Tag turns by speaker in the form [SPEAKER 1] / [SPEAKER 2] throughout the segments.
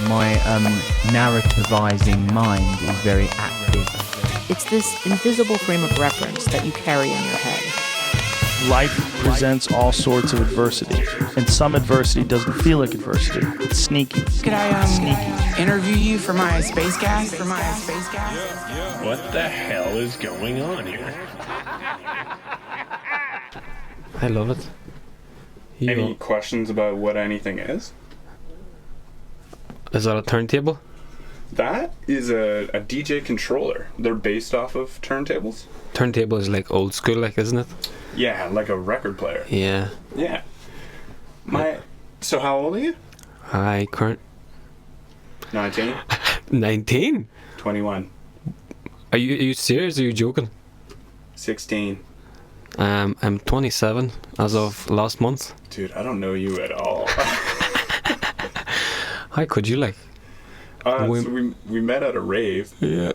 [SPEAKER 1] My narrativizing mind is very active.
[SPEAKER 2] It's this invisible frame of reference that you carry in your head.
[SPEAKER 3] Life presents all sorts of adversity, and some adversity doesn't feel like adversity. It's sneaky.
[SPEAKER 4] Could I interview you for my space gas?
[SPEAKER 5] What the hell is going on here?
[SPEAKER 6] I love it.
[SPEAKER 7] Any questions about what anything is?
[SPEAKER 6] Is that a turntable?
[SPEAKER 7] That is a DJ controller. They're based off of turntables.
[SPEAKER 6] Turntable is like old school, like, isn't it?
[SPEAKER 7] Yeah, like a record player.
[SPEAKER 6] Yeah.
[SPEAKER 7] Yeah. So how old are you?
[SPEAKER 6] I current
[SPEAKER 7] 19?
[SPEAKER 6] 19.
[SPEAKER 7] 21.
[SPEAKER 6] Are you serious? Are you joking?
[SPEAKER 7] 16.
[SPEAKER 6] I'm 27 as of last month.
[SPEAKER 7] Dude, I don't know you at all.
[SPEAKER 6] How could you, like?
[SPEAKER 7] So we met at a rave.
[SPEAKER 6] Yeah.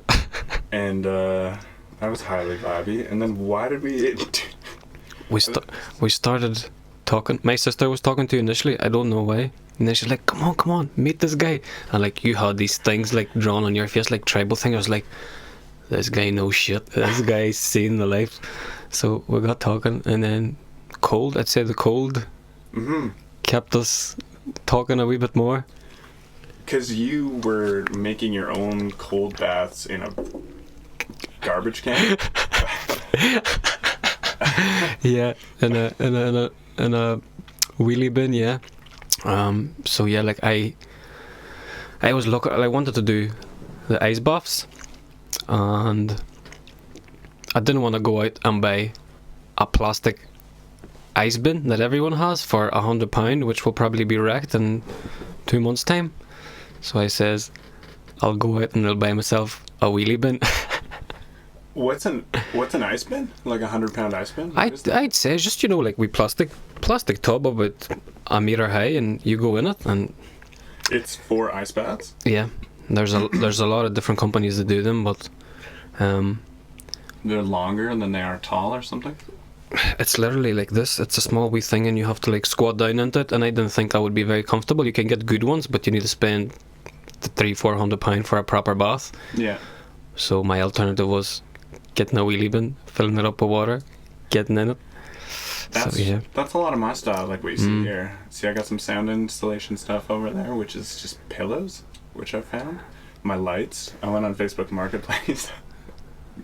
[SPEAKER 7] And I was highly vibey. And then why did we...
[SPEAKER 6] We started talking. My sister was talking to you initially. I don't know why. And then she's like, come on, meet this guy. And like, you had these things like drawn on your face, like tribal thing. I was like, this guy knows shit. This guy's seen the life. So we got talking, and then I'd say the cold kept us talking a wee bit more.
[SPEAKER 7] Because you were making your own cold baths in a garbage can?
[SPEAKER 6] Yeah, in a wheelie bin, yeah. So yeah, like I was looking. I wanted to do the ice baths, and I didn't want to go out and buy a plastic ice bin that everyone has for £100, which will probably be wrecked in 2 months' time. So I says, I'll go out and I'll buy myself a wheelie bin.
[SPEAKER 7] What's an ice bin? Like a 100-pound ice bin?
[SPEAKER 6] I'd say it's just, like we plastic tub about a meter high, and you go in it, and
[SPEAKER 7] it's for ice baths.
[SPEAKER 6] Yeah, there's a lot of different companies that do them, but
[SPEAKER 7] they're longer than they are tall or something.
[SPEAKER 6] It's literally like this. It's a small wee thing, and you have to like squat down into it. And I didn't think I would be very comfortable. You can get good ones, but you need to spend £300-400 for a proper bath.
[SPEAKER 7] Yeah.
[SPEAKER 6] So my alternative was getting a wheelie bin, filling it up with water, getting in it.
[SPEAKER 7] That's a lot of my style, like what you see here. See, I got some sound installation stuff over there, which is just pillows, which I found. My lights. I went on Facebook Marketplace.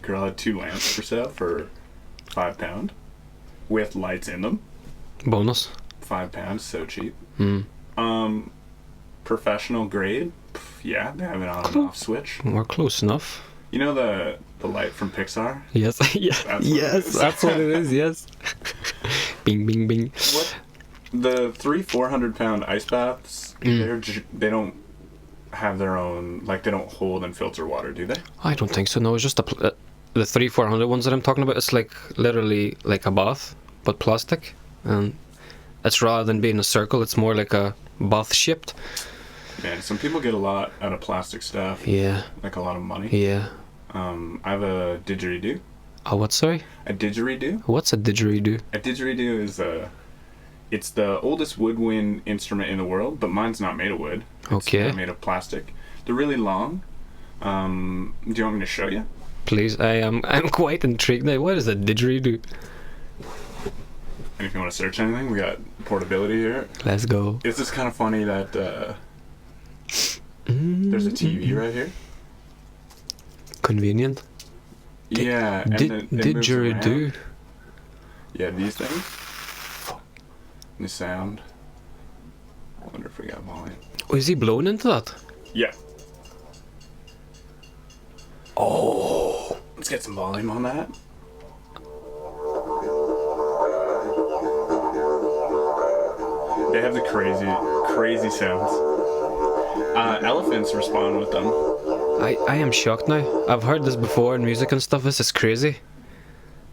[SPEAKER 7] Girl had 2 lamps for sale for £5 with lights in them.
[SPEAKER 6] Bonus.
[SPEAKER 7] £5, so cheap. Professional grade. Yeah, they have an on and off switch.
[SPEAKER 6] We're close enough.
[SPEAKER 7] You know the light from Pixar?
[SPEAKER 6] Yes. That's what it is. Yes. Bing, bing, bing.
[SPEAKER 7] What? The 300-400-pound ice baths. They don't have their own, like, they don't hold and filter water, do they?
[SPEAKER 6] I don't think so. No, it's just the 300-400 ones that I'm talking about. It's like literally like a bath, but plastic, and it's rather than being a circle, it's more like a bath shaped.
[SPEAKER 7] Yeah, some people get a lot out of plastic stuff.
[SPEAKER 6] Yeah.
[SPEAKER 7] Like a lot of money.
[SPEAKER 6] Yeah.
[SPEAKER 7] I have a didgeridoo.
[SPEAKER 6] A what, sorry?
[SPEAKER 7] A didgeridoo.
[SPEAKER 6] What's a didgeridoo?
[SPEAKER 7] A didgeridoo is it's the oldest woodwind instrument in the world, but mine's not made of wood. It's made of plastic. They're really long. Do you want me to show you?
[SPEAKER 6] Please, I'm quite intrigued now. What is a didgeridoo?
[SPEAKER 7] And if you want to search anything, we got portability here.
[SPEAKER 6] Let's go.
[SPEAKER 7] It's just kind of funny that there's a TV right here.
[SPEAKER 6] Convenient.
[SPEAKER 7] Yeah.
[SPEAKER 6] Didgeridoo.
[SPEAKER 7] Yeah, these things. The sound. I wonder if we got volume.
[SPEAKER 6] Oh, is he blowing into that?
[SPEAKER 7] Yeah.
[SPEAKER 6] Oh.
[SPEAKER 7] Let's get some volume on that. They have the crazy sounds. Elephants respond with them.
[SPEAKER 6] I am shocked now. I've heard this before in music and stuff. This is crazy.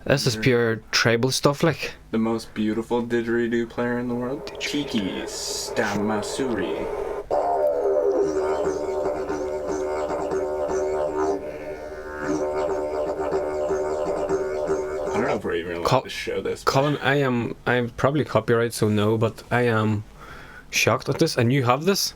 [SPEAKER 6] This is pure tribal stuff, like.
[SPEAKER 7] The most beautiful didgeridoo player in the world, Kiki Stamasuri. I don't know if we're even allowed
[SPEAKER 6] Col-
[SPEAKER 7] to show this.
[SPEAKER 6] Colin, I'm probably copyright, so no, but I am shocked at this. And you have this?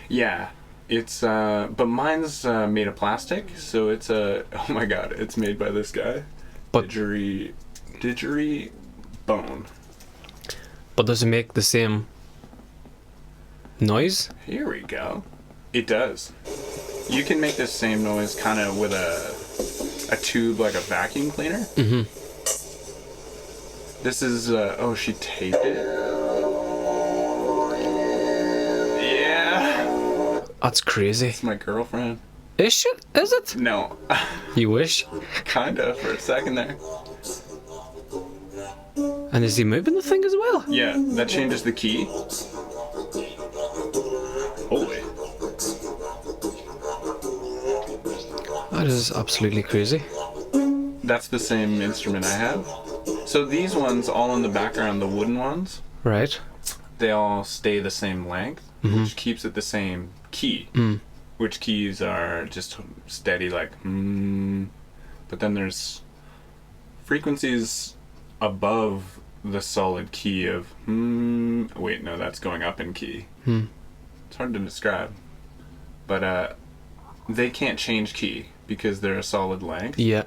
[SPEAKER 7] Yeah, it's but mine's made of plastic, so it's oh my god, it's made by this guy,
[SPEAKER 6] But-
[SPEAKER 7] Didgery Bone.
[SPEAKER 6] But does it make the same noise?
[SPEAKER 7] Here we go. It does. You can make this same noise kind of with a tube like a vacuum cleaner.
[SPEAKER 6] Mm-hmm.
[SPEAKER 7] This is oh, she taped it. Yeah.
[SPEAKER 6] That's crazy.
[SPEAKER 7] It's my girlfriend.
[SPEAKER 6] Is it?
[SPEAKER 7] No.
[SPEAKER 6] You wish?
[SPEAKER 7] Kinda for a second there.
[SPEAKER 6] And is he moving the thing as well?
[SPEAKER 7] Yeah, that changes the key. Holy.
[SPEAKER 6] That is absolutely crazy.
[SPEAKER 7] That's the same instrument I have. So these ones, all in the background, the wooden ones,
[SPEAKER 6] Right.
[SPEAKER 7] they all stay the same length, which keeps it the same key. Which keys are just steady, like but then there's frequencies above the solid key of wait, no, that's going up in key. It's hard to describe, but they can't change key because they're a solid length.
[SPEAKER 6] Yeah.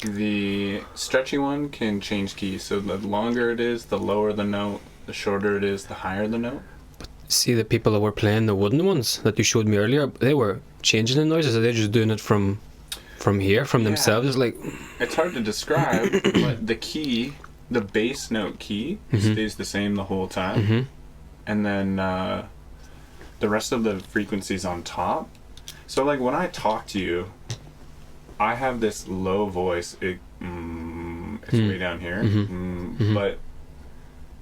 [SPEAKER 7] The stretchy one can change key, so the longer it is, the lower the note, the shorter it is, the higher the note.
[SPEAKER 6] See, the people that were playing the wooden ones that you showed me earlier, they were changing the noises. Or they're just doing it from here, from themselves. It's like,
[SPEAKER 7] It's hard to describe, but the key, the bass note key, stays the same the whole time. And then the rest of the frequencies on top. So like when I talk to you, I have this low voice. It's way down here. But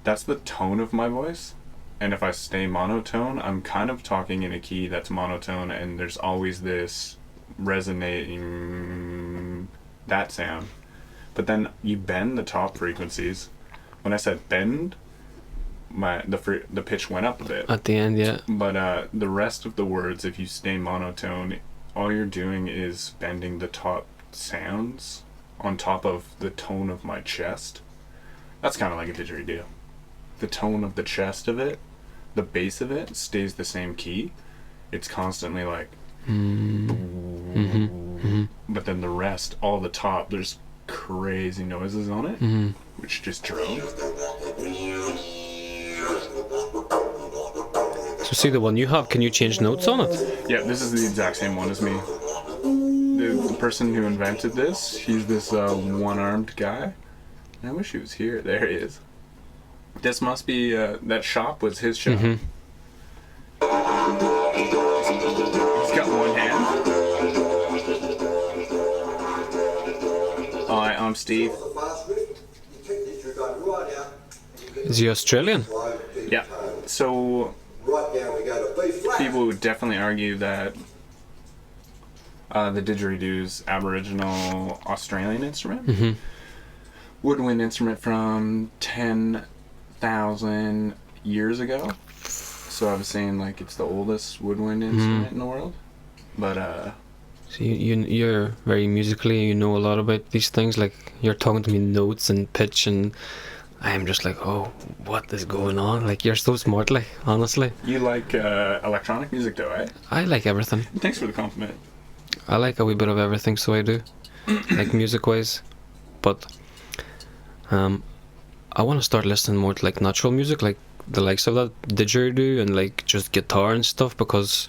[SPEAKER 7] that's the tone of my voice. And if I stay monotone, I'm kind of talking in a key that's monotone, and there's always this resonating, that sound. But then you bend the top frequencies. When I said bend, the pitch went up a bit.
[SPEAKER 6] at the end, yeah.
[SPEAKER 7] But the rest of the words, if you stay monotone, all you're doing is bending the top sounds on top of the tone of my chest. That's kind of like a didgeridoo. The tone of the chest of it, the bass of it, stays the same key. It's constantly like... But then the rest, all the top, there's crazy noises on it, which just drone.
[SPEAKER 6] So see the one you have, can you change notes on it?
[SPEAKER 7] Yeah, this is the exact same one as me. The person who invented this, he's this one-armed guy. I wish he was here. There he is. This must be, that shop was his shop. He's got one hand. Hi, I'm Steve.
[SPEAKER 6] Is he Australian?
[SPEAKER 7] Yeah. So, people would definitely argue that the didgeridoo's Aboriginal Australian instrument. Woodwind instrument from 10,000 years ago. So I was saying like it's the oldest woodwind instrument in the world. But
[SPEAKER 6] So you're very musically, you know a lot about these things, like you're talking to me notes and pitch, and I'm just like, oh, what is going on? Like, you're so smart, like, honestly.
[SPEAKER 7] you like electronic music though, eh?
[SPEAKER 6] I like everything.
[SPEAKER 7] Thanks for the compliment.
[SPEAKER 6] I like a wee bit of everything, so I do. Like music wise. But I want to start listening more to like natural music, like the likes of that didgeridoo and like just guitar and stuff, because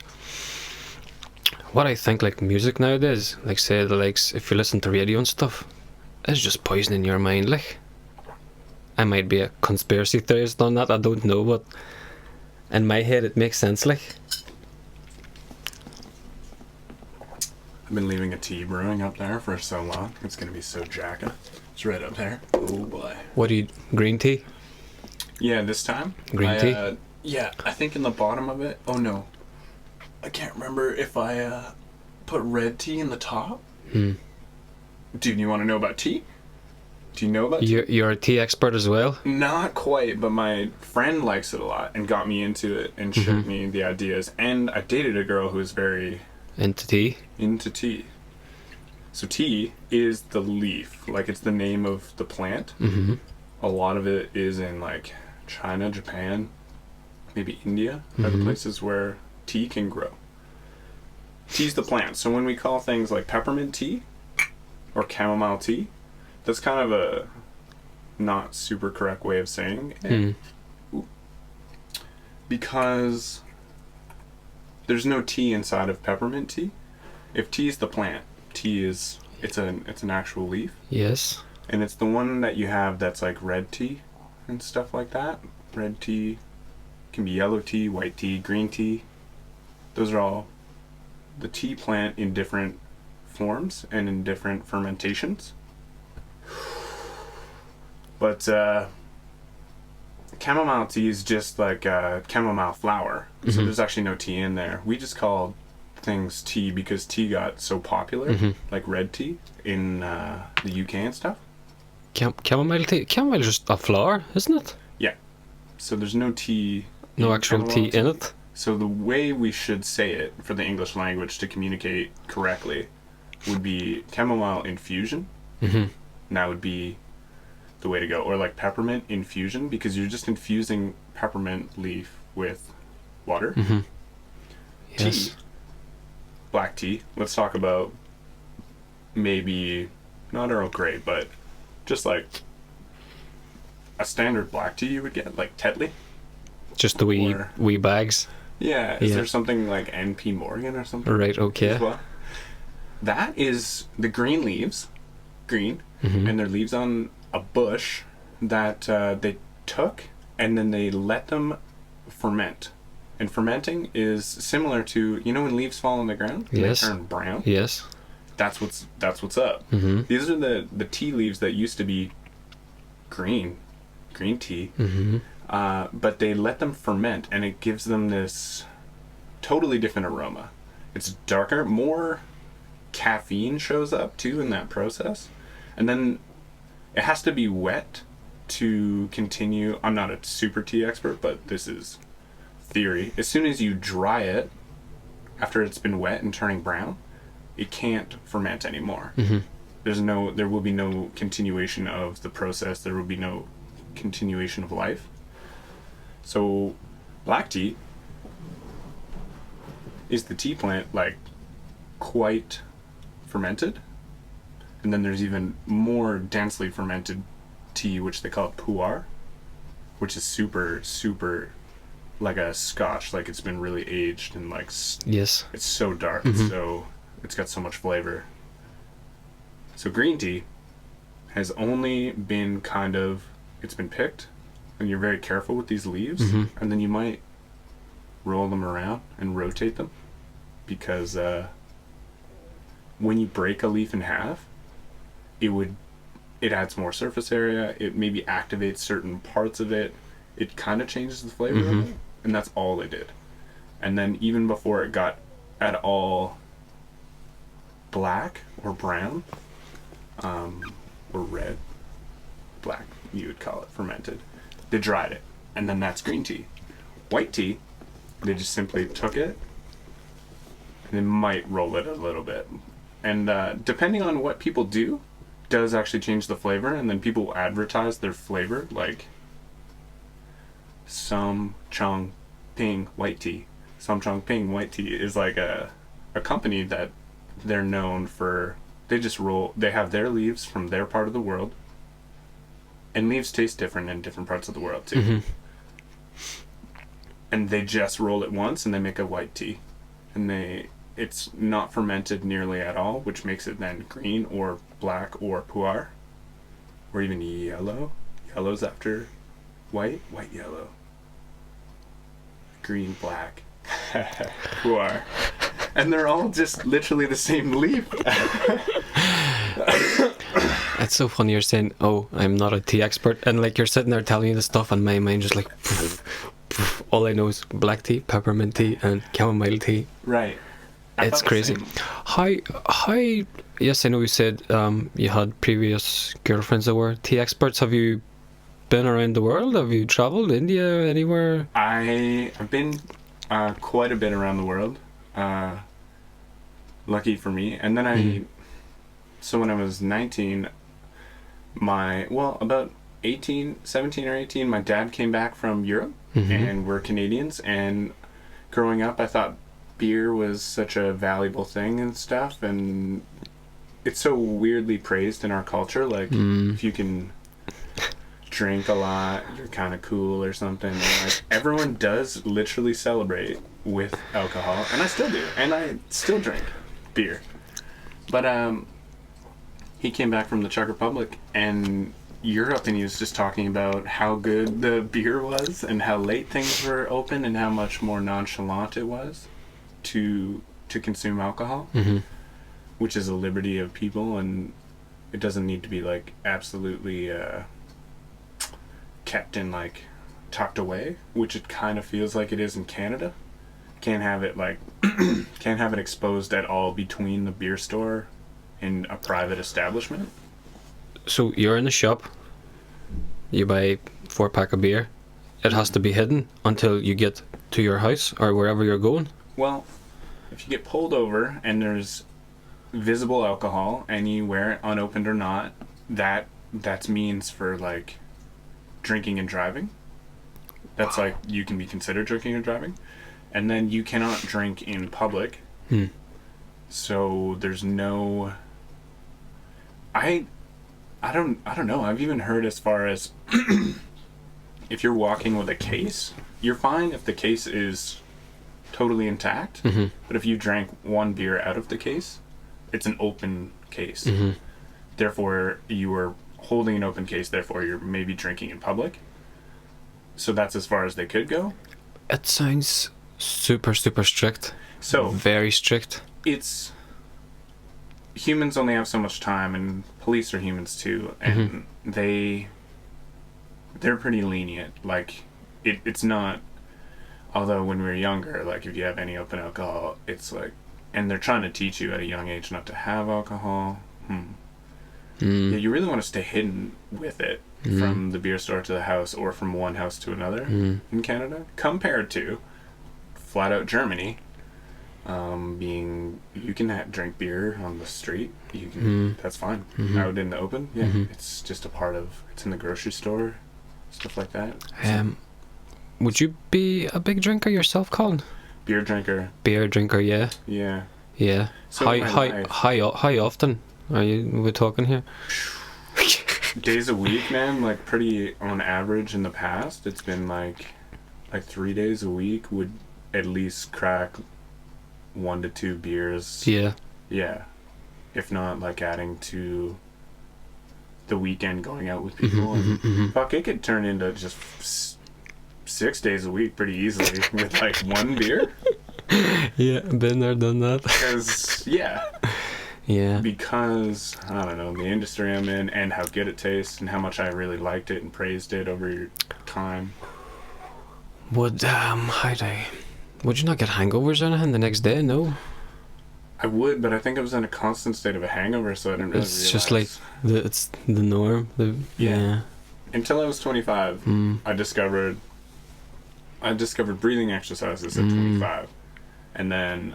[SPEAKER 6] what I think like music nowadays, like say the likes, if you listen to radio and stuff, it's just poisoning your mind. Like, I might be a conspiracy theorist on that, I don't know, but in my head it makes sense. Like,
[SPEAKER 7] I've been leaving a tea brewing up there for so long. It's gonna be so jacking. It's right up there. Oh boy.
[SPEAKER 6] what do you, green tea?
[SPEAKER 7] Yeah, this time.
[SPEAKER 6] Green tea?
[SPEAKER 7] Yeah, I think in the bottom of it. Oh no. I can't remember if I put red tea in the top. Dude, you want to know about tea? Do you know about tea?
[SPEAKER 6] You're a tea expert as well?
[SPEAKER 7] Not quite, but my friend likes it a lot and got me into it and showed me the ideas. And I dated a girl who was very
[SPEAKER 6] Into tea?
[SPEAKER 7] into tea. So tea is the leaf, like it's the name of the plant.
[SPEAKER 6] Mm-hmm.
[SPEAKER 7] A lot of it is in like China, Japan, maybe India, are the places where tea can grow. Tea's the plant. So when we call things like peppermint tea or chamomile tea, that's kind of a not super correct way of saying it. Because there's no tea inside of peppermint tea. If tea is the plant, tea is it's an actual leaf.
[SPEAKER 6] Yes.
[SPEAKER 7] And it's the one that you have that's like red tea and stuff like that. Red tea can be yellow tea, white tea, green tea. Those are all the tea plant in different forms and in different fermentations. But chamomile tea is just like chamomile flower. So there's actually no tea in there. We just call things tea because tea got so popular, like red tea in the UK and stuff.
[SPEAKER 6] Chamomile tea? Chamomile is just a flower, isn't it?
[SPEAKER 7] Yeah. So there's no tea.
[SPEAKER 6] No actual tea in it?
[SPEAKER 7] So the way we should say it for the English language to communicate correctly would be chamomile infusion. And that would be the way to go. Or like peppermint infusion, because you're just infusing peppermint leaf with water.
[SPEAKER 6] Yes.
[SPEAKER 7] Tea. Black tea. Let's talk about maybe not Earl Grey, but just like a standard black tea you would get, like Tetley.
[SPEAKER 6] Just the wee bags.
[SPEAKER 7] Yeah, is there something like NP Morgan or something?
[SPEAKER 6] Right, okay.
[SPEAKER 7] As well? That is the green leaves, and they're leaves on a bush that they took and then they let them ferment. And fermenting is similar to, you know when leaves fall on the ground?
[SPEAKER 6] Yes.
[SPEAKER 7] They turn brown?
[SPEAKER 6] Yes.
[SPEAKER 7] That's what's up. These are the tea leaves that used to be green tea. But they let them ferment, and it gives them this totally different aroma. It's darker, more caffeine shows up too in that process. And then it has to be wet to continue. I'm not a super tea expert, but this is theory. As soon as you dry it, after it's been wet and turning brown, it can't ferment anymore. There will be no continuation of the process. There will be no continuation of life. So black tea is the tea plant, like quite fermented, and then there's even more densely fermented tea, which they call pu'er, which is super like a scotch, like it's been really aged and like
[SPEAKER 6] yes,
[SPEAKER 7] it's so dark, it's got so much flavor. So green tea has only been it's been picked, and you're very careful with these leaves, and then you might roll them around and rotate them, because when you break a leaf in half, it adds more surface area, it maybe activates certain parts of it, it kind of changes the flavor of it, and that's all they did. And then even before it got at all black or brown, or red, black, you would call it, fermented, they dried it, and then that's green tea. White tea, they just simply took it, and they might roll it a little bit. And depending on what people do, does actually change the flavor, and then people advertise their flavor, like Som Chong Ping white tea. Som Chong Ping white tea is like a company that they're known for. They have their leaves from their part of the world, and leaves taste different in different parts of the world too. And they just roll it once and they make a white tea, and it's not fermented nearly at all, which makes it then green or black or pu'er, or even yellow. Yellow's after white, yellow, green, black, pu'er. And they're all just literally the same leaf.
[SPEAKER 6] It's so funny you're saying, oh, I'm not a tea expert, and like you're sitting there telling me this stuff, and my mind just like all I know is black tea, peppermint tea, and chamomile tea.
[SPEAKER 7] Right.
[SPEAKER 6] It's crazy. How yes, I know you said you had previous girlfriends that were tea experts. Have you been around the world? Have you traveled India, anywhere?
[SPEAKER 7] I've been quite a bit around the world. Lucky for me. And then So when I was 19, about 17 or 18, my dad came back from Europe, and we're Canadians, and growing up I thought beer was such a valuable thing and stuff, and it's so weirdly praised in our culture, like if you can drink a lot, you're kind of cool or something. And like everyone does literally celebrate with alcohol, and I still do, and I still drink beer. But he came back from the Czech Republic and Europe, and he was just talking about how good the beer was and how late things were open and how much more nonchalant it was to consume alcohol, which is a liberty of people, and it doesn't need to be like absolutely kept in like tucked away, which it kind of feels like it is in Canada. Can't have it like can't have it exposed at all between the beer store and a private establishment.
[SPEAKER 6] So you're in a shop, you buy 4-pack of beer, it has to be hidden until you get to your house or wherever you're going?
[SPEAKER 7] Well, if you get pulled over and there's visible alcohol anywhere, unopened or not, that's means for like drinking and driving. That's like you can be considered drinking and driving. And then you cannot drink in public. So there's no I don't know. I've even heard as far as if you're walking with a case, you're fine if the case is totally intact. But if you drank one beer out of the case, it's an open case. Therefore, you were holding an open case, therefore you're maybe drinking in public. So that's as far as they could go.
[SPEAKER 6] It sounds super strict.
[SPEAKER 7] So
[SPEAKER 6] very strict.
[SPEAKER 7] It's humans only have so much time, and police are humans too, and they're pretty lenient. Like it's not, although when we were younger, like if you have any open alcohol, it's like, and they're trying to teach you at a young age not to have alcohol. Yeah, you really want to stay hidden with it from the beer store to the house, or from one house to another in Canada, compared to flat out Germany. Being you can drink beer on the street, you can that's fine. Out in the open, it's just a part of, it's in the grocery store, stuff like that.
[SPEAKER 6] Would you be a big drinker yourself, Colin?
[SPEAKER 7] Beer drinker,
[SPEAKER 6] yeah.
[SPEAKER 7] Yeah. So
[SPEAKER 6] how often are we talking here?
[SPEAKER 7] Days a week, man. Like pretty on average in the past, it's been like 3 days a week would at least crack 1 to 2 beers. Yeah. If not, like adding to the weekend going out with people. Fuck, it could turn into just 6 days a week pretty easily with like 1 beer.
[SPEAKER 6] Yeah, been there, done that.
[SPEAKER 7] Because I don't know, the industry I'm in and how good it tastes and how much I really liked it and praised it over time.
[SPEAKER 6] Would you not get hangovers or anything the next day? No.
[SPEAKER 7] I would, but I think I was in a constant state of a hangover, so I didn't really realize.
[SPEAKER 6] It's just like it's the norm. Yeah.
[SPEAKER 7] Until I was 25, I discovered breathing exercises at 25, and then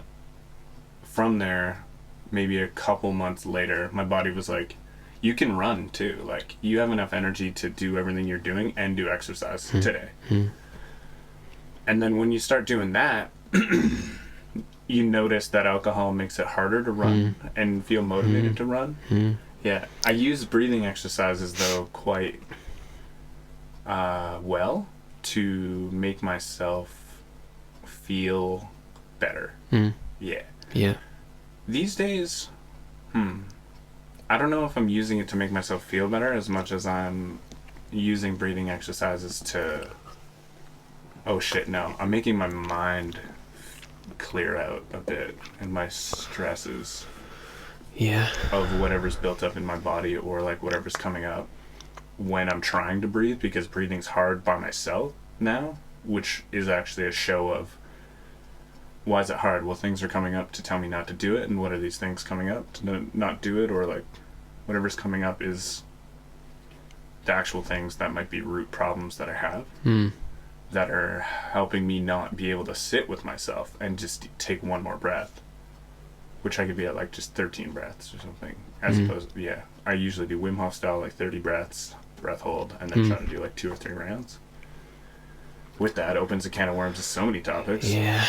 [SPEAKER 7] from there, maybe a couple months later, my body was like, "You can run too. Like you have enough energy to do everything you're doing and do exercise today." And then when you start doing that, you notice that alcohol makes it harder to run and feel motivated to run. Yeah, I use breathing exercises though quite well to make myself feel better. Yeah. These days, I don't know if I'm using it to make myself feel better as much as I'm using breathing exercises to... Oh shit, no. I'm making my mind clear out a bit and my stresses of whatever's built up in my body or like whatever's coming up when I'm trying to breathe, because breathing's hard by myself now, which is actually a show of why is it hard? Well, things are coming up to tell me not to do it, and what are these things coming up to not do it, or like whatever's coming up is the actual things that might be root problems that I have. That are helping me not be able to sit with myself and just take one more breath. which I could be at like just 13 breaths or something. As opposed to, I usually do Wim Hof style, like 30 breaths, breath hold, and then try to do like 2 or 3 rounds. With that, opens a can of worms to so many topics.
[SPEAKER 6] Yeah.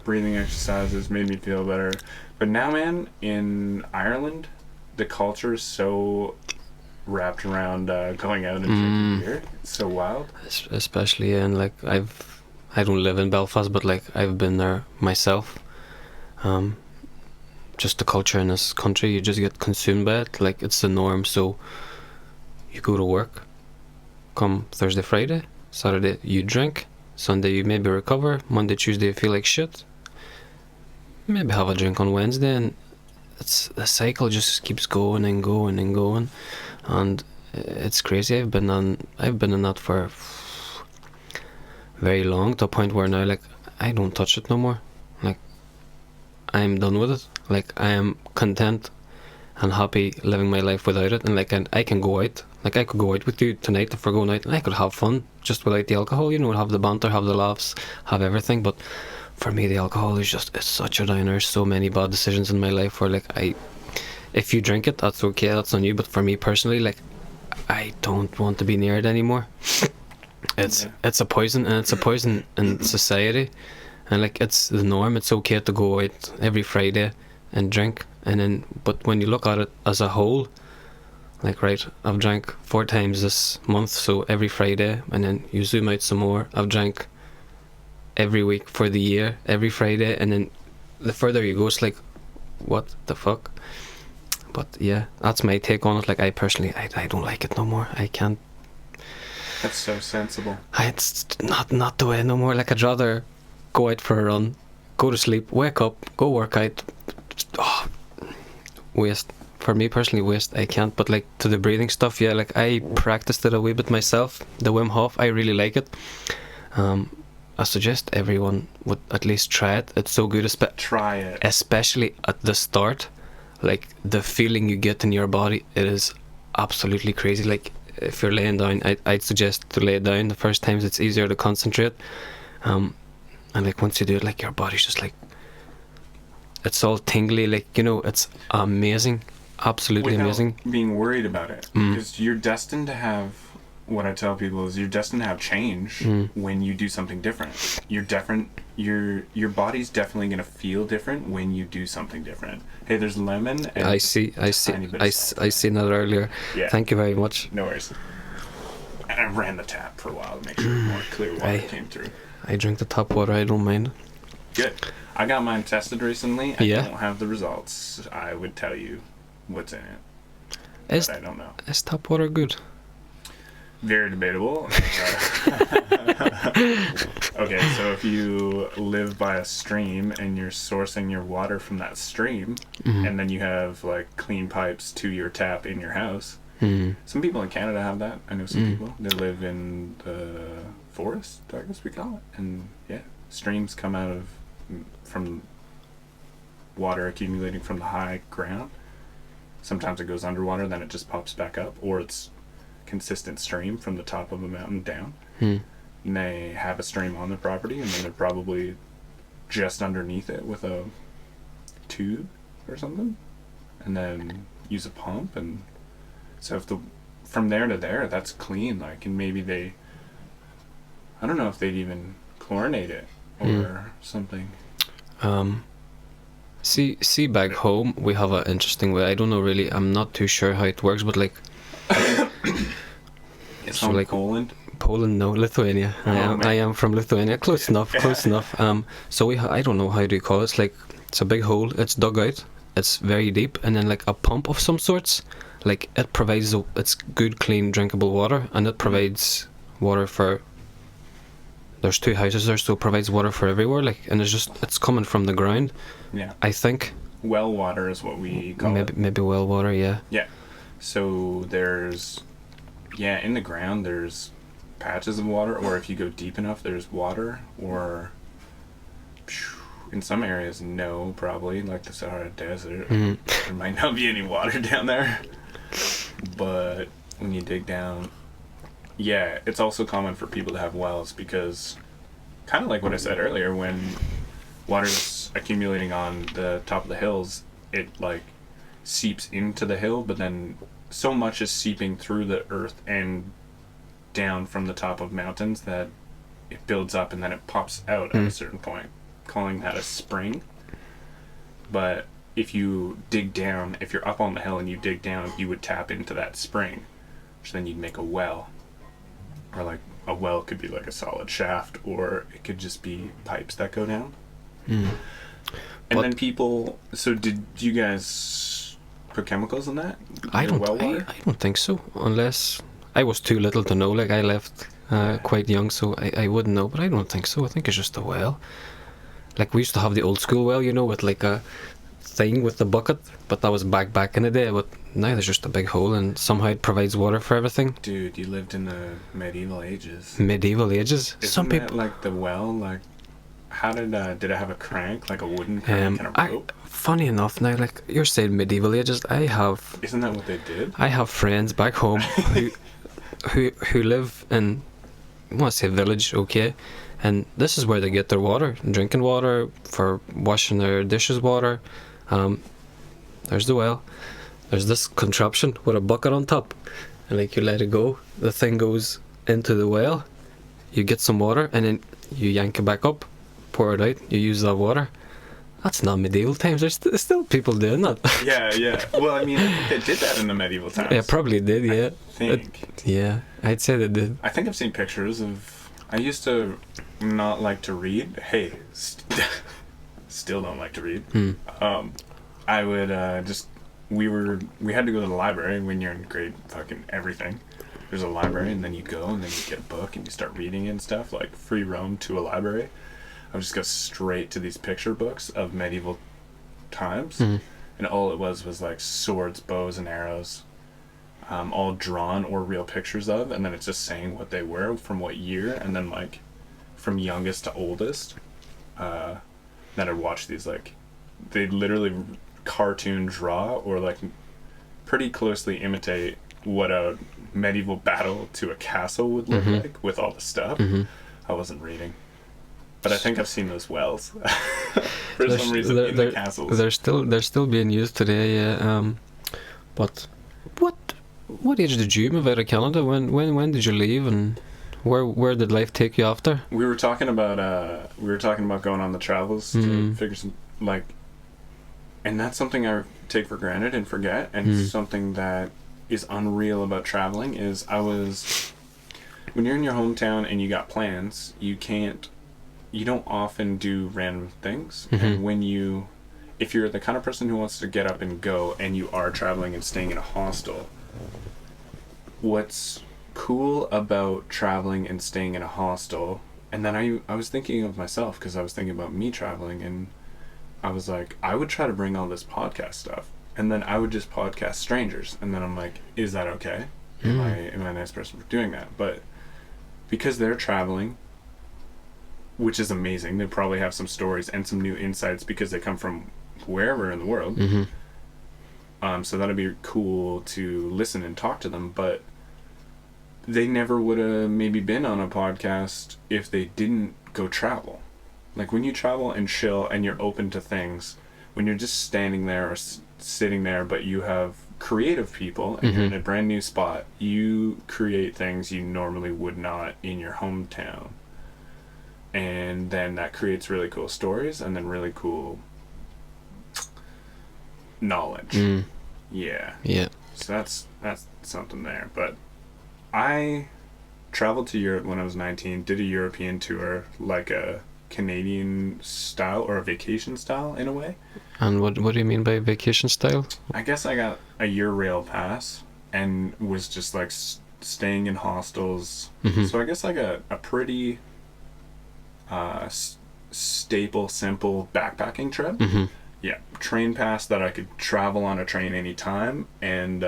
[SPEAKER 7] Breathing exercises made me feel better. But now, man, in Ireland, the culture is so wrapped around going out and drinking beer. It's so wild.
[SPEAKER 6] Especially in like I don't live in Belfast, but like I've been there myself. Just the culture in this country, you just get consumed by it. Like it's the norm. So you go to work, come Thursday, Friday, Saturday you drink, Sunday you maybe recover, Monday, Tuesday you feel like shit, maybe have a drink on Wednesday, and the cycle just keeps going and going and going, and it's crazy. I've been in that for very long, to a point where now like I don't touch it no more. Like I'm done with it. Like I am content and happy living my life without it, and like I can go out. Like I could go out with you tonight if we're going out, and I could have fun just without the alcohol, you know, have the banter, have the laughs, have everything. But for me, the alcohol is it's such a downer. So many bad decisions in my life where like if you drink it, that's okay, that's on you. But for me personally, like I don't want to be near it anymore. It's a poison, and it's a poison in society, and like it's the norm. It's okay to go out every Friday and drink, and then but when you look at it as a whole, like right, I've drank 4 times this month, so every Friday, and then you zoom out some more, I've drank every week for the year, every Friday, and then the further you go, it's like, what the fuck? But yeah, that's my take on it. Like I personally, I don't like it no more. I can't.
[SPEAKER 7] That's so sensible.
[SPEAKER 6] It's not the way no more. Like I'd rather go out for a run, go to sleep, wake up, go work out. Oh, waste. For me personally, waste. I can't. But like to the breathing stuff, yeah, like I practiced it a wee bit myself. The Wim Hof, I really like it. I suggest everyone would at least try it. It's so good.
[SPEAKER 7] Try it.
[SPEAKER 6] Especially at the start. Like the feeling you get in your body, it is absolutely crazy. Like if you're laying down, I'd suggest to lay down. The first times it's easier to concentrate, and like once you do it, like your body's just like, it's all tingly, like, you know, it's amazing, absolutely
[SPEAKER 7] without
[SPEAKER 6] amazing.
[SPEAKER 7] Being worried about it, because you're destined to have, what I tell people is you're destined to have change when you do something different. Your body's definitely gonna feel different when you do something different. Hey, there's lemon. And
[SPEAKER 6] I seen that earlier.
[SPEAKER 7] Yeah.
[SPEAKER 6] Thank you very much.
[SPEAKER 7] No worries. And I ran the tap for a while to make sure more clear water came through.
[SPEAKER 6] I drink the tap water. I don't mind.
[SPEAKER 7] Good. I got mine tested recently. I
[SPEAKER 6] Yeah.
[SPEAKER 7] don't have the results. I would tell you what's in it.
[SPEAKER 6] Is
[SPEAKER 7] But I don't know.
[SPEAKER 6] tap water good?
[SPEAKER 7] Very debatable. Okay, so if you live by a stream and you're sourcing your water from that stream, and then you have like clean pipes to your tap in your house, some people in Canada have that. I know some people. They live in the forest, I guess we call it, and yeah, streams come out of from water accumulating from the high ground. Sometimes it goes underwater, then it just pops back up, or it's consistent stream from the top of a mountain down. And they have a stream on the property, and then they're probably just underneath it with a tube or something, and then use a pump. And so if from there to there, that's clean. Like, and maybe I don't know if they'd even chlorinate it or something.
[SPEAKER 6] See back home we have an interesting way. I don't know really, I'm not too sure how it works, but like
[SPEAKER 7] It's
[SPEAKER 6] so
[SPEAKER 7] from
[SPEAKER 6] like
[SPEAKER 7] Poland.
[SPEAKER 6] No, Lithuania. I am from Lithuania. Close enough. So I don't know how do you call it. It's like, it's a big hole. It's dug out. It's very deep, and then like a pump of some sorts. Like it provides it's good, clean, drinkable water, and it provides water for. There's 2 houses there, so it provides water for everywhere. Like, and it's coming from the ground.
[SPEAKER 7] Yeah.
[SPEAKER 6] I think.
[SPEAKER 7] Well water is what we call it.
[SPEAKER 6] Maybe well water. Yeah.
[SPEAKER 7] Yeah. So there's, in the ground there's patches of water, or if you go deep enough there's water, or in some areas no, probably like the Sahara Desert, there might not be any water down there. But when you dig down, it's also common for people to have wells, because kind of like what I said earlier, when water's accumulating on the top of the hills, it like seeps into the hill, but then so much is seeping through the earth and down from the top of mountains that it builds up and then it pops out at a certain point, calling that a spring. But if you dig down, if you're up on the hill and you dig down, you would tap into that spring, which then you'd make a well. Or like a well could be like a solid shaft, or it could just be pipes that go down. And then people, so did you guys put chemicals in that?
[SPEAKER 6] I don't think so, unless I was too little to know. Like, I left quite young, so I wouldn't know, but I don't think so. I think it's just a well. Like, we used to have the old school well, you know, with like a thing with the bucket, but that was back in the day. But now there's just a big hole, and somehow it provides water for everything.
[SPEAKER 7] Dude, you lived in the medieval ages. Some people like the well, like, how did it have a crank, like a wooden crank and a rope?
[SPEAKER 6] Funny enough, now, like, you're saying medieval ages,
[SPEAKER 7] Isn't that what they did?
[SPEAKER 6] I have friends back home who live in, I want to say village, okay, and this is where they get their water, drinking water, for washing their dishes water. There's the well. There's this contraption with a bucket on top, and like, you let it go, the thing goes into the well, you get some water, and then you yank it back up, pour it out, you use that water. That's not medieval times. There's still people doing that.
[SPEAKER 7] Yeah. Well, I mean, I think they did that in the medieval times.
[SPEAKER 6] Yeah, probably did, yeah.
[SPEAKER 7] I think.
[SPEAKER 6] I'd say they did.
[SPEAKER 7] I think I've seen pictures of... I used to not like to read. Hey, still don't like to read. I would we had to go to the library when you're in grade fucking everything. There's a library, and then you go, and then you get a book, and you start reading it and stuff, like free roam to a library. I would just go straight to these picture books of medieval times, and all it was like swords, bows, and arrows, all drawn or real pictures of, and then it's just saying what they were from what year, and then like from youngest to oldest. Then I'd watch these, like, they literally cartoon draw or like pretty closely imitate what a medieval battle to a castle would look like with all the stuff. I wasn't reading. But I think I've seen those wells for some reason in the castles.
[SPEAKER 6] They're still being used today. Yeah. But what age did you move out of Canada? When did you leave, and where did life take you after?
[SPEAKER 7] We were talking about going on the travels to figure some, like, and that's something I take for granted and forget, and something that is unreal about traveling is when you're in your hometown and you got plans, you don't often do random things. And if you're the kind of person who wants to get up and go, and you are traveling and staying in a hostel, what's cool about traveling and staying in a hostel, and then I was thinking of myself, because I was thinking about me traveling, and I was like, I would try to bring all this podcast stuff, and then I would just podcast strangers, and then I'm like, is that okay? Am I a nice person for doing that? But because they're traveling, which is amazing, they probably have some stories and some new insights because they come from wherever in the world. So that'd be cool to listen and talk to them, but they never would have maybe been on a podcast if they didn't go travel. Like, when you travel and chill and you're open to things, when you're just standing there or sitting there, but you have creative people and you're in a brand new spot, you create things you normally would not in your hometown. And then that creates really cool stories, and then really cool knowledge. Yeah. So that's something there. But I traveled to Europe when I was 19, did a European tour, like a Canadian style or a vacation style in a way.
[SPEAKER 6] And what do you mean by vacation style?
[SPEAKER 7] I guess I got a Eurail pass and was just like staying in hostels. So I guess like a pretty staple, simple backpacking trip. Yeah, train pass that I could travel on a train anytime, and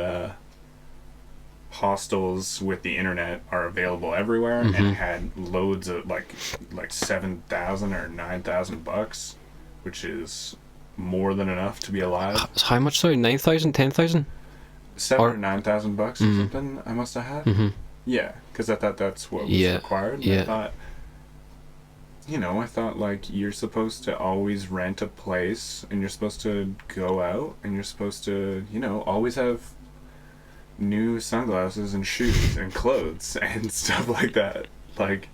[SPEAKER 7] hostels with the internet are available everywhere, and had loads of like $7,000 or $9,000, which is more than enough to be alive.
[SPEAKER 6] How much? Sorry, 9,000, 10,000?
[SPEAKER 7] $7,000 or $9,000 or something. I must have had. Yeah, because I thought that's what was required.
[SPEAKER 6] Yeah.
[SPEAKER 7] I thought you know, I thought like you're supposed to always rent a place and you're supposed to go out and you're supposed to, you know, always have new sunglasses and shoes and clothes and stuff like that. Like,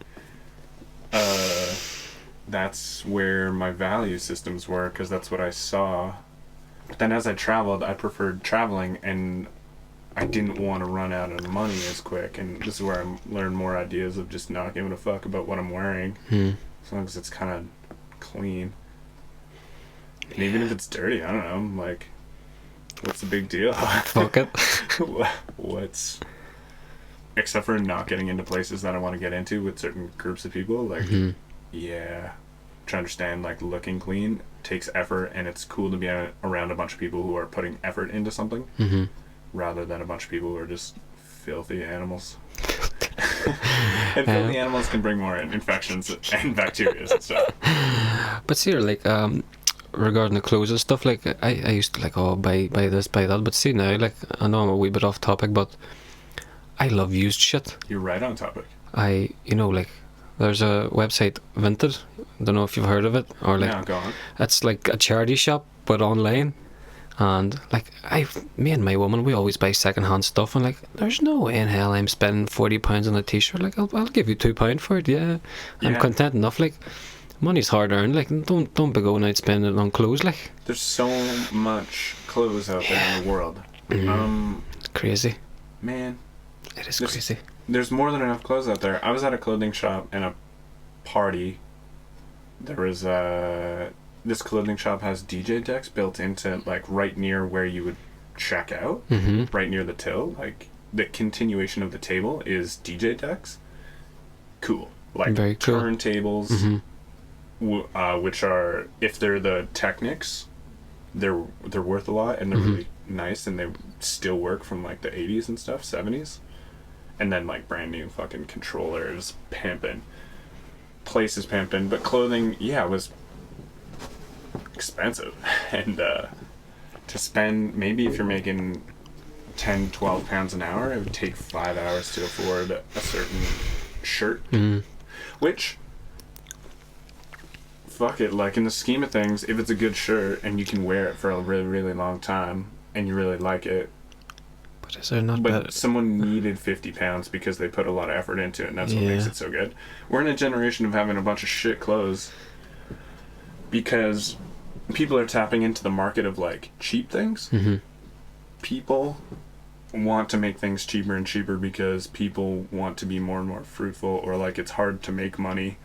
[SPEAKER 7] that's where my value systems were, because that's what I saw. But then as I traveled, I preferred traveling, and I didn't want to run out of money as quick. And this is where I learned more ideas of just not giving a fuck about what I'm wearing, as long as it's kind of clean. And even if it's dirty, I don't know, like, what's the big deal?
[SPEAKER 6] Fuck it.
[SPEAKER 7] What's... Except for not getting into places that I want to get into with certain groups of people, like, yeah, to understand, like, looking clean takes effort, and it's cool to be around a bunch of people who are putting effort into something, rather than a bunch of people who are just filthy animals. And filthy animals can bring more infections and bacteria and stuff.
[SPEAKER 6] But see, like, regarding the clothes and stuff, like, I used to, like, oh, buy this, buy that, but see now, like, I know I'm a wee bit off topic, but I love used shit.
[SPEAKER 7] You're right on topic.
[SPEAKER 6] You know, like, there's a website, Vinted. Don't know if you've heard of it, or like,
[SPEAKER 7] Yeah, go on.
[SPEAKER 6] it's like a charity shop but online. And like, me and my woman, we always buy second-hand stuff, and like, there's no way in hell I'm spending £40 on a t-shirt. Like, I'll give you £2 for it. Yeah, I'm content enough. Like, money's hard earned. Like, don't be going out spending it on clothes. Like,
[SPEAKER 7] there's so much clothes out there in the world.
[SPEAKER 6] It's crazy.
[SPEAKER 7] Man,
[SPEAKER 6] It is crazy.
[SPEAKER 7] there's more than enough clothes out there. I was at a clothing shop and a party. There was this clothing shop has DJ decks built into, like, right near where you would check out, right near the till. Like, the continuation of the table is DJ decks. Cool. Like,
[SPEAKER 6] Very cool.
[SPEAKER 7] turntables, which are, if they're the Technics, they're worth a lot, and they're really nice, and they still work from like the 80s and stuff, 70s. And then like brand new fucking controllers, pimping. Places pimping, but clothing, yeah, was expensive. And to spend, maybe if you're making 10, 12 pounds an hour, it would take 5 hours to afford a certain shirt. Which, fuck it, like, in the scheme of things, if it's a good shirt and you can wear it for a really, really long time and you really like it,
[SPEAKER 6] But is there not
[SPEAKER 7] but
[SPEAKER 6] better?
[SPEAKER 7] someone needed 50 pounds because they put a lot of effort into it, and that's what makes it so good. We're in a generation of having a bunch of shit clothes because people are tapping into the market of, like, cheap things. People want to make things cheaper and cheaper because people want to be more and more fruitful, or, like, it's hard to make money.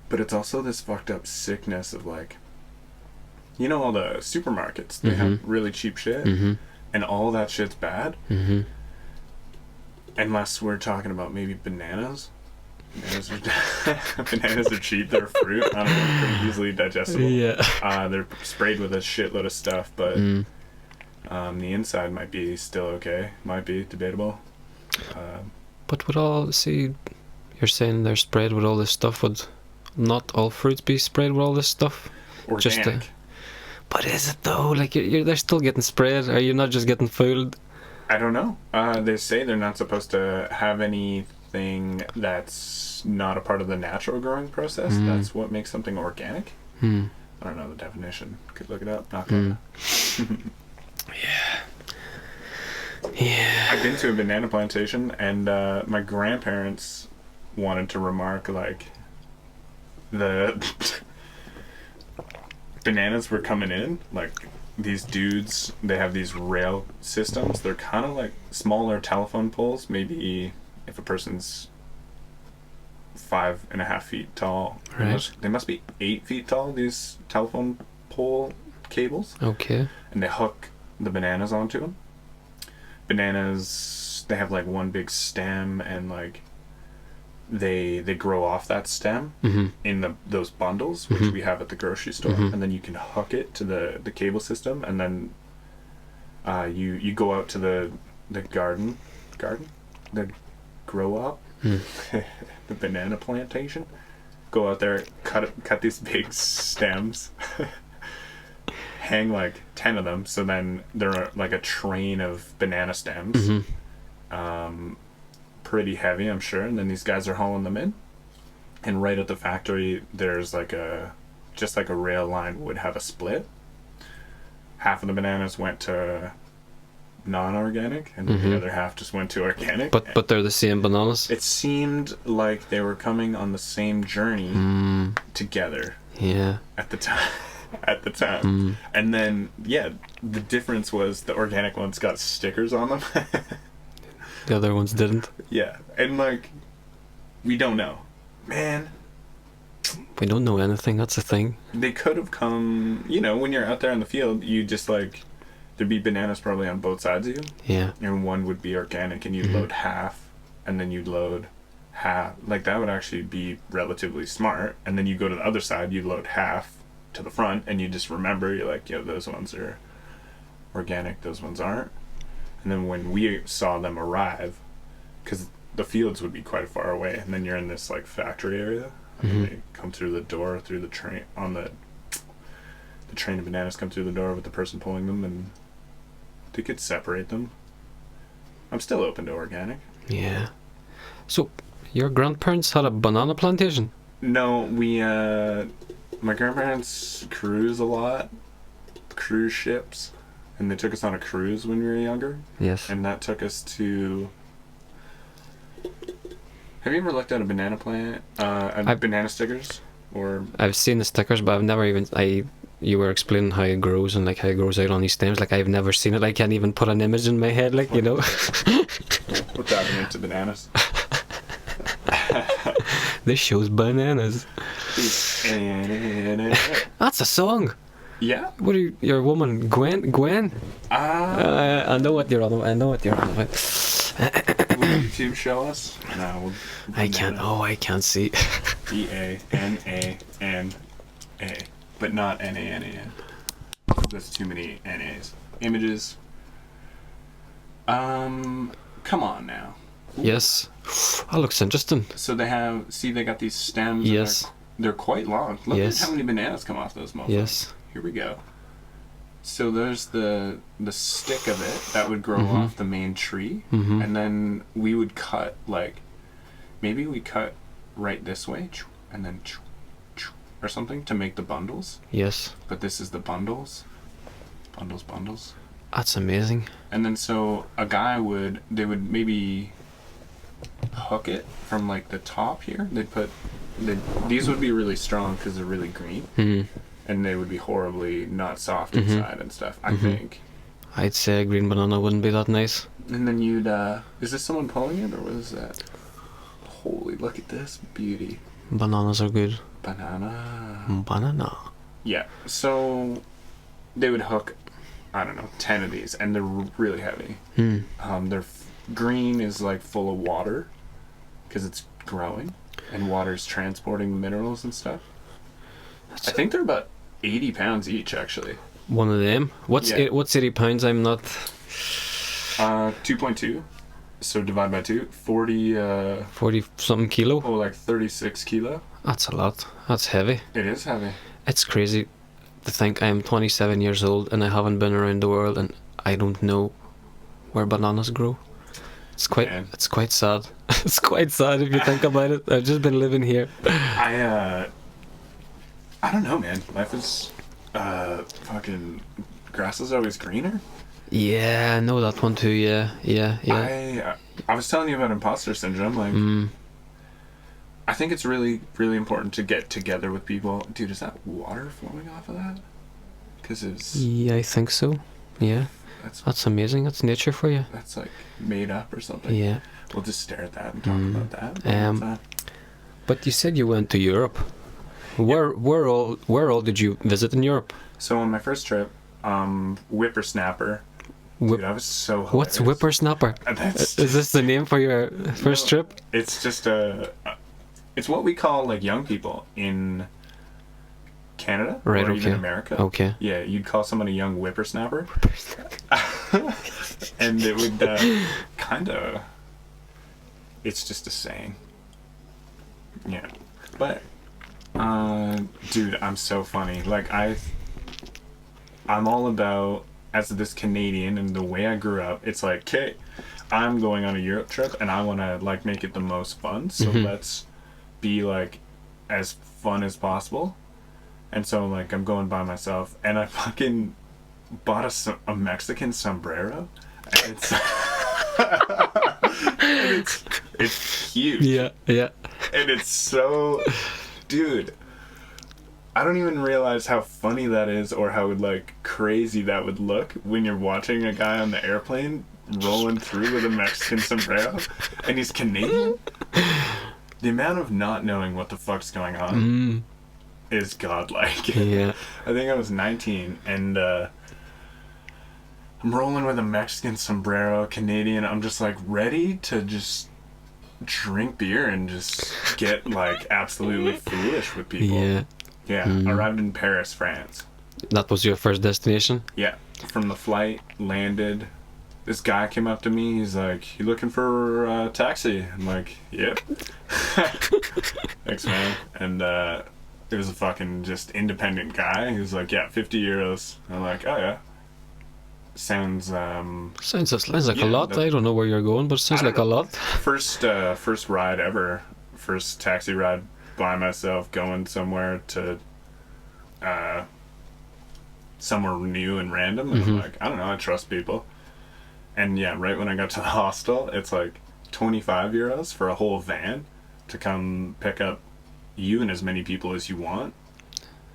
[SPEAKER 7] But it's also this fucked up sickness of, like, you know, all the supermarkets, they have really cheap shit, and all that shit's bad. Unless we're talking about maybe bananas. Bananas are cheap, they're a fruit. I don't know, pretty easily digestible.
[SPEAKER 6] Yeah.
[SPEAKER 7] They're sprayed with a shitload of stuff, but the inside might be still okay. Might be debatable.
[SPEAKER 6] But with all, see, you're saying they're sprayed with all this stuff. Would not all fruits be sprayed with all this stuff?
[SPEAKER 7] Organic.
[SPEAKER 6] But is it though? Like, they're still getting sprayed. Are you not just getting fooled?
[SPEAKER 7] I don't know. They say they're not supposed to have anything that's not a part of the natural growing process. That's what makes something organic. I don't know the definition. Could look it up. Not gonna.
[SPEAKER 6] Yeah.
[SPEAKER 7] I've been to a banana plantation, and my grandparents wanted to remark, like, the bananas were coming in, like, these dudes, they have these rail systems. They're kind of like smaller telephone poles. Maybe if a person's 5.5 feet tall,
[SPEAKER 6] Right.
[SPEAKER 7] they must be 8 feet tall, these telephone pole cables.
[SPEAKER 6] Okay.
[SPEAKER 7] And they hook the bananas onto them. Bananas, they have like one big stem, and like they grow off that stem in those bundles, which we have at the grocery store, and then you can hook it to the cable system, and then you go out to the garden, the grow up, the banana plantation. Go out there, cut these big stems. Hang like 10 of them, so then they're like a train of banana stems. Pretty heavy, I'm sure, and then these guys are hauling them in. and right at the factory there's like a rail line would have a split. Half of the bananas went to non-organic, and the other half just went to organic.
[SPEAKER 6] But they're the same bananas.
[SPEAKER 7] It seemed like they were coming on the same journey together.
[SPEAKER 6] Yeah.
[SPEAKER 7] At the time. And then the difference was the organic ones got stickers on them.
[SPEAKER 6] The other ones didn't.
[SPEAKER 7] Yeah. And like, we don't know. Man,
[SPEAKER 6] we don't know anything, that's the thing.
[SPEAKER 7] They could have come, when you're out there in the field, you just like, there'd be bananas probably on both sides of you.
[SPEAKER 6] Yeah.
[SPEAKER 7] And one would be organic, and you'd load half, and then you'd load half. Like, that would actually be relatively smart. And then you go to the other side, you'd load half to the front, and you just remember, you're like, those ones are organic, those ones aren't. And then when we saw them arrive, because the fields would be quite far away, and then you're in this like factory area, and they come through the door, through the train, on the train of bananas come through the door with the person pulling them, and they could separate them. I'm still open to organic.
[SPEAKER 6] Yeah. So, your grandparents had a banana plantation?
[SPEAKER 7] No, my grandparents cruise a lot, cruise ships, and they took us on a cruise when we were younger.
[SPEAKER 6] Yes.
[SPEAKER 7] And that took us to... Have you ever looked at a banana plant, banana stickers? Or
[SPEAKER 6] I've seen the stickers, but I've never even... You were explaining how it grows and like how it grows out on these stems. Like, I've never seen it. I can't even put an image in my head, like,
[SPEAKER 7] What's happening to bananas?
[SPEAKER 6] This show's bananas. That's a song.
[SPEAKER 7] Yeah.
[SPEAKER 6] What are you, your woman, Gwen? I know what you're on about.
[SPEAKER 7] Will YouTube show us? No.
[SPEAKER 6] I can't see.
[SPEAKER 7] BANANA. But not NANAN. That's too many NAs. Images. Come on now.
[SPEAKER 6] Yes. That looks interesting.
[SPEAKER 7] So they got these stems.
[SPEAKER 6] Yes.
[SPEAKER 7] They're quite long. Look at how many bananas come off those motherfuckers.
[SPEAKER 6] Yes.
[SPEAKER 7] Here we go. So there's the stick of it that would grow off the main tree, and then we would cut maybe we cut right this way, and then or something to make the bundles.
[SPEAKER 6] Yes.
[SPEAKER 7] But this is the bundles. Bundles.
[SPEAKER 6] That's amazing.
[SPEAKER 7] And then so they would maybe hook it from like the top here. These would be really strong because they're really green. And they would be horribly not soft inside and stuff, I think.
[SPEAKER 6] I'd say a green banana wouldn't be that nice.
[SPEAKER 7] And then you'd, is this someone pulling it, or what is that? Holy, look at this beauty.
[SPEAKER 6] Bananas are good.
[SPEAKER 7] Banana. Yeah, so they would hook, 10 of these, and they're really heavy. Green is like full of water, because it's growing, and water's transporting the minerals and stuff. I think they're about 80 pounds each, actually.
[SPEAKER 6] One of them? What's 80 pounds? I'm not...
[SPEAKER 7] 2.2. So divide by 2. 40...
[SPEAKER 6] 40 something kilo?
[SPEAKER 7] Oh, like 36 kilo.
[SPEAKER 6] That's a lot. That's heavy.
[SPEAKER 7] It is heavy.
[SPEAKER 6] It's crazy to think I'm 27 years old and I haven't been around the world and I don't know where bananas grow. It's quite sad. It's quite sad if you think about it. I've just been living here.
[SPEAKER 7] I don't know, man. Life is fucking grass is always greener.
[SPEAKER 6] Yeah, I know that one too. Yeah.
[SPEAKER 7] I was telling you about imposter syndrome. Like, I think it's really, really important to get together with people. Dude, is that water flowing off of that? Because it's...
[SPEAKER 6] Yeah, I think so. Yeah. That's amazing. That's nature for you.
[SPEAKER 7] That's like made up or something.
[SPEAKER 6] Yeah.
[SPEAKER 7] We'll just stare at that and talk about that.
[SPEAKER 6] But you said you went to Europe. Where all did you visit in Europe?
[SPEAKER 7] So on my first trip, Whippersnapper. Dude, I was so hilarious.
[SPEAKER 6] What's Whippersnapper? Is this the name for your first trip?
[SPEAKER 7] It's just it's what we call like young people in Canada or even America.
[SPEAKER 6] Okay.
[SPEAKER 7] Yeah, you'd call someone a young whippersnapper. And it would kind of... It's just a saying. Yeah. But, dude, I'm so funny. Like, I'm all about, as this Canadian and the way I grew up, it's like, okay, I'm going on a Europe trip and I want to, like, make it the most fun. So let's be, like, as fun as possible. And so, like, I'm going by myself, and I fucking bought a Mexican sombrero, and it's huge.
[SPEAKER 6] Yeah, yeah.
[SPEAKER 7] And it's so, dude, I don't even realize how funny that is, or how, like, crazy that would look when you're watching a guy on the airplane rolling through with a Mexican sombrero, and he's Canadian. The amount of not knowing what the fuck's going on is godlike.
[SPEAKER 6] Yeah.
[SPEAKER 7] I think I was 19, and I'm rolling with a Mexican sombrero, Canadian. I'm just like ready to just drink beer and just get like absolutely foolish with people.
[SPEAKER 6] Yeah.
[SPEAKER 7] Yeah. Arrived in Paris, France.
[SPEAKER 6] That was your first destination?
[SPEAKER 7] Yeah. From the flight, landed. This guy came up to me. He's like, "You looking for a taxi?" I'm like, "Yep." Thanks, man. And it was a fucking just independent guy. He was like, "Yeah, 50 euros." I'm like, "Oh yeah." Sounds
[SPEAKER 6] Sounds like a lot. I don't know where you're going, but it sounds like a lot.
[SPEAKER 7] First ride ever. First taxi ride by myself, going somewhere to somewhere new and random. And I'm like, I don't know, I trust people. And yeah, right when I got to the hostel, it's like 25 euros for a whole van to come pick up you and as many people as you want,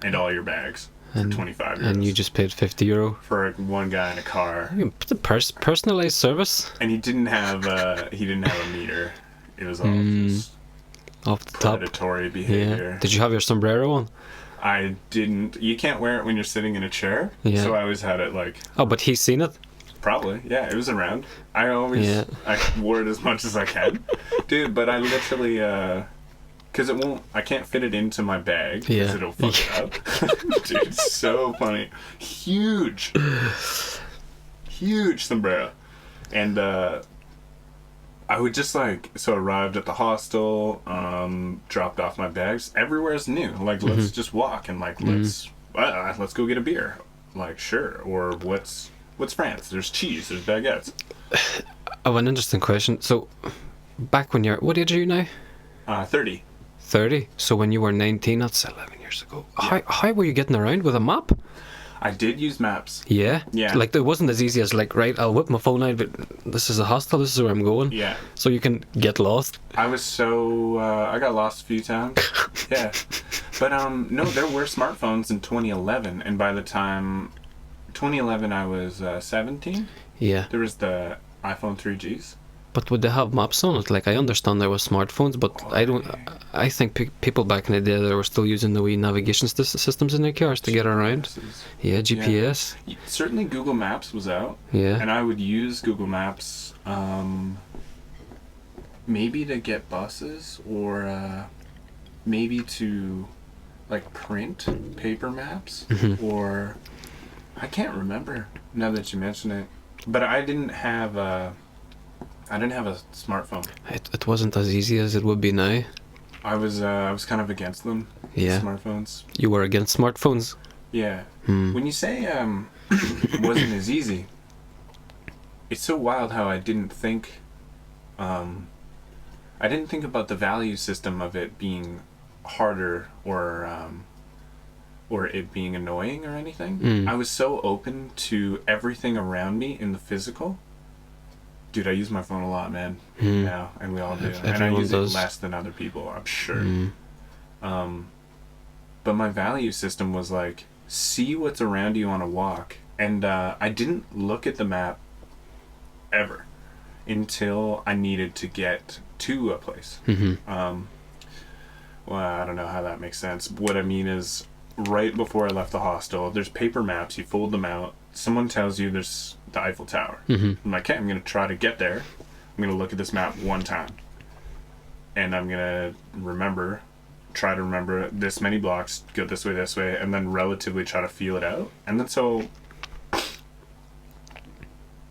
[SPEAKER 7] and all your bags for 25 euros.
[SPEAKER 6] And you just paid €50
[SPEAKER 7] for one guy in a car.
[SPEAKER 6] The personalized service
[SPEAKER 7] And he didn't have a meter. It was all just
[SPEAKER 6] off the top.
[SPEAKER 7] predatory behavior.
[SPEAKER 6] Yeah. Did you have your sombrero on?
[SPEAKER 7] I didn't. You can't wear it when you're sitting in a chair.
[SPEAKER 6] Yeah.
[SPEAKER 7] So I always had it like.
[SPEAKER 6] Oh, but he's seen it.
[SPEAKER 7] Probably, yeah. It was around. I always, I wore it as much as I can, dude. But I literally, because I can't fit it into my bag because it'll fuck it up. Dude, it's so funny. Huge sombrero, and I would just arrived at the hostel, dropped off my bags. Everywhere's new. Like, let's just walk and let's go get a beer. Like, sure. Or what's France? There's cheese. There's baguettes.
[SPEAKER 6] Oh, an interesting question. So, back when what age are you now?
[SPEAKER 7] 30.
[SPEAKER 6] 30. So when you were 19, that's 11 years ago. Yeah. How were you getting around with a map?
[SPEAKER 7] I did use maps.
[SPEAKER 6] Yeah?
[SPEAKER 7] Yeah.
[SPEAKER 6] Like, it wasn't as easy as, like, right, I'll whip my phone out, but this is a hostel, this is where I'm going.
[SPEAKER 7] Yeah.
[SPEAKER 6] So you can get lost.
[SPEAKER 7] I was I got lost a few times. Yeah. But, no, there were smartphones in 2011, and by the time 2011 I was 17.
[SPEAKER 6] Yeah.
[SPEAKER 7] There was the iPhone 3Gs.
[SPEAKER 6] But would they have maps on it? Like, I understand there was smartphones, but I think people back in the day, they were still using the wee navigation systems in their cars to get around. Yeah, GPS.
[SPEAKER 7] Yeah. Certainly Google Maps was out.
[SPEAKER 6] Yeah.
[SPEAKER 7] And I would use Google Maps maybe to get buses, or maybe to like print paper maps, or I can't remember now that you mention it. But I didn't have a smartphone.
[SPEAKER 6] It wasn't as easy as it would be now.
[SPEAKER 7] I was kind of against them.
[SPEAKER 6] Yeah.
[SPEAKER 7] Smartphones.
[SPEAKER 6] You were against smartphones?
[SPEAKER 7] Yeah. When you say it wasn't as easy, it's so wild how I didn't think about the value system of it being harder, or it being annoying or anything. I was so open to everything around me in the physical. Dude, I use my phone a lot, man. Now, and we all do. And I use it less than other people, I'm sure. But my value system was like, see what's around you on a walk. And I didn't look at the map ever until I needed to get to a place. Well, I don't know how that makes sense. What I mean is, right before I left the hostel, there's paper maps, you fold them out, someone tells you there's the Eiffel Tower. I'm like, okay, I'm going to try to get there. I'm going to look at this map one time. And I'm going to try to remember this many blocks, go this way, and then relatively try to feel it out. And then so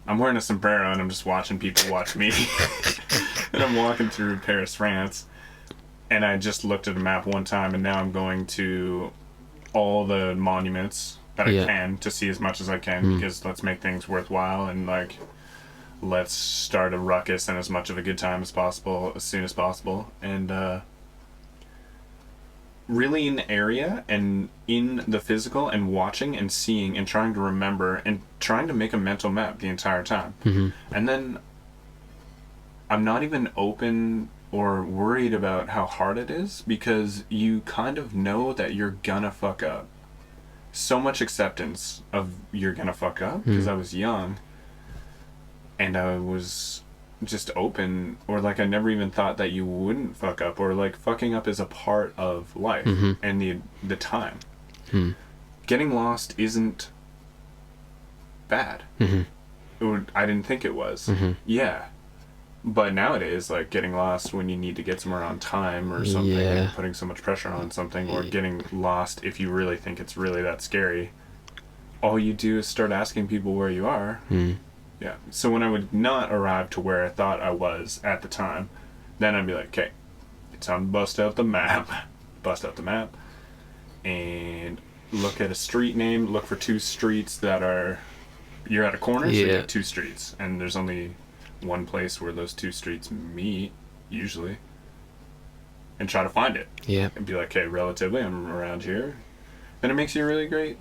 [SPEAKER 7] I'm wearing a sombrero and I'm just watching people watch me. And I'm walking through Paris, France. And I just looked at a map one time, and now I'm going to all the monuments that I can to see as much as I can, because let's make things worthwhile, and like, let's start a ruckus and as much of a good time as possible as soon as possible. And really in the area and in the physical and watching and seeing and trying to remember and trying to make a mental map the entire time. And then I'm not even open or worried about how hard it is, because you kind of know that you're gonna fuck up. So much acceptance of you're gonna fuck up, because I was young and I was just open, or like I never even thought that you wouldn't fuck up, or like fucking up is a part of life and the time. Getting lost isn't bad. I didn't think it was. Yeah. But nowadays, like getting lost when you need to get somewhere on time or something, and putting so much pressure on something, or getting lost if you really think it's really that scary, all you do is start asking people where you are. Yeah. So when I would not arrive to where I thought I was at the time, then I'd be like, okay, it's time to bust out the map. Bust out the map and look at a street name, look for two streets that are, you're at a corner, so you have two streets, and there's only one place where those two streets meet, usually, and try to find it. And be like, okay, relatively, I'm around here. And it makes you a really great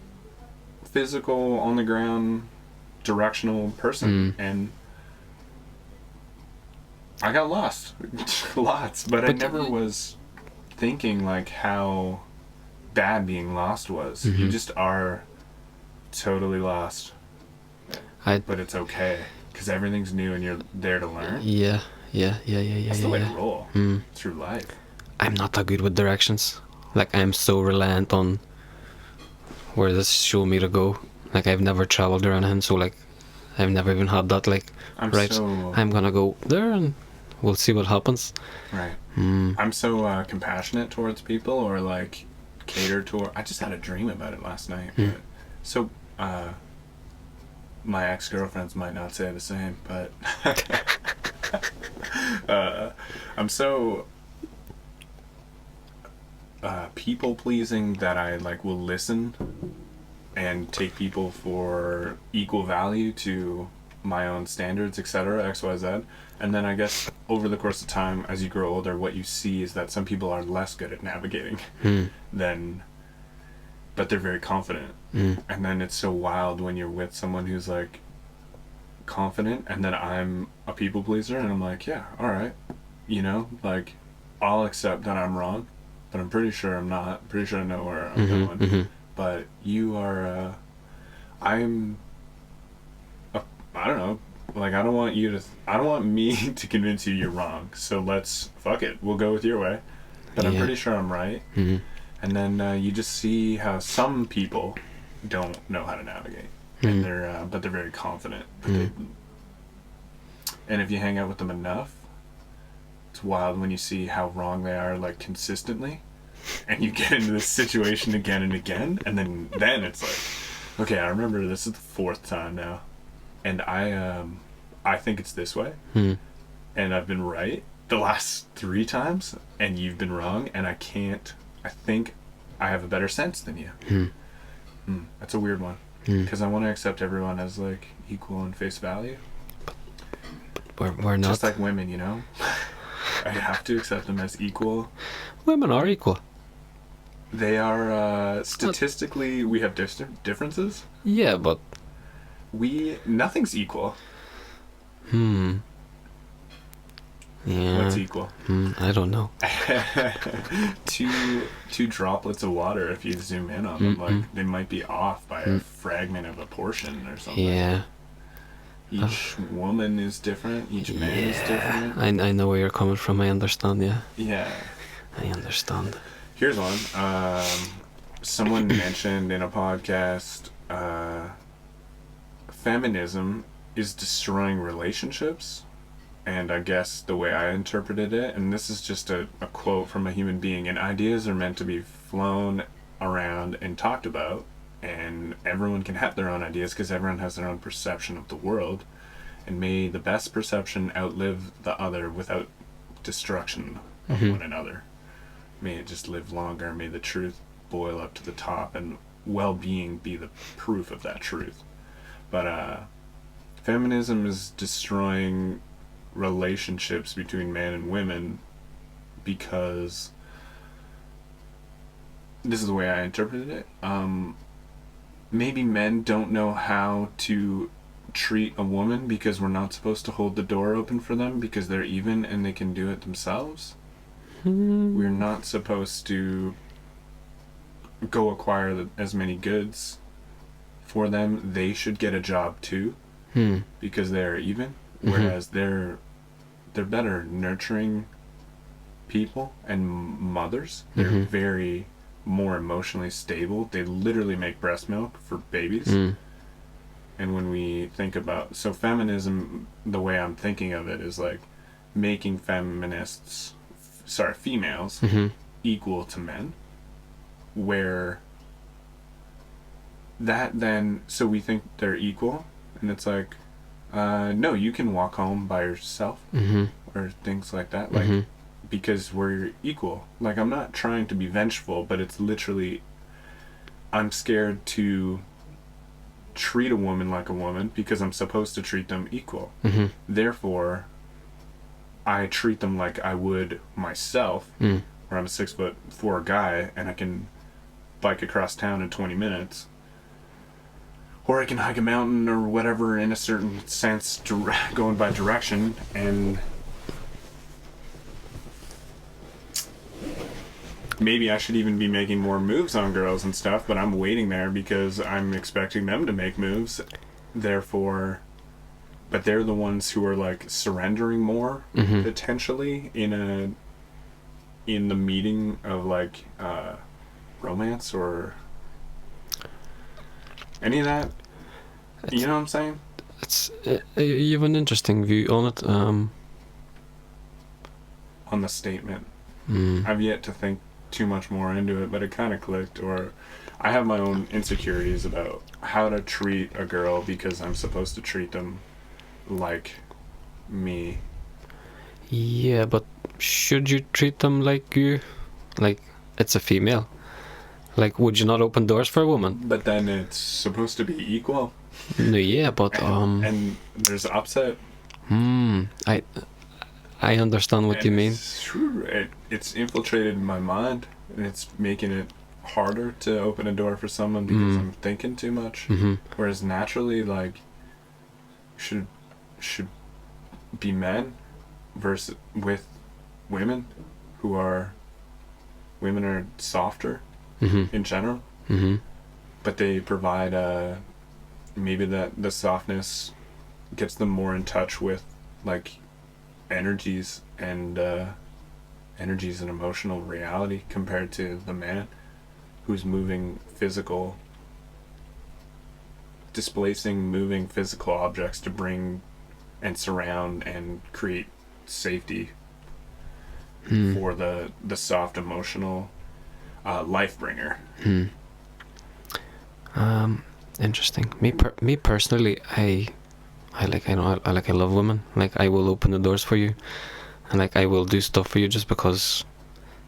[SPEAKER 7] physical, on the ground, directional person. And I got lost lots, but I never was thinking like how bad being lost was. You just are totally lost, but it's okay, because everything's new and you're there to learn. That's the way to roll through life.
[SPEAKER 6] I'm not that good with directions. Like, I'm so reliant on where this show me to go. Like, I've never traveled or anything, so like I've never even had that, like, I'm gonna go there and we'll see what happens. Right.
[SPEAKER 7] I'm so compassionate towards people, or like cater toward. I just had a dream about it last night. So my ex-girlfriends might not say the same, but I'm so people-pleasing that I like will listen and take people for equal value to my own standards, etc., XYZ. And then I guess over the course of time, as you grow older, what you see is that some people are less good at navigating but they're very confident. And then it's so wild when you're with someone who's like confident, and then I'm a people pleaser, and I'm like, yeah, all right, you know, like I'll accept that I'm wrong, but I'm pretty sure I'm not. Pretty sure I know where I'm going. But you are, I don't know. Like, I don't want me to convince you you're wrong. So let's, fuck it. We'll go with your way. But I'm pretty sure I'm right. And then you just see how some people don't know how to navigate. And but they're very confident. And if you hang out with them enough, it's wild when you see how wrong they are, like, consistently. And you get into this situation again and again. And then it's like, okay, I remember this is the fourth time now. And I think it's this way. And I've been right the last 3 times. And you've been wrong. And I think I have a better sense than you. That's a weird one. Because I want to accept everyone as, like, equal in face value.
[SPEAKER 6] We're not.
[SPEAKER 7] Just like women, you know? I have to accept them as equal.
[SPEAKER 6] Women are equal.
[SPEAKER 7] They are, statistically, we have differences.
[SPEAKER 6] Yeah, but...
[SPEAKER 7] Nothing's equal.
[SPEAKER 6] Yeah.
[SPEAKER 7] What's equal?
[SPEAKER 6] I don't know.
[SPEAKER 7] two droplets of water, if you zoom in on them, like, they might be off by a fragment of a portion or something.
[SPEAKER 6] Yeah.
[SPEAKER 7] Each woman is different. Each man is different.
[SPEAKER 6] I know where you're coming from. I understand, yeah.
[SPEAKER 7] Yeah.
[SPEAKER 6] I understand.
[SPEAKER 7] Here's one. Someone mentioned in a podcast, feminism is destroying relationships. And I guess the way I interpreted it, and this is just a quote from a human being, and ideas are meant to be flown around and talked about, and everyone can have their own ideas because everyone has their own perception of the world, and may the best perception outlive the other without destruction of one another. May it just live longer, may the truth boil up to the top, and well-being be the proof of that truth. But feminism is destroying relationships between men and women because this is the way I interpreted it. Maybe men don't know how to treat a woman because we're not supposed to hold the door open for them because they're even and they can do it themselves. We're not supposed to go acquire as many goods for them. They should get a job too because they're even, whereas they're better nurturing people and mothers. They're very more emotionally stable. They literally make breast milk for babies. And when we think about, so feminism, the way I'm thinking of it is like making females equal to men, where that then, so we think they're equal, and it's like, no, you can walk home by yourself, or things like that, like, because we're equal. Like, I'm not trying to be vengeful, but it's literally, I'm scared to treat a woman like a woman because I'm supposed to treat them equal. Therefore, I treat them like I would myself, where I'm a 6'4" guy and I can bike across town in 20 minutes, or I can hike a mountain or whatever in a certain sense, going by direction. And maybe I should even be making more moves on girls and stuff, but I'm waiting there because I'm expecting them to make moves. Therefore, but they're the ones who are like surrendering more potentially in the meeting of like romance or any of that. You know what I'm saying?
[SPEAKER 6] It's you have an interesting view on it.
[SPEAKER 7] On the statement, I've yet to think too much more into it, but it kind of clicked. Or I have my own insecurities about how to treat a girl because I'm supposed to treat them like me.
[SPEAKER 6] Yeah, but should you treat them like it's a female? Like, would you not open doors for a woman?
[SPEAKER 7] But then it's supposed to be equal.
[SPEAKER 6] No, yeah, but
[SPEAKER 7] and there's upset.
[SPEAKER 6] I understand what you mean.
[SPEAKER 7] It's infiltrated my mind, and it's making it harder to open a door for someone because I'm thinking too much. Whereas naturally, like, should be men versus with women who are softer in general, but they provide maybe that the softness gets them more in touch with like energies and emotional reality compared to the man who's moving physical objects to bring and surround and create safety for the soft emotional life bringer.
[SPEAKER 6] Interesting. Me personally, I love women. Like, I will open the doors for you, and like I will do stuff for you just because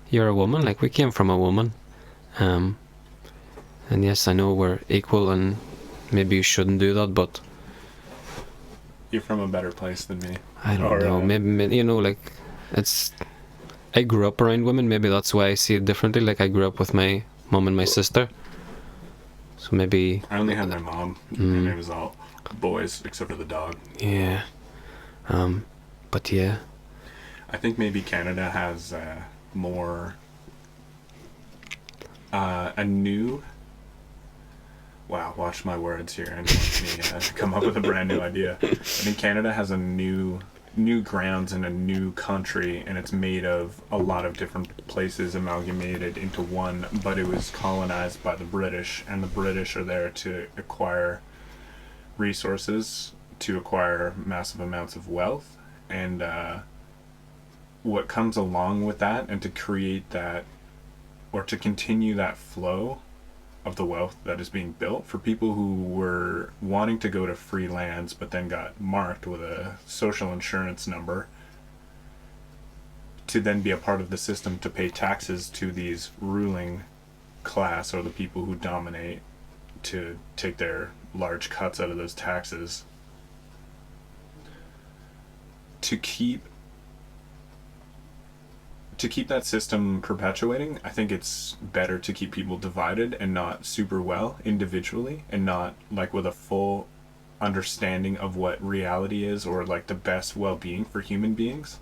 [SPEAKER 6] you're a woman. Like, we came from a woman, and yes, I know we're equal, and maybe you shouldn't do that, but
[SPEAKER 7] you're from a better place than me.
[SPEAKER 6] I don't know. Maybe you know, like, I grew up around women. Maybe that's why I see it differently. Like, I grew up with my mom and my sister, so maybe
[SPEAKER 7] I only had my mom, and it was all boys except for the dog.
[SPEAKER 6] Yeah. But yeah,
[SPEAKER 7] I think maybe Canada has more a new. Wow, watch my words here and watch me come up with a brand new idea. I think Canada has a new grounds in a new country, and it's made of a lot of different places amalgamated into one, but it was colonized by the British, and the British are there to acquire resources, to acquire massive amounts of wealth, and what comes along with that, and to create that, or to continue that flow of the wealth that is being built for people who were wanting to go to free lands but then got marked with a social insurance number to then be a part of the system to pay taxes to these ruling class, or the people who dominate, to take their large cuts out of those taxes, to to keep that system perpetuating, I think it's better to keep people divided and not super well individually, and not like with a full understanding of what reality is, or like the best well-being for human beings.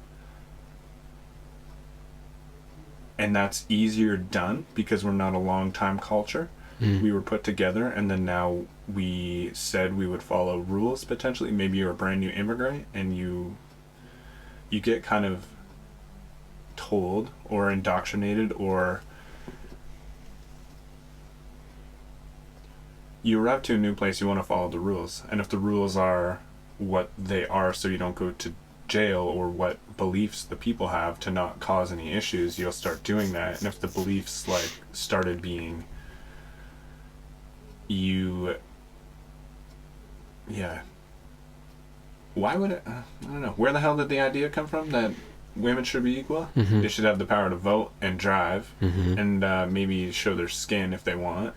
[SPEAKER 7] And that's easier done because we're not a long-time culture. We were put together, and then now we said we would follow rules potentially. Maybe you're a brand new immigrant and you get kind of told or indoctrinated, or you arrive to a new place, you want to follow the rules, and if the rules are what they are so you don't go to jail, or what beliefs the people have to not cause any issues, you'll start doing that. And if the beliefs like started being why would it I don't know, where the hell did the idea come from that women should be equal? They should have the power to vote and drive, and maybe show their skin if they want.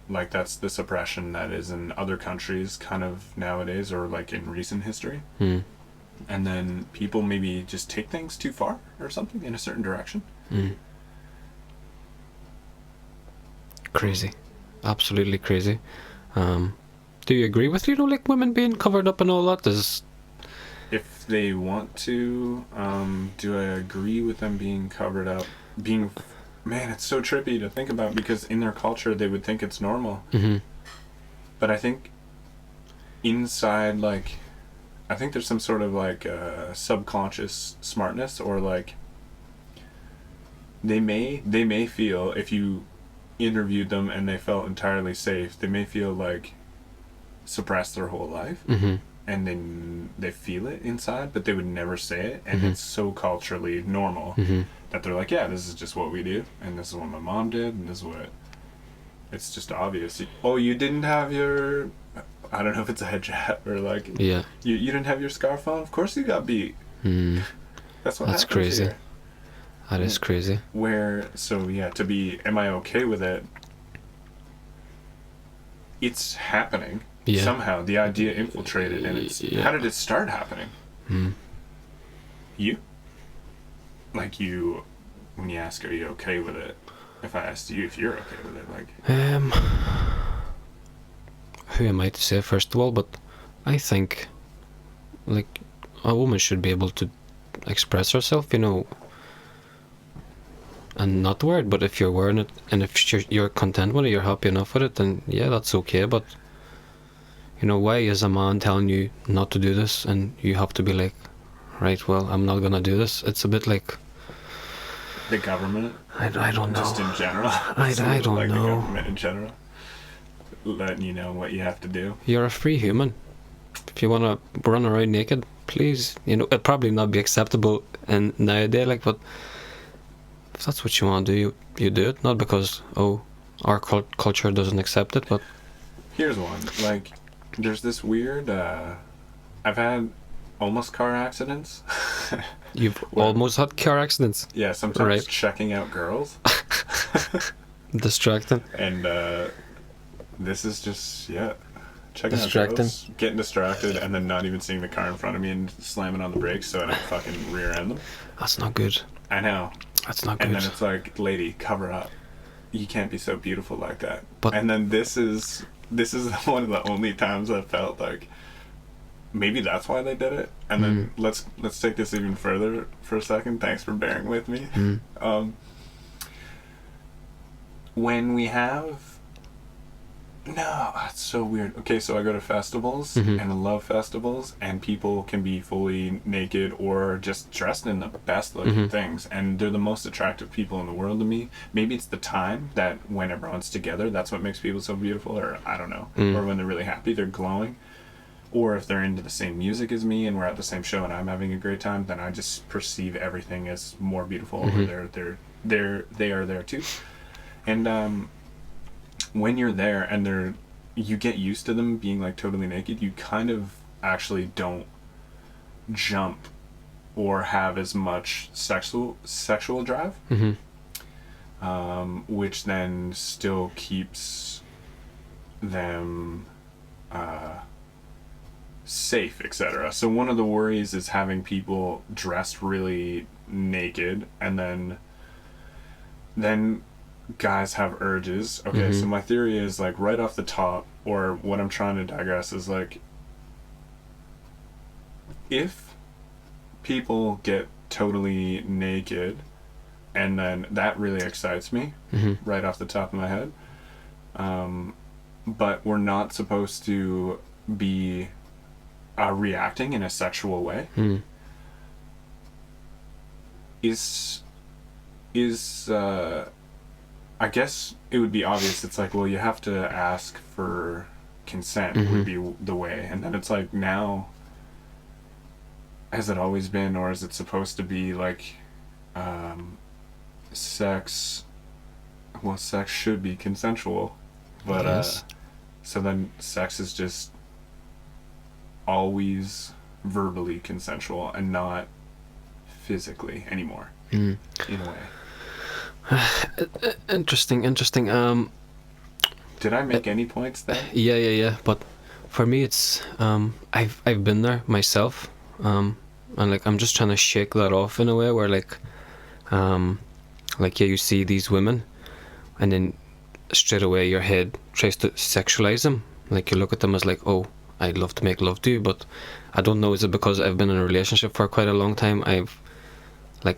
[SPEAKER 7] Like that's the suppression that is in other countries kind of nowadays, or like in recent history. And then people maybe just take things too far or something in a certain direction.
[SPEAKER 6] Crazy. Absolutely crazy. Do you agree with, like women being covered up and all that?
[SPEAKER 7] If they want to, do I agree with them being covered up? Man, it's so trippy to think about, because in their culture they would think it's normal. But I think inside, like, I think there's some sort of like subconscious smartness, or like they may feel, if you interviewed them and they felt entirely safe, they may feel like suppressed their whole life, and then they feel it inside, but they would never say it, and it's so culturally normal that they're like, yeah, this is just what we do, and this is what my mom did, and this is what, it's just obvious. Oh, you didn't have your, I don't know if it's a hijab or like, you didn't have your scarf on, of course you got beat. That's what happens
[SPEAKER 6] crazy
[SPEAKER 7] here.
[SPEAKER 6] That is crazy.
[SPEAKER 7] Am I okay with it? It's happening. Somehow the idea infiltrated, and it's how did it start happening? You? Like, you, when you ask, are you okay with it? If I asked you if you're okay with it, like,
[SPEAKER 6] who am I to say, first of all? But I think like a woman should be able to express herself, and not wear it. But if you're wearing it, and if you're content with it, you're happy enough with it, then yeah, that's okay. But why is a man telling you not to do this, and you have to be like, right, well, I'm not gonna do this? It's a bit like
[SPEAKER 7] the government.
[SPEAKER 6] I don't know.
[SPEAKER 7] Just in general.
[SPEAKER 6] I don't
[SPEAKER 7] like
[SPEAKER 6] know.
[SPEAKER 7] The government in general, letting you know what you have to do.
[SPEAKER 6] You're a free human. If you wanna run around naked, please. It'd probably not be acceptable in nowadays, like, but if that's what you want to do, you do it. Not because our culture doesn't accept it, but
[SPEAKER 7] here's one. Like, there's this weird. I've had almost car accidents.
[SPEAKER 6] You've almost had car accidents.
[SPEAKER 7] Yeah, sometimes
[SPEAKER 6] Right.
[SPEAKER 7] checking out girls.
[SPEAKER 6] Distracting.
[SPEAKER 7] And this is just checking
[SPEAKER 6] Distracting.
[SPEAKER 7] out girls, getting distracted, and then not even seeing the car in front of me and slamming on the brakes so I don't fucking rear end them.
[SPEAKER 6] That's not good.
[SPEAKER 7] I know.
[SPEAKER 6] That's not good.
[SPEAKER 7] And then it's like, lady, cover up. You can't be so beautiful like that.
[SPEAKER 6] But
[SPEAKER 7] and then this is one of the only times I felt like maybe that's why they did it. And then let's take this even further for a second. Thanks for bearing with me. When we have it's so weird. Okay, so I go to festivals and I love festivals, and people can be fully naked or just dressed in the best looking things, and they're the most attractive people in the world to me. Maybe it's the time that when everyone's together, that's what makes people so beautiful, or I don't know. Or when they're really happy, they're glowing. Or if they're into the same music as me and we're at the same show and I'm having a great time, then I just perceive everything as more beautiful. Or they are there too. And when you're there and you get used to them being like totally naked, you kind of actually don't jump or have as much sexual drive, which then still keeps them safe, etc. So one of the worries is having people dressed really naked, and then guys have urges. Okay, so my theory is, like, right off the top, or what I'm trying to digress is, like, if people get totally naked, and then that really excites me right off the top of my head, but we're not supposed to be reacting in a sexual way, is I guess it would be obvious. It's like, well, you have to ask for consent would be the way. And then it's like, now, has it always been, or is it supposed to be like sex? Well, sex should be consensual, but
[SPEAKER 6] Yes.
[SPEAKER 7] so then sex is just always verbally consensual and not physically anymore, in a way.
[SPEAKER 6] Interesting.
[SPEAKER 7] Did I make any points there?
[SPEAKER 6] Yeah. But for me, it's I've been there myself, and like I'm just trying to shake that off in a way where like you see these women, and then straight away your head tries to sexualize them. Like you look at them as like, oh, I'd love to make love to you, but I don't know, is it because I've been in a relationship for quite a long time? I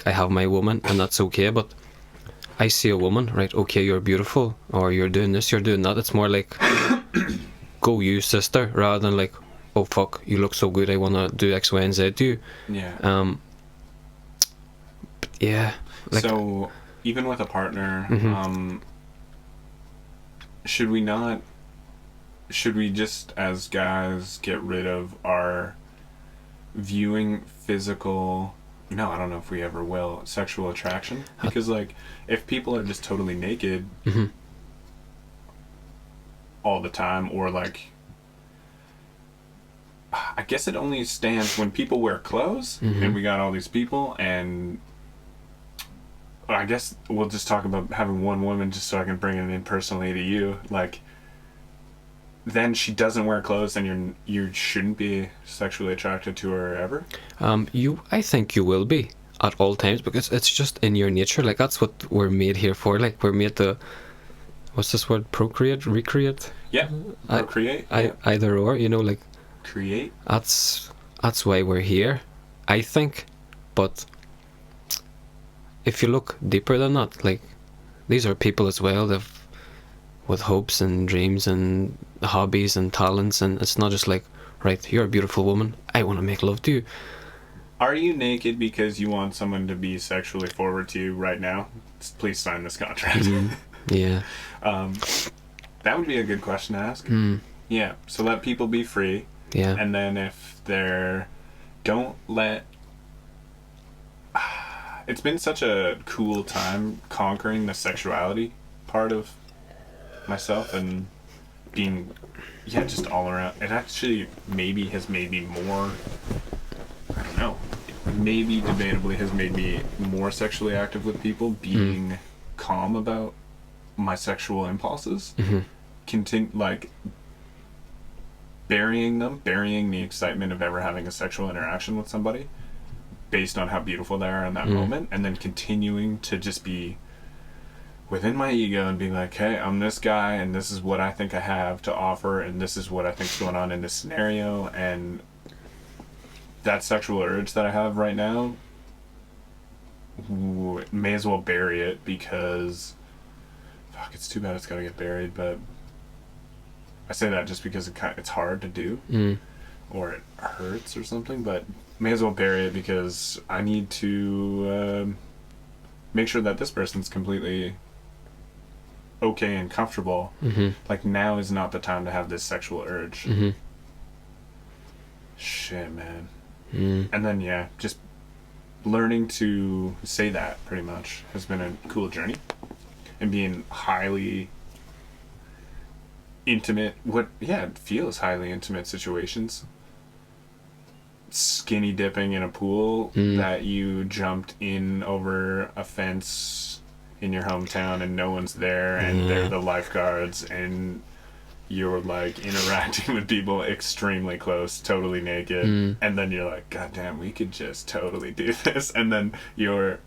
[SPEAKER 6] have my woman, and that's okay, but I see a woman, right, okay, you're beautiful, or you're doing this, you're doing that. It's more like, go you, sister, rather than like, oh fuck, you look so good, I want to do X, Y, and Z to you.
[SPEAKER 7] Yeah.
[SPEAKER 6] But yeah. Like,
[SPEAKER 7] so, even with a partner, should we just, as guys, get rid of our viewing physical, no, I don't know if we ever will, sexual attraction? Because, like, if people are just totally naked all the time, or like, I guess it only stands when people wear clothes, and we got all these people, and I guess we'll just talk about having one woman just so I can bring it in personally to you. Like, then she doesn't wear clothes, and you shouldn't be sexually attracted to her ever?
[SPEAKER 6] I think you will be at all times, because it's just in your nature. Like, that's what we're made here for. Like, we're made to, what's this word, procreate, recreate?
[SPEAKER 7] Yeah, procreate.
[SPEAKER 6] Either or, you know, like,
[SPEAKER 7] create.
[SPEAKER 6] That's why we're here, I think. But if you look deeper than that, like, these are people as well, with hopes and dreams and hobbies and talents, and it's not just like, right, you're a beautiful woman, I want to make love to you.
[SPEAKER 7] Are you naked because you want someone to be sexually forward to you right now? Please sign this contract.
[SPEAKER 6] Yeah.
[SPEAKER 7] That would be a good question to ask. Yeah, so let people be free.
[SPEAKER 6] Yeah.
[SPEAKER 7] And then if they're, don't let, it's been such a cool time conquering the sexuality part of myself and being, just all around. It actually maybe has made me more, I don't know, maybe debatably has made me more sexually active with people, being calm about my sexual impulses, like burying the excitement of ever having a sexual interaction with somebody based on how beautiful they are in that moment, and then continuing to just be within my ego and being like, hey, I'm this guy, and this is what I think I have to offer, and this is what I think's going on in this scenario, and that sexual urge that I have right now, may as well bury it, because fuck, it's too bad it's gotta get buried. But I say that just because it's hard to do, or it hurts or something, but may as well bury it, because I need to make sure that this person's completely okay and comfortable. Like, now is not the time to have this sexual urge. Shit, man. And then just learning to say that, pretty much, has been a cool journey, and being highly intimate, it feels highly intimate situations. Skinny dipping in a pool that you jumped in over a fence in your hometown and no one's there, and they're the lifeguards, and you're like interacting with people extremely close, totally naked, and then you're like, God damn, we could just totally do this, and then you're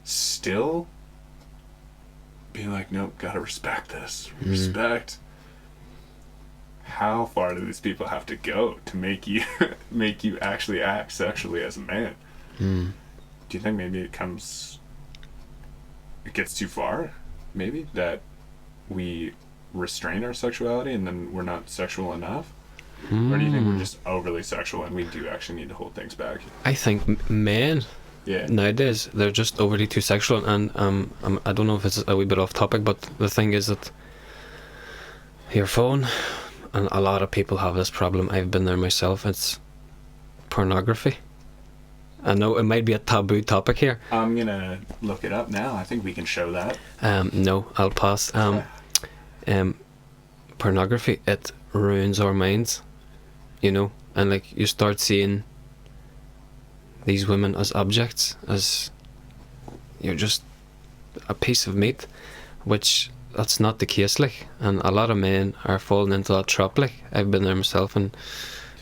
[SPEAKER 7] still being like, nope, gotta respect this. Respect. How far do these people have to go to make you actually act sexually as a man? Do you think maybe it gets too far? Maybe that we restrain our sexuality and then we're not sexual enough? Or do you think we're just overly sexual and we do actually need to hold things back?
[SPEAKER 6] I think men
[SPEAKER 7] Yeah.
[SPEAKER 6] nowadays, they're just overly too sexual, and I don't know if it's a wee bit off topic, but the thing is that your phone, and a lot of people have this problem, I've been there myself, it's pornography. I know it might be a taboo topic here.
[SPEAKER 7] I'm gonna look it up now. I think we can show that.
[SPEAKER 6] No, I'll pass. Pornography, it ruins our minds, you know, and like you start seeing these women as objects, as you're just a piece of meat, which that's not the case, like, and a lot of men are falling into that trap, like, I've been there myself, and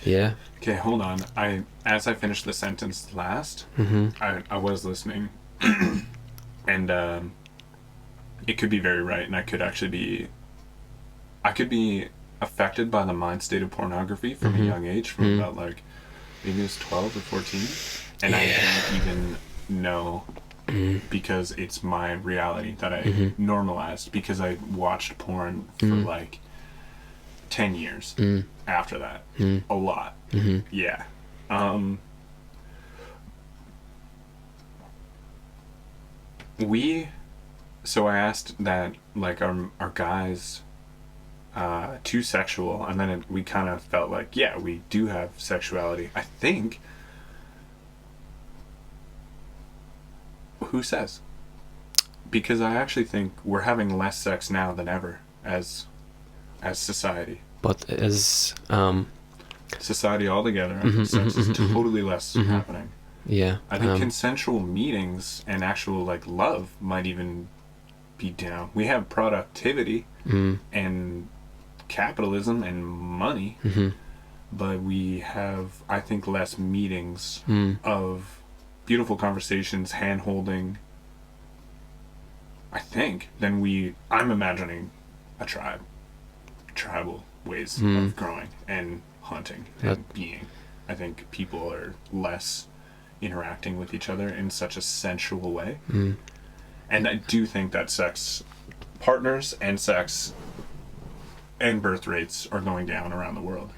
[SPEAKER 6] yeah.
[SPEAKER 7] Okay, hold on. As I finished the sentence last, I was listening, and it could be very right, and I could be affected by the mind state of pornography from a young age, from about like maybe it was 12 or 14, and I didn't even know, because it's my reality that I normalized, because I watched porn for like 10 years after that, a lot. Yeah. So I asked that, like, are guys too sexual, and then we kind of felt like, yeah, we do have sexuality. I think, who says? Because I actually think we're having less sex now than ever as society.
[SPEAKER 6] But as
[SPEAKER 7] society altogether, I think sex is totally less happening.
[SPEAKER 6] yeah,
[SPEAKER 7] I think consensual meetings and actual like love might even be down. We have productivity and capitalism and money, but we have, I think, less meetings of beautiful conversations, hand holding, I think, than I'm imagining a tribal ways of growing and hunting and being. I think people are less interacting with each other in such a sensual way. And I do think that sex partners and sex and birth rates are going down around the world.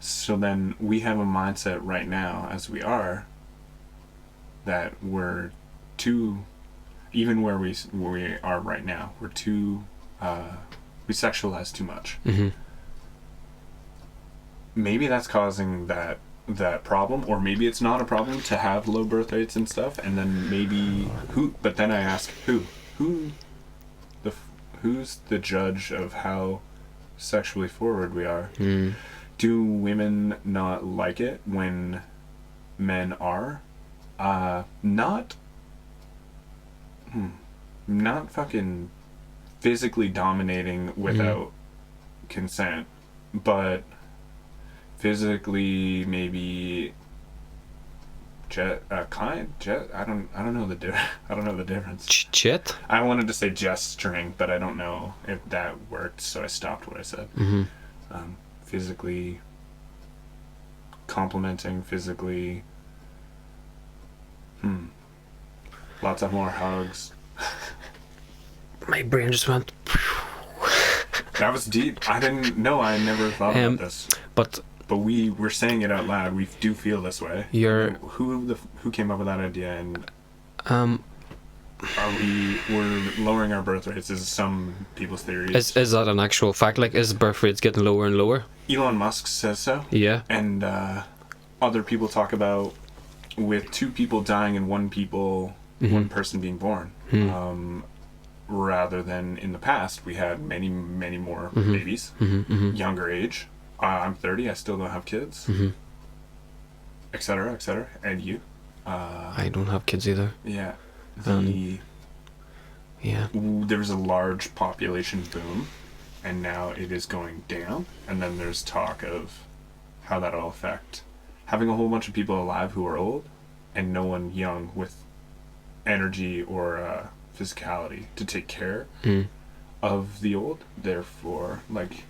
[SPEAKER 7] So then we have a mindset right now, as we are, that we're too, even where we are right now, we're too, we sexualize too much. Maybe that's causing that problem, or maybe it's not a problem to have low birth rates and stuff, and then maybe but then I ask who's the judge of how sexually forward we are? Do women not like it when men are not fucking physically dominating without consent, but physically maybe I don't know the difference.
[SPEAKER 6] Chit?
[SPEAKER 7] I wanted to say gesturing, but I don't know if that worked, so I stopped what I said. Physically complimenting, physically lots of more hugs.
[SPEAKER 6] My brain just went.
[SPEAKER 7] That was deep. I didn't know. I never thought about this.
[SPEAKER 6] But
[SPEAKER 7] we're saying it out loud. We do feel this way. Who came up with that idea? And we're lowering our birth rates? Is some people's theories?
[SPEAKER 6] Is that an actual fact? Like, is birth rates getting lower and lower?
[SPEAKER 7] Elon Musk says so.
[SPEAKER 6] Yeah.
[SPEAKER 7] And other people talk about with 2 people dying and 1 person being born. Rather than in the past, we had many, many more babies, younger age. I'm 30, I still don't have kids, etc., etc. And you?
[SPEAKER 6] I don't have kids either.
[SPEAKER 7] Yeah.
[SPEAKER 6] Yeah.
[SPEAKER 7] There was a large population boom and now it is going down. And then there's talk of how that'll affect having a whole bunch of people alive who are old and no one young with energy or physicality to take care of the old. Therefore, like,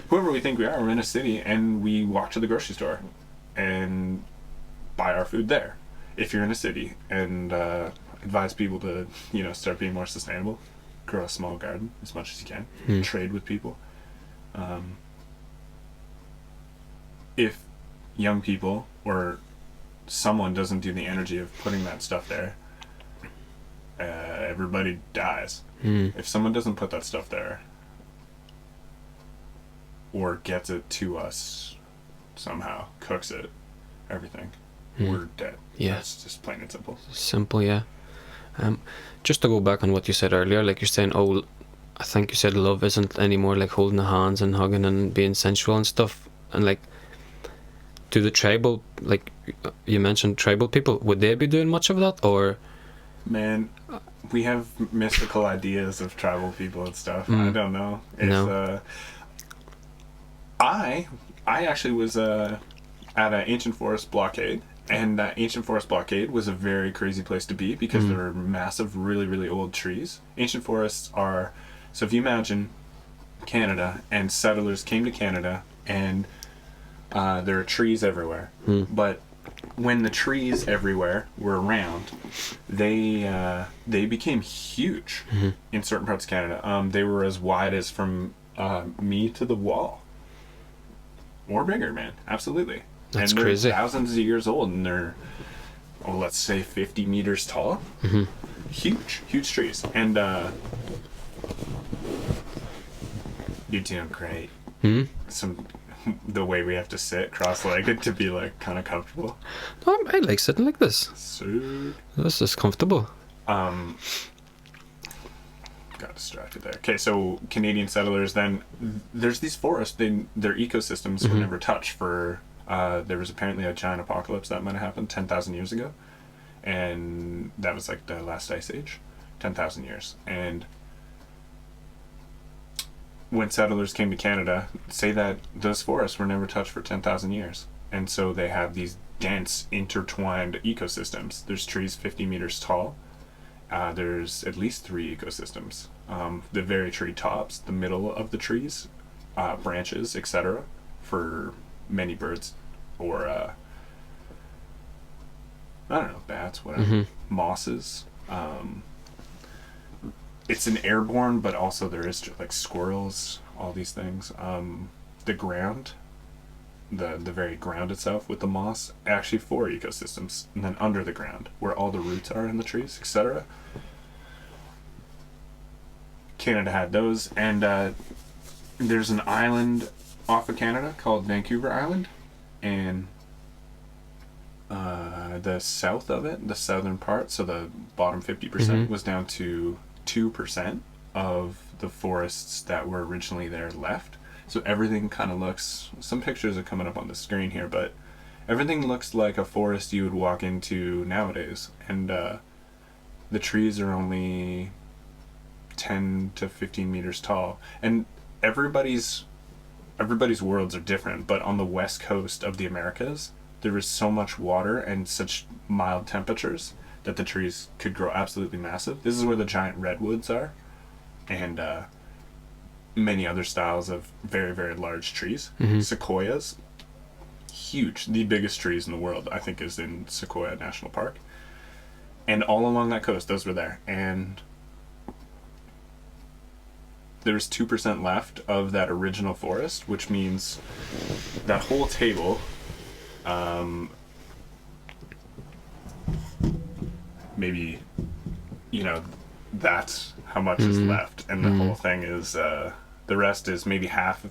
[SPEAKER 7] whoever we think we are, we're in a city and we walk to the grocery store and buy our food there. If you're in a city, and advise people to, you know, start being more sustainable, grow a small garden as much as you can, trade with people. If young people or someone doesn't do the energy of putting that stuff there, everybody dies. If someone doesn't put that stuff there or gets it to us somehow, cooks it, everything, we're dead.
[SPEAKER 6] Yeah.
[SPEAKER 7] That's just plain and simple.
[SPEAKER 6] Simple, yeah. Just to go back on what you said earlier, like you're saying, I think you said love isn't anymore like holding the hands and hugging and being sensual and stuff. And like, do the tribal, like you mentioned tribal people, would they be doing much of that? Or
[SPEAKER 7] man, we have mystical ideas of tribal people and stuff. I don't know if
[SPEAKER 6] No.
[SPEAKER 7] I actually was at an ancient forest blockade, and that ancient forest blockade was a very crazy place to be because there were massive, really, really old trees. Ancient forests are, so if you imagine Canada and settlers came to Canada and there are trees everywhere, but when the trees everywhere were around, they became huge in certain parts of Canada. They were as wide as from me to the wall, or bigger, man. Absolutely.
[SPEAKER 6] That's
[SPEAKER 7] and they're
[SPEAKER 6] crazy.
[SPEAKER 7] Thousands of years old, and they're, let's say 50 meters tall. Huge trees. And you're doing great. The way we have to sit cross-legged to be like kind of comfortable.
[SPEAKER 6] No, I like sitting like this.
[SPEAKER 7] So
[SPEAKER 6] This is comfortable.
[SPEAKER 7] got distracted there. Okay, so Canadian settlers, then there's these forests, their ecosystems were never touched for there was apparently a giant apocalypse that might have happened 10,000 years ago, and that was like the last ice age, 10,000 years. And when settlers came to Canada, say that those forests were never touched for 10,000 years, and so they have these dense intertwined ecosystems. There's trees 50 meters tall. There's at least 3 ecosystems. The very tree tops, the middle of the trees, branches, etc., for many birds, or I don't know, bats, whatever, mosses. It's an airborne, but also there is like squirrels, all these things. The ground, the very ground itself with the moss, actually 4 ecosystems, and then under the ground where all the roots are in the trees, etc. Canada had those, and there's an island off of Canada called Vancouver Island, and the south of it, the southern part, so the bottom 50% was down to 2% of the forests that were originally there left. So everything kind of looks, some pictures are coming up on the screen here, but everything looks like a forest you would walk into nowadays. And the trees are only 10 to 15 meters tall. And everybody's worlds are different, but on the west coast of the Americas, there is so much water and such mild temperatures that the trees could grow absolutely massive. This is where the giant redwoods are, and many other styles of very, very large trees. Sequoias, huge. The biggest trees in the world, I think, is in Sequoia National Park. And all along that coast, those were there. And there's 2% left of that original forest, which means that whole table, maybe, that's how much is left, and the whole thing is the rest is maybe half,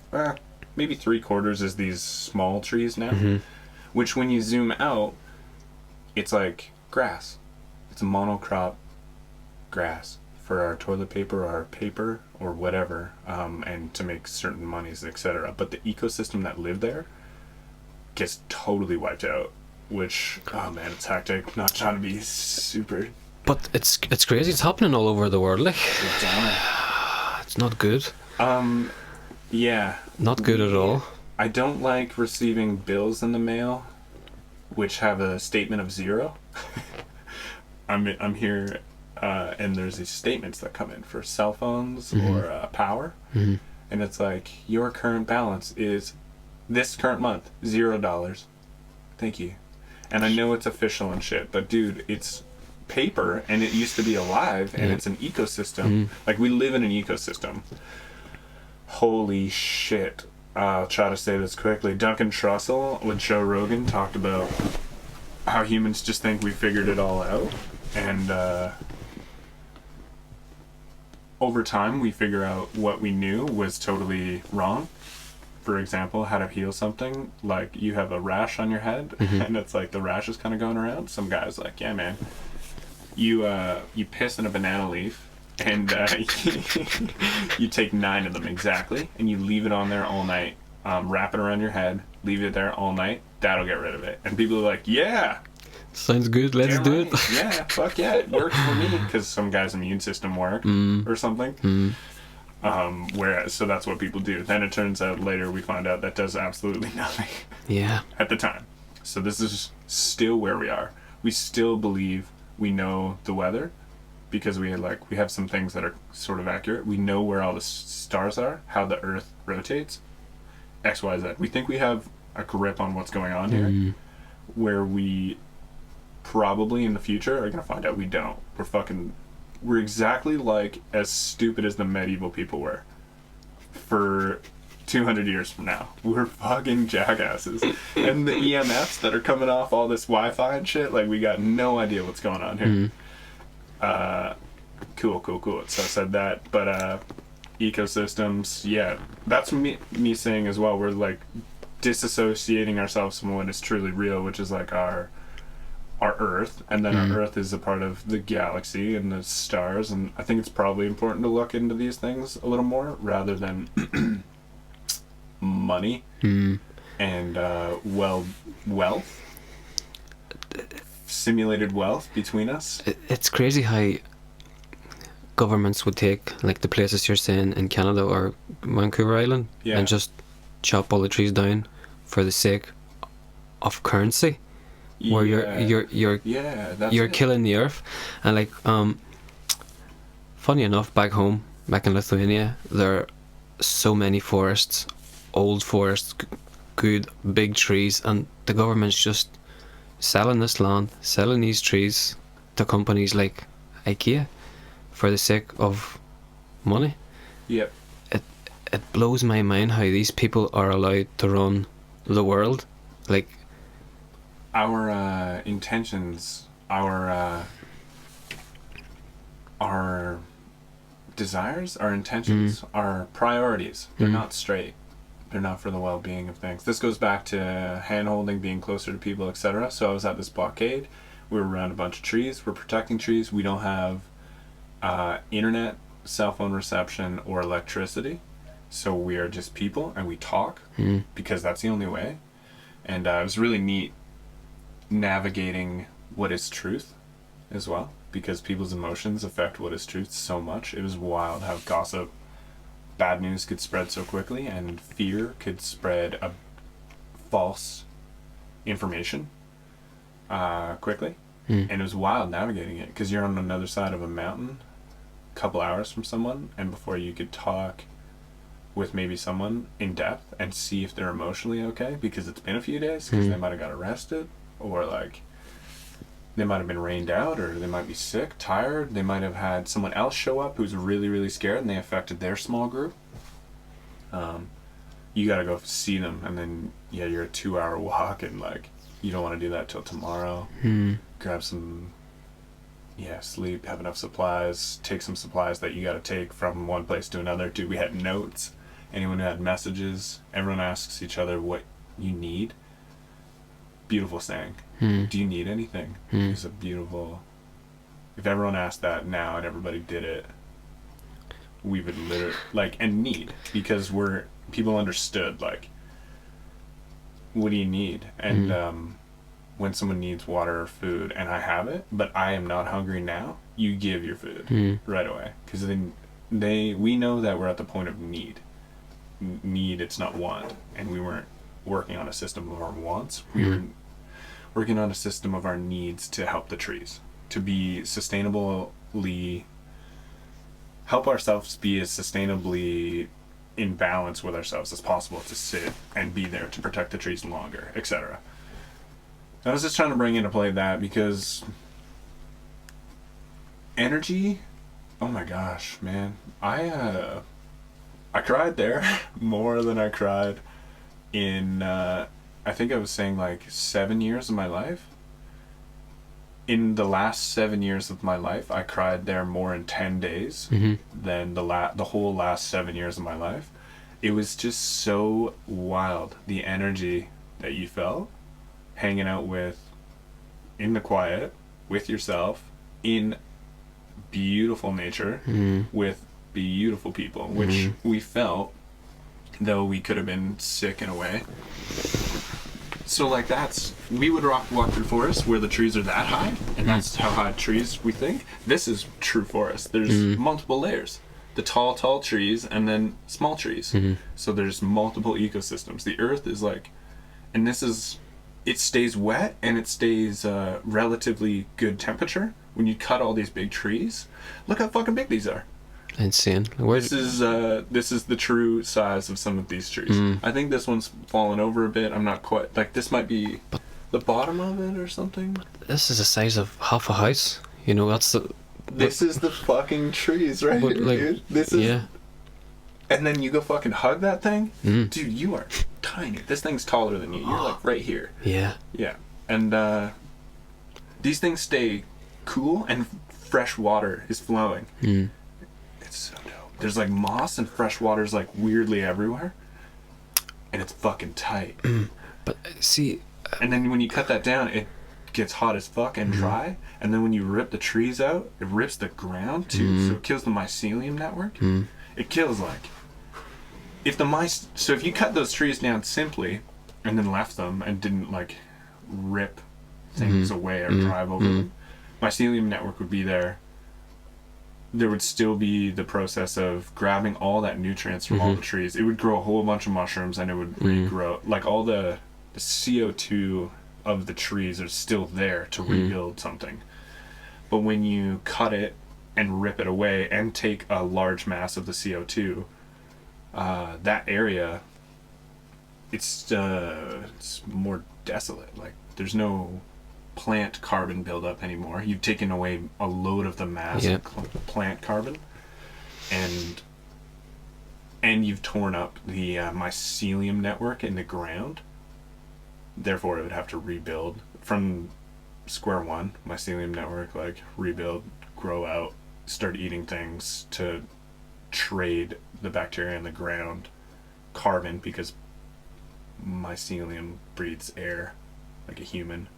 [SPEAKER 7] maybe 3/4 is these small trees now, which when you zoom out, it's like grass. It's a monocrop grass for our toilet paper, our paper, or whatever, and to make certain monies, etc. But the ecosystem that lived there gets totally wiped out, which, oh man, it's hectic. Not trying to be super.
[SPEAKER 6] But it's crazy. It's happening all over the world. Like,
[SPEAKER 7] Downer.
[SPEAKER 6] it's not good.
[SPEAKER 7] Yeah.
[SPEAKER 6] Not good at all.
[SPEAKER 7] I don't like receiving bills in the mail which have a statement of 0. I'm here, and there's these statements that come in for cell phones or power, and it's like, your current balance is this current month $0. Thank you. And I know it's official and shit, but dude, it's paper, and it used to be alive, and it's an ecosystem. Like, we live in an ecosystem. Holy shit. I'll try to say this quickly. Duncan Trussell with Joe Rogan talked about how humans just think we figured it all out, and over time we figure out what we knew was totally wrong. For example, how to heal something. Like, you have a rash on your head, and it's like the rash is kind of going around. Some guy's like, yeah man, you piss in a banana leaf, and you take 9 of them exactly, and you leave it on there all night. Wrap it around your head, leave it there all night. That'll get rid of it. And people are like, yeah,
[SPEAKER 6] sounds good. Let's do it.
[SPEAKER 7] Yeah, fuck yeah, it works for me, because some guy's immune system worked or something. Whereas, so that's what people do. Then it turns out later we find out that does absolutely nothing.
[SPEAKER 6] Yeah.
[SPEAKER 7] At the time. So this is still where we are. We still believe we know the weather, because we have some things that are sort of accurate. We know where all the stars are, how the Earth rotates, X, Y, Z. We think we have a grip on what's going on here, where we probably in the future are gonna find out we don't. We're exactly like as stupid as the medieval people were for 200 years from now. We're fucking jackasses. And the EMFs that are coming off all this Wi-Fi and shit, like, we got no idea what's going on here. Cool. So I said that, but ecosystems, yeah, that's me saying as well. We're like disassociating ourselves from what is truly real, which is like our Earth, and then our Earth is a part of the galaxy and the stars, and I think it's probably important to look into these things a little more rather than money and wealth, simulated wealth between us.
[SPEAKER 6] It's crazy how governments would take, like, the places you're saying in Canada or Vancouver Island, and just chop all the trees down for the sake of currency, where you're killing the earth. And like, funny enough, back in Lithuania, there are so many forests, old forests, good big trees, and the government's just selling this land, selling these trees to companies like IKEA for the sake of money.
[SPEAKER 7] Yep.
[SPEAKER 6] It blows my mind how these people are allowed to run the world. Like,
[SPEAKER 7] our intentions, our desires, our intentions, our priorities, they're not straight. They're not for the well-being of things. This goes back to hand-holding, being closer to people, etc. So I was at this blockade. We were around a bunch of trees. We're protecting trees. We don't have internet, cell phone reception, or electricity. So we are just people, and we talk, because that's the only way. And it was really neat navigating what is truth as well, because people's emotions affect what is truth so much. It was wild how gossip, bad news could spread so quickly, and fear could spread a false information quickly. And it was wild navigating it, because you're on another side of a mountain, a couple hours from someone, and before you could talk with maybe someone in depth and see if they're emotionally okay, because it's been a few days, because they might have got arrested, or like they might have been rained out, or they might be sick, tired, they might have had someone else show up who's really, really scared, and they affected their small group. You gotta go see them, and then you're a 2-hour walk, and like you don't want to do that till tomorrow. Grab some sleep, have enough supplies, take some supplies that you gotta take from one place to another. Dude, we had notes, anyone who had messages, everyone asks each other what you need. Beautiful saying. Do you need anything? It's a beautiful, if everyone asked that now and everybody did it, we would literally, like, and need, because people understood, like, what do you need? And when someone needs water or food and I have it, but I am not hungry now, you give your food right away, because then we know that we're at the point of need, need, it's not want. And we weren't working on a system of our wants. We were working on a system of our needs to help the trees, to be sustainably, help ourselves be as sustainably in balance with ourselves as possible, to sit and be there to protect the trees longer, etc. I was just trying to bring into play that because energy, oh my gosh, man, I cried there more than I cried in I think I was saying like 7 years of my life. In the last 7 years of my life, I cried there more in 10 days than the whole last 7 years of my life. It was just so wild, the energy that you felt hanging out in the quiet, with yourself, in beautiful nature, with beautiful people, which we felt, though we could have been sick in a way. So like we would walk through forests where the trees are that high, and that's how high trees we think. This is true forest. There's multiple layers. The tall trees and then small trees. So there's multiple ecosystems. The earth is like, and it stays wet and it stays relatively good temperature. When you cut all these big trees, look how fucking big these are.
[SPEAKER 6] Insane.
[SPEAKER 7] This is the true size of some of these trees. I think this one's fallen over a bit. I'm not quite, like, this might be the bottom of it or something.
[SPEAKER 6] This is the size of half a house. You know,
[SPEAKER 7] this is the fucking trees right here,
[SPEAKER 6] like,
[SPEAKER 7] dude. This is,
[SPEAKER 6] yeah.
[SPEAKER 7] And then you go fucking hug that thing, dude. You are tiny. This thing's taller than you. You're like right here.
[SPEAKER 6] Yeah.
[SPEAKER 7] Yeah. And these things stay cool, and fresh water is flowing. It's so dope. There's like moss and fresh water's like weirdly everywhere, and it's fucking tight.
[SPEAKER 6] But see,
[SPEAKER 7] and then when you cut that down, it gets hot as fuck and dry. And then when you rip the trees out, it rips the ground too. So it kills the mycelium network. It kills like so if you cut those trees down simply and then left them and didn't like rip things away or drive over them, mycelium network would be there. There would still be the process of grabbing all that nutrients from all the trees. It would grow a whole bunch of mushrooms, and it would regrow. Like all the CO2 of the trees are still there to rebuild something. But when you cut it and rip it away and take a large mass of the CO2, that area, it's more desolate. Like there's no plant carbon buildup anymore. You've taken away a load of the mass of plant carbon, and you've torn up the mycelium network in the ground. Therefore, it would have to rebuild from square one. Mycelium network, like rebuild, grow out, start eating things to trade the bacteria in the ground carbon, because mycelium breathes air like a human.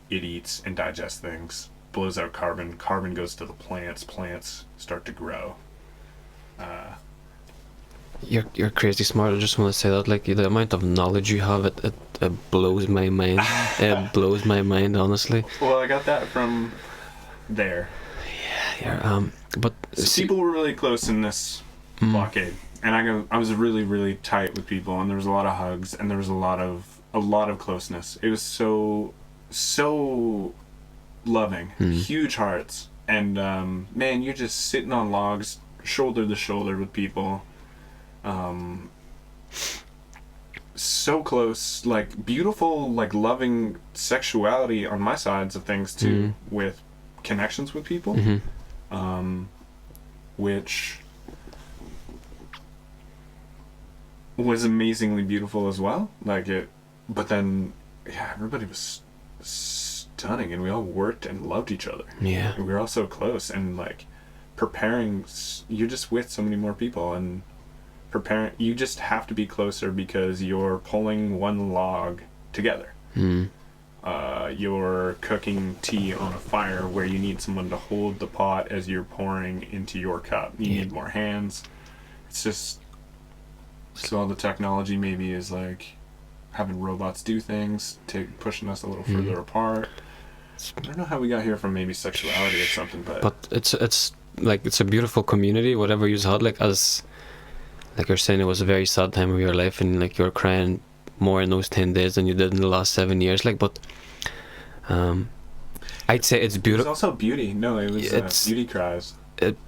[SPEAKER 7] It eats and digests things, blows out carbon. Carbon goes to the plants. Plants start to grow.
[SPEAKER 6] You're crazy smart. I just want to say that, like, the amount of knowledge you have, it blows my mind. It blows my mind, honestly.
[SPEAKER 7] Well, I got that from there.
[SPEAKER 6] Yeah. But
[SPEAKER 7] so people were really close in this blockade, and I was really, really tight with people, and there was a lot of hugs, and there was a lot of closeness. It was so loving, huge hearts, and man, you're just sitting on logs, shoulder to shoulder with people, so close, like beautiful, like loving sexuality on my sides of things too, with connections with people, which was amazingly beautiful as well. Like it, but then everybody was stunning, and we all worked and loved each other.
[SPEAKER 6] Yeah,
[SPEAKER 7] and we were all so close, and like preparing. You're just with so many more people, and preparing. You just have to be closer because you're pulling one log together. You're cooking tea on a fire where you need someone to hold the pot as you're pouring into your cup. You need more hands. It's just so all the technology maybe is like having robots do things, pushing us a little further apart. I don't know how we got here from maybe sexuality or something, but
[SPEAKER 6] it's like it's a beautiful community. Whatever you had, like as like you're saying, it was a very sad time of your life, and like you're crying more in those 10 days than you did in the last 7 years. Like, but I'd say it's
[SPEAKER 7] It was
[SPEAKER 6] beautiful.
[SPEAKER 7] also beauty. No, it was
[SPEAKER 6] It's-
[SPEAKER 7] beauty cries.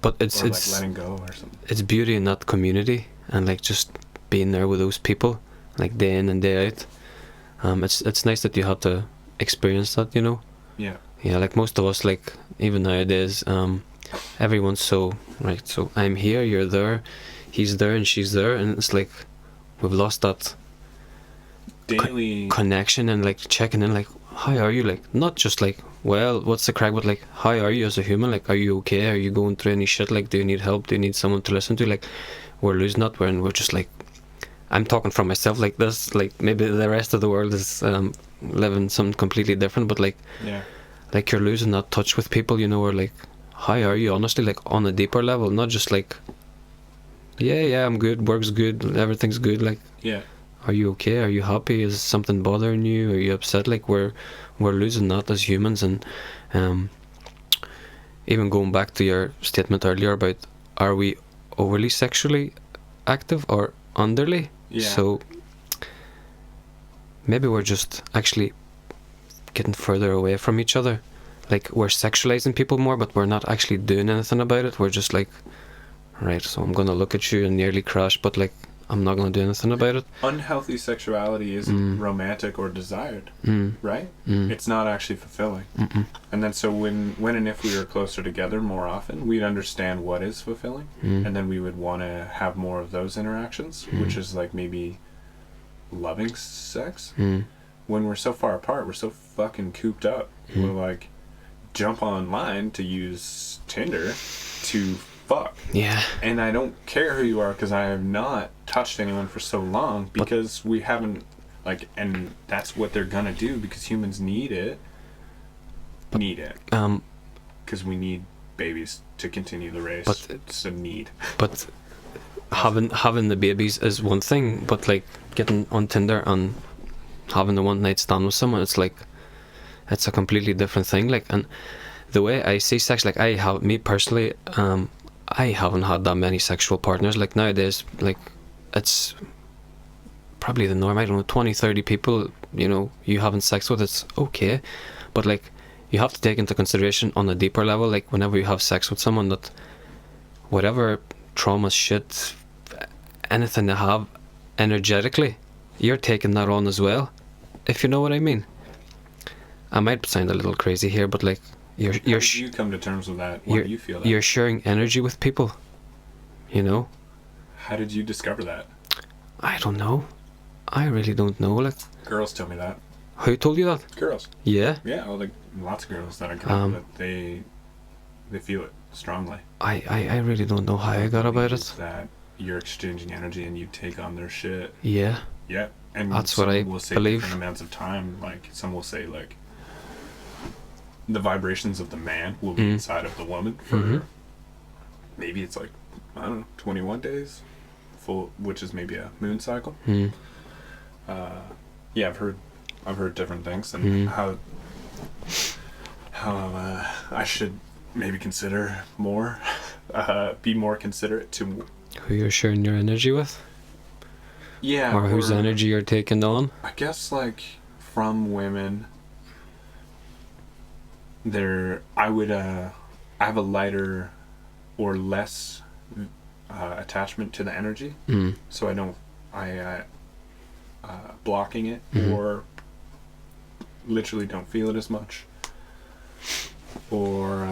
[SPEAKER 6] But it's
[SPEAKER 7] Or like letting go or something.
[SPEAKER 6] it's beauty in that community, and like just being there with those people, like day in and day out. It's nice that you had to experience that, you know.
[SPEAKER 7] Yeah.
[SPEAKER 6] Yeah, like most of us, like even nowadays, everyone's so right. So I'm here, you're there, he's there, and she's there, and it's like we've lost that
[SPEAKER 7] Daily.
[SPEAKER 6] connection and like checking in, like how are you, like not just like well what's the crack, but like how are you as a human, like are you okay, are you going through any shit, like do you need help, do you need someone to listen to, like we're losing that, we're just like, I'm talking from myself like this, like maybe the rest of the world is living something completely different, but like
[SPEAKER 7] Yeah.
[SPEAKER 6] like you're losing that touch with people, you know, or like how are you honestly, like on a deeper level, not just like yeah I'm good, work's good, everything's good, like
[SPEAKER 7] Yeah.
[SPEAKER 6] are you okay, are you happy, is something bothering you, are you upset, like we're losing that as humans. And even going back to your statement earlier about are we overly sexually active or underly,
[SPEAKER 7] Yeah.
[SPEAKER 6] so maybe we're just actually getting further away from each other, like we're sexualizing people more, but we're not actually doing anything about it. We're just like, right, so I'm gonna look at you and nearly crash, but like I'm not gonna do anything about it.
[SPEAKER 7] Unhealthy sexuality isn't romantic or desired, right? It's not actually fulfilling. And then so when and if we were closer together more often, we'd understand what is fulfilling, and then we would want to have more of those interactions, which is like maybe loving sex. When we're so far apart, we're so fucking cooped up. We're like, jump online to use Tinder to fuck.
[SPEAKER 6] Yeah.
[SPEAKER 7] And I don't care who you are, because I have not touched anyone for so long, because we haven't, like, and that's what they're gonna do, because humans need it. Because we need babies to continue the race.
[SPEAKER 6] But
[SPEAKER 7] it's a need.
[SPEAKER 6] But having the babies is one thing, but like getting on Tinder and having the one night stand with someone, it's like it's a completely different thing. Like, and the way I see sex, like me personally, I haven't had that many sexual partners. Like nowadays, like it's probably the norm. I don't know, 20, 30 people, you know, you having sex with, it's okay. But like you have to take into consideration on a deeper level, like whenever you have sex with someone, that whatever trauma, shit, anything they have energetically, you're taking that on as well, if you know what I mean. I might sound a little crazy here, but like
[SPEAKER 7] How did you come to terms with that? Why do you feel that?
[SPEAKER 6] You're sharing energy with people, you know.
[SPEAKER 7] How did you discover that?
[SPEAKER 6] I don't know. I really don't know. Like,
[SPEAKER 7] Girls tell me that.
[SPEAKER 6] who told you that?
[SPEAKER 7] Girls.
[SPEAKER 6] Yeah.
[SPEAKER 7] Yeah, well, like lots of girls that I know that they feel it strongly.
[SPEAKER 6] I really don't know how I got about it.
[SPEAKER 7] That you're exchanging energy and you take on their shit.
[SPEAKER 6] Yeah.
[SPEAKER 7] Yeah, and
[SPEAKER 6] That's what I
[SPEAKER 7] will say
[SPEAKER 6] believe.
[SPEAKER 7] different amounts of time. Like some will say like the vibrations of the man will be inside of the woman for maybe it's like, I don't know, 21 days full, which is maybe a moon cycle. Yeah, I've heard different things, and how I should maybe consider more, be more considerate to
[SPEAKER 6] Who you're sharing your energy with,
[SPEAKER 7] yeah,
[SPEAKER 6] or whose energy you're taking on.
[SPEAKER 7] I guess like from women, I have a lighter or less attachment to the energy, so I blocking it or literally don't feel it as much, or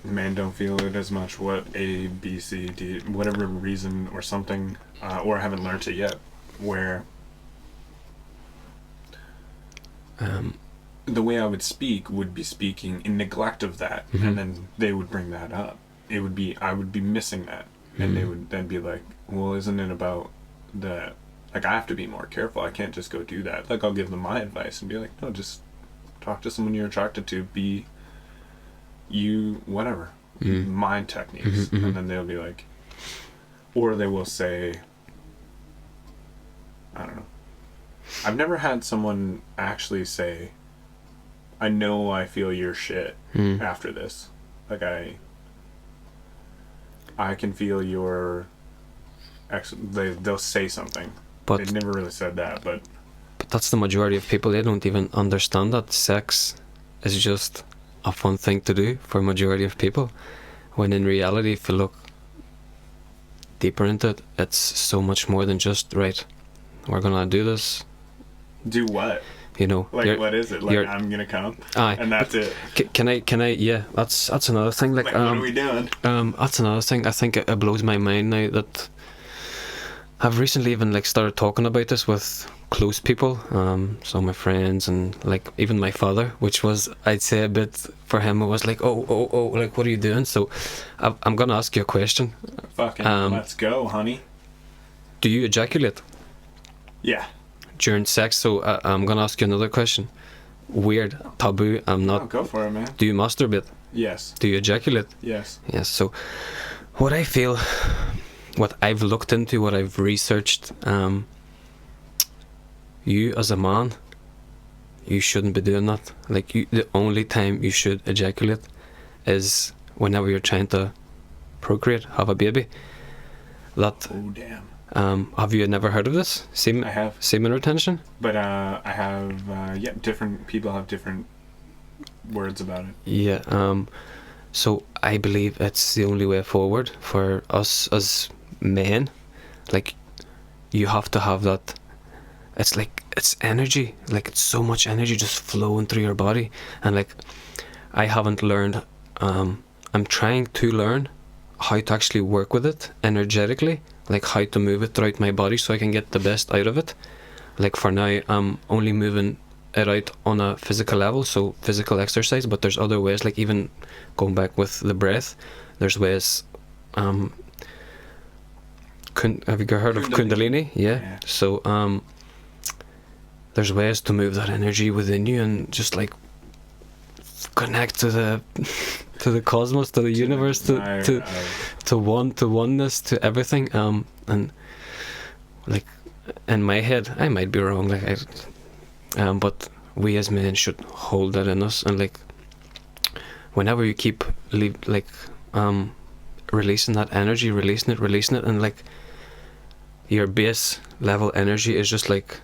[SPEAKER 7] men don't feel it as much, what A, B, C, D, whatever reason or something, or I haven't learned it yet, where the way I would speak would be speaking in neglect of that, and then they would bring that up. I would be missing that, and they would then be like, well, isn't it about the, like, I have to be more careful, I can't just go do that. Like, I'll give them my advice and be like, no, just talk to someone you're attracted to, be you, whatever, mind techniques, and then they'll be like, or they will say, I don't know, I've never had someone actually say, I know I feel your shit after this. Like, I can feel your they'll say something.
[SPEAKER 6] But
[SPEAKER 7] They never really said that, but
[SPEAKER 6] that's the majority of people. They don't even understand that sex is just a fun thing to do for majority of people, when in reality, if you look deeper into it, it's so much more than just, right, we're gonna do this.
[SPEAKER 7] Do what?
[SPEAKER 6] You know,
[SPEAKER 7] Like, what is it? Like, I'm gonna come, and that's it.
[SPEAKER 6] Can I? Yeah, that's another thing. Like,
[SPEAKER 7] what are we doing?
[SPEAKER 6] That's another thing. I think it blows my mind now that I've recently even like started talking about this with close people, so my friends and like even my father, which was, I'd say, a bit for him. It was like, oh, like, what are you doing? So I'm gonna ask you a question.
[SPEAKER 7] Fucking let's go, honey.
[SPEAKER 6] Do you ejaculate
[SPEAKER 7] Yeah.
[SPEAKER 6] during sex? So I'm gonna ask you another question. Weird, taboo. I'm not.
[SPEAKER 7] Oh, go for it, man.
[SPEAKER 6] Do you masturbate?
[SPEAKER 7] Yes.
[SPEAKER 6] Do you ejaculate?
[SPEAKER 7] Yes.
[SPEAKER 6] Yes. So what I feel, what I've looked into, what I've researched, you as a man, you shouldn't be doing that. Like, the only time you should ejaculate is whenever you're trying to procreate, have a baby. That.
[SPEAKER 7] Oh damn.
[SPEAKER 6] Have you never heard of this?
[SPEAKER 7] I have.
[SPEAKER 6] Semen retention?
[SPEAKER 7] But I have. Yeah, different people have different words about it.
[SPEAKER 6] Yeah. So I believe it's the only way forward for us as men. Like, you have to have that. It's like, it's energy. Like, it's so much energy just flowing through your body. And like, I haven't learned. I'm trying to learn how to actually work with it energetically. Like, how to move it throughout my body so I can get the best out of it. Like, for now, I'm only moving it out on a physical level, so physical exercise, but there's other ways, like even going back with the breath, there's ways, have you heard of Kundalini? Yeah. So, there's ways to move that energy within you and just like connect to the cosmos, to the universe, to oneness, to everything. And like, in my head, I might be wrong. Like, but we as men should hold that in us, and like, whenever you keep releasing that energy, releasing it, and like, your base level energy is just like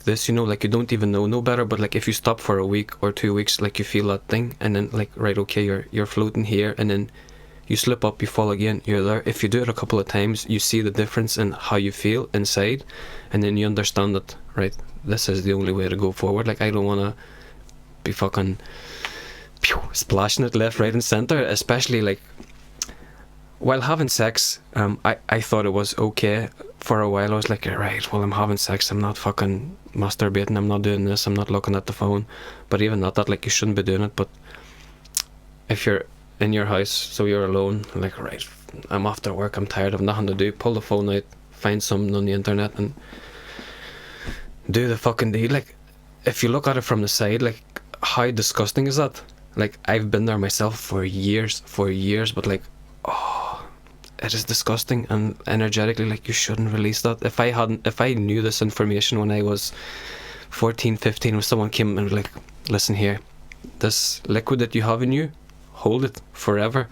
[SPEAKER 6] this, you know, like, you don't even know no better, but like, if you stop for a week or 2 weeks, like, you feel that thing, and then like, right, okay, you're floating here, and then you slip up, you fall again, you're there. If you do it a couple of times, you see the difference in how you feel inside, and then you understand that, right, this is the only way to go forward. Like, I don't want to be fucking splashing it left, right and center, especially like while having sex. I thought it was okay for a while. I was like, right, well, I'm having sex, I'm not fucking masturbating, I'm not doing this, I'm not looking at the phone. But even that, like, you shouldn't be doing it. But if you're in your house, so you're alone, like, right, I'm after work, I'm tired, I've nothing to do, pull the phone out, find something on the internet and do the fucking deed. Like, if you look at it from the side, like, how disgusting is that? Like, I've been there myself for years, but like, oh, it is disgusting. And energetically, like, you shouldn't release that. If I knew this information when I was 14, 15, when someone came and was like, listen here, this liquid that you have in you, hold it forever,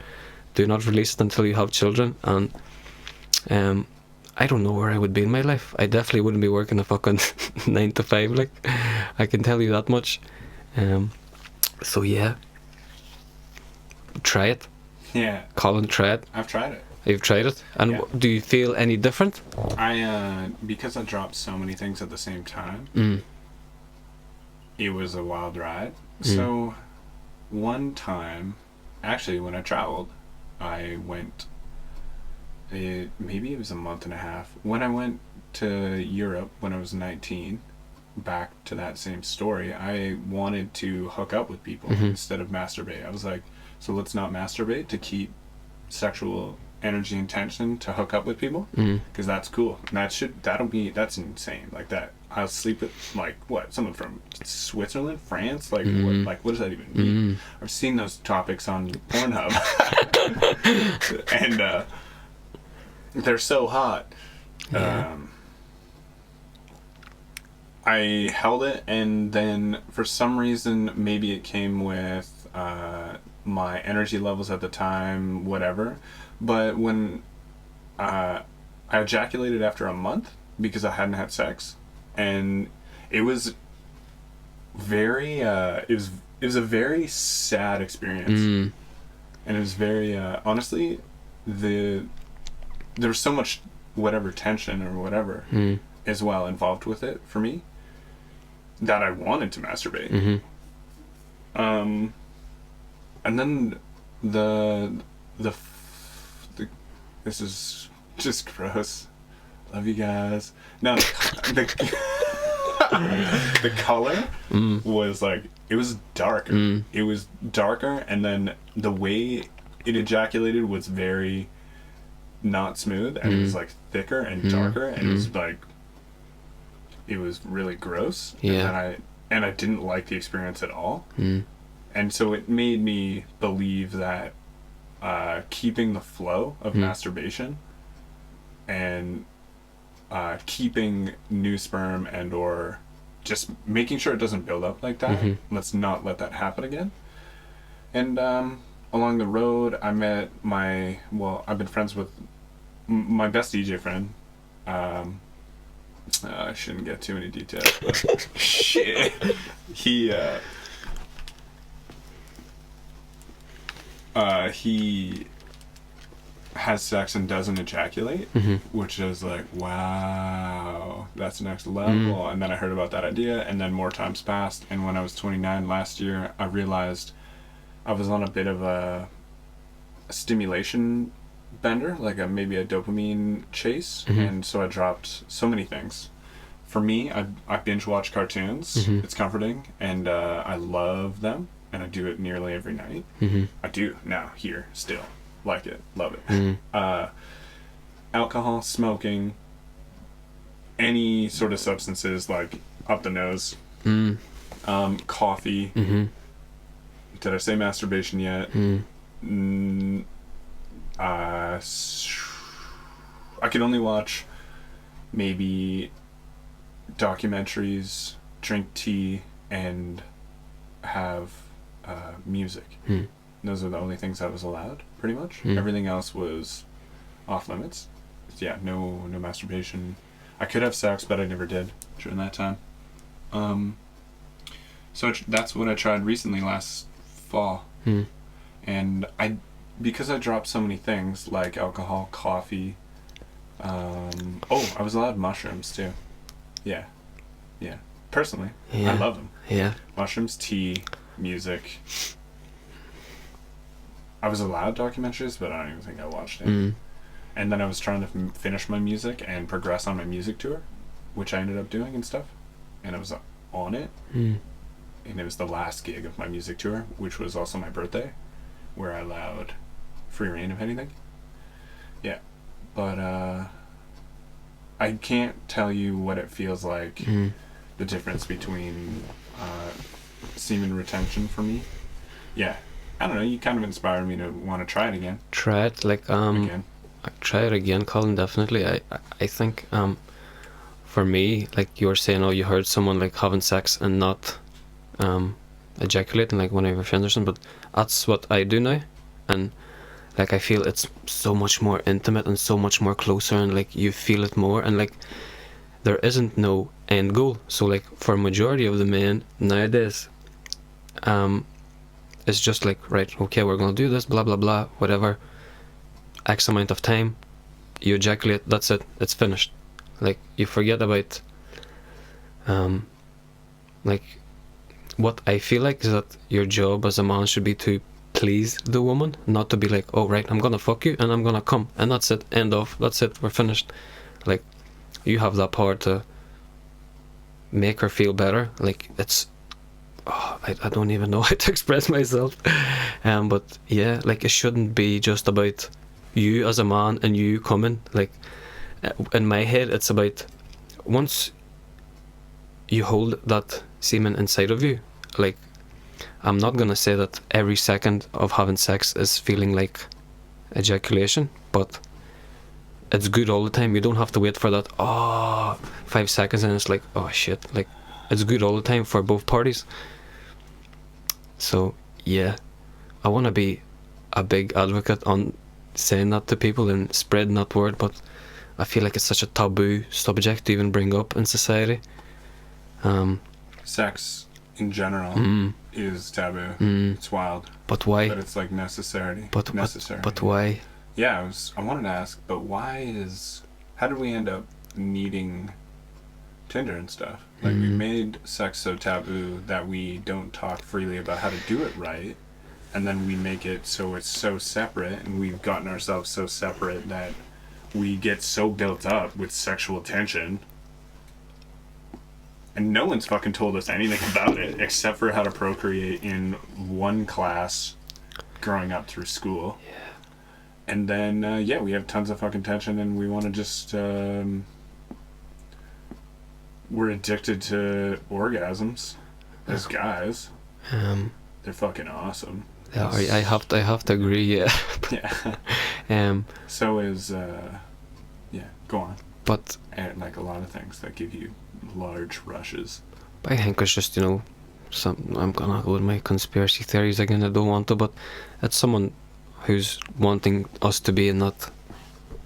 [SPEAKER 6] do not release it until you have children. And I don't know where I would be in my life. I definitely wouldn't be working a fucking 9 to 5, like, I can tell you that much. So yeah, try it.
[SPEAKER 7] Yeah.
[SPEAKER 6] Colin, try it.
[SPEAKER 7] I've tried it.
[SPEAKER 6] You've tried it? And
[SPEAKER 7] Yeah.
[SPEAKER 6] do you feel any different?
[SPEAKER 7] Because I dropped so many things at the same time, it was a wild ride. So one time, actually, when I traveled, I went, maybe it was a month and a half, when I went to Europe when I was 19, back to that same story, I wanted to hook up with people instead of masturbate. I was like, so let's not masturbate to keep sexual energy and tension to hook up with people, because that's cool. And that's insane. Like, that, I'll sleep with, like, what, someone from Switzerland, France, like, what does that even mean? I've seen those topics on Pornhub, and they're so hot.
[SPEAKER 6] Yeah.
[SPEAKER 7] I held it, and then for some reason, maybe it came with my energy levels at the time, whatever. But when I ejaculated after a month because I hadn't had sex, and it was very it was a very sad experience, and it was very honestly, there was so much whatever tension or whatever as well involved with it for me that I wanted to masturbate. And then the this is just gross. Love you guys. No, the color was like, it was darker. It was darker, and then the way it ejaculated was very not smooth, and it was like thicker and darker, and it was like, it was really gross.
[SPEAKER 6] Yeah.
[SPEAKER 7] And I didn't like the experience at all. And so it made me believe that keeping the flow of masturbation and keeping new sperm and or just making sure it doesn't build up like that, let's not let that happen again. And along the road, I met I've been friends with my best DJ friend. I shouldn't get too many details, but shit. He has sex and doesn't ejaculate, which is like, wow, that's next level. And then I heard about that idea, and then more times passed, and when I was 29 last year, I realized I was on a bit of a stimulation bender, like maybe a dopamine chase, and so I dropped so many things. For me, I binge watch cartoons. It's comforting, and I love them, and I do it nearly every night. I do now, here, still. Like it, love it. Alcohol, smoking, any sort of substances like up the nose, coffee. Did I say masturbation yet? I can only watch maybe documentaries, drink tea, and have music. Those are the only things I was allowed, pretty much. Everything else was off limits. Yeah, no masturbation. I could have sex, but I never did during that time. So that's what I tried recently last fall. And because I dropped so many things like alcohol, coffee. I was allowed mushrooms too. Yeah. Personally, I love them. Yeah. Mushrooms, tea, music. I was allowed documentaries, but I don't even think I watched it. And then I was trying to finish my music and progress on my music tour, which I ended up doing and stuff. And I was on it. And it was the last gig of my music tour, which was also my birthday, where I allowed free reign of anything. Yeah. But I can't tell you what it feels like, the difference between semen retention for me. Yeah. I don't know, you kind of inspired me to want to try it again.
[SPEAKER 6] Try it, like, again. Try it again, Colin, definitely. I think, for me, like you were saying, you heard someone, like, having sex and not, ejaculating, like, when I have friends or something, but that's what I do now, and, like, I feel it's so much more intimate and so much more closer, and, like, you feel it more, and, like, there isn't no end goal, so, like, for majority of the men nowadays, it's just like, right, okay, we're gonna do this, blah blah blah, whatever, X amount of time, you ejaculate, that's it, it's finished. Like, you forget about like, what I feel like is that your job as a man should be to please the woman, not to be like, oh right, I'm gonna fuck you and I'm gonna come and that's it, end of, that's it, we're finished. Like, you have that power to make her feel better. Like, it's I don't even know how to express myself, but yeah, like, it shouldn't be just about you as a man and you coming. Like, in my head, it's about once you hold that semen inside of you, like, I'm not gonna say that every second of having sex is feeling like ejaculation, but it's good all the time. You don't have to wait for that 5 seconds and it's like, oh shit. Like, it's good all the time for both parties. So yeah, I want to be a big advocate on saying that to people and spreading that word, but I feel like it's such a taboo subject to even bring up in society.
[SPEAKER 7] Sex in general is taboo. It's wild.
[SPEAKER 6] But why?
[SPEAKER 7] But it's like necessary. Necessary.
[SPEAKER 6] But why?
[SPEAKER 7] Yeah, I wanted to ask, but how did we end up needing Tinder and stuff? Like, we made sex so taboo that we don't talk freely about how to do it right, and then we make it so it's so separate, and we've gotten ourselves so separate that we get so built up with sexual tension, and no one's fucking told us anything about it except for how to procreate in one class growing up through school.
[SPEAKER 6] Yeah.
[SPEAKER 7] And then, we have tons of fucking tension, and we want to just, we're addicted to orgasms as guys. They're fucking awesome.
[SPEAKER 6] Yeah, I have to agree, yeah.
[SPEAKER 7] Yeah. So is, go on.
[SPEAKER 6] But
[SPEAKER 7] And like a lot of things that give you large rushes.
[SPEAKER 6] I think it's just, I'm gonna go with my conspiracy theories again, I don't want to, but it's someone who's wanting us to be in that,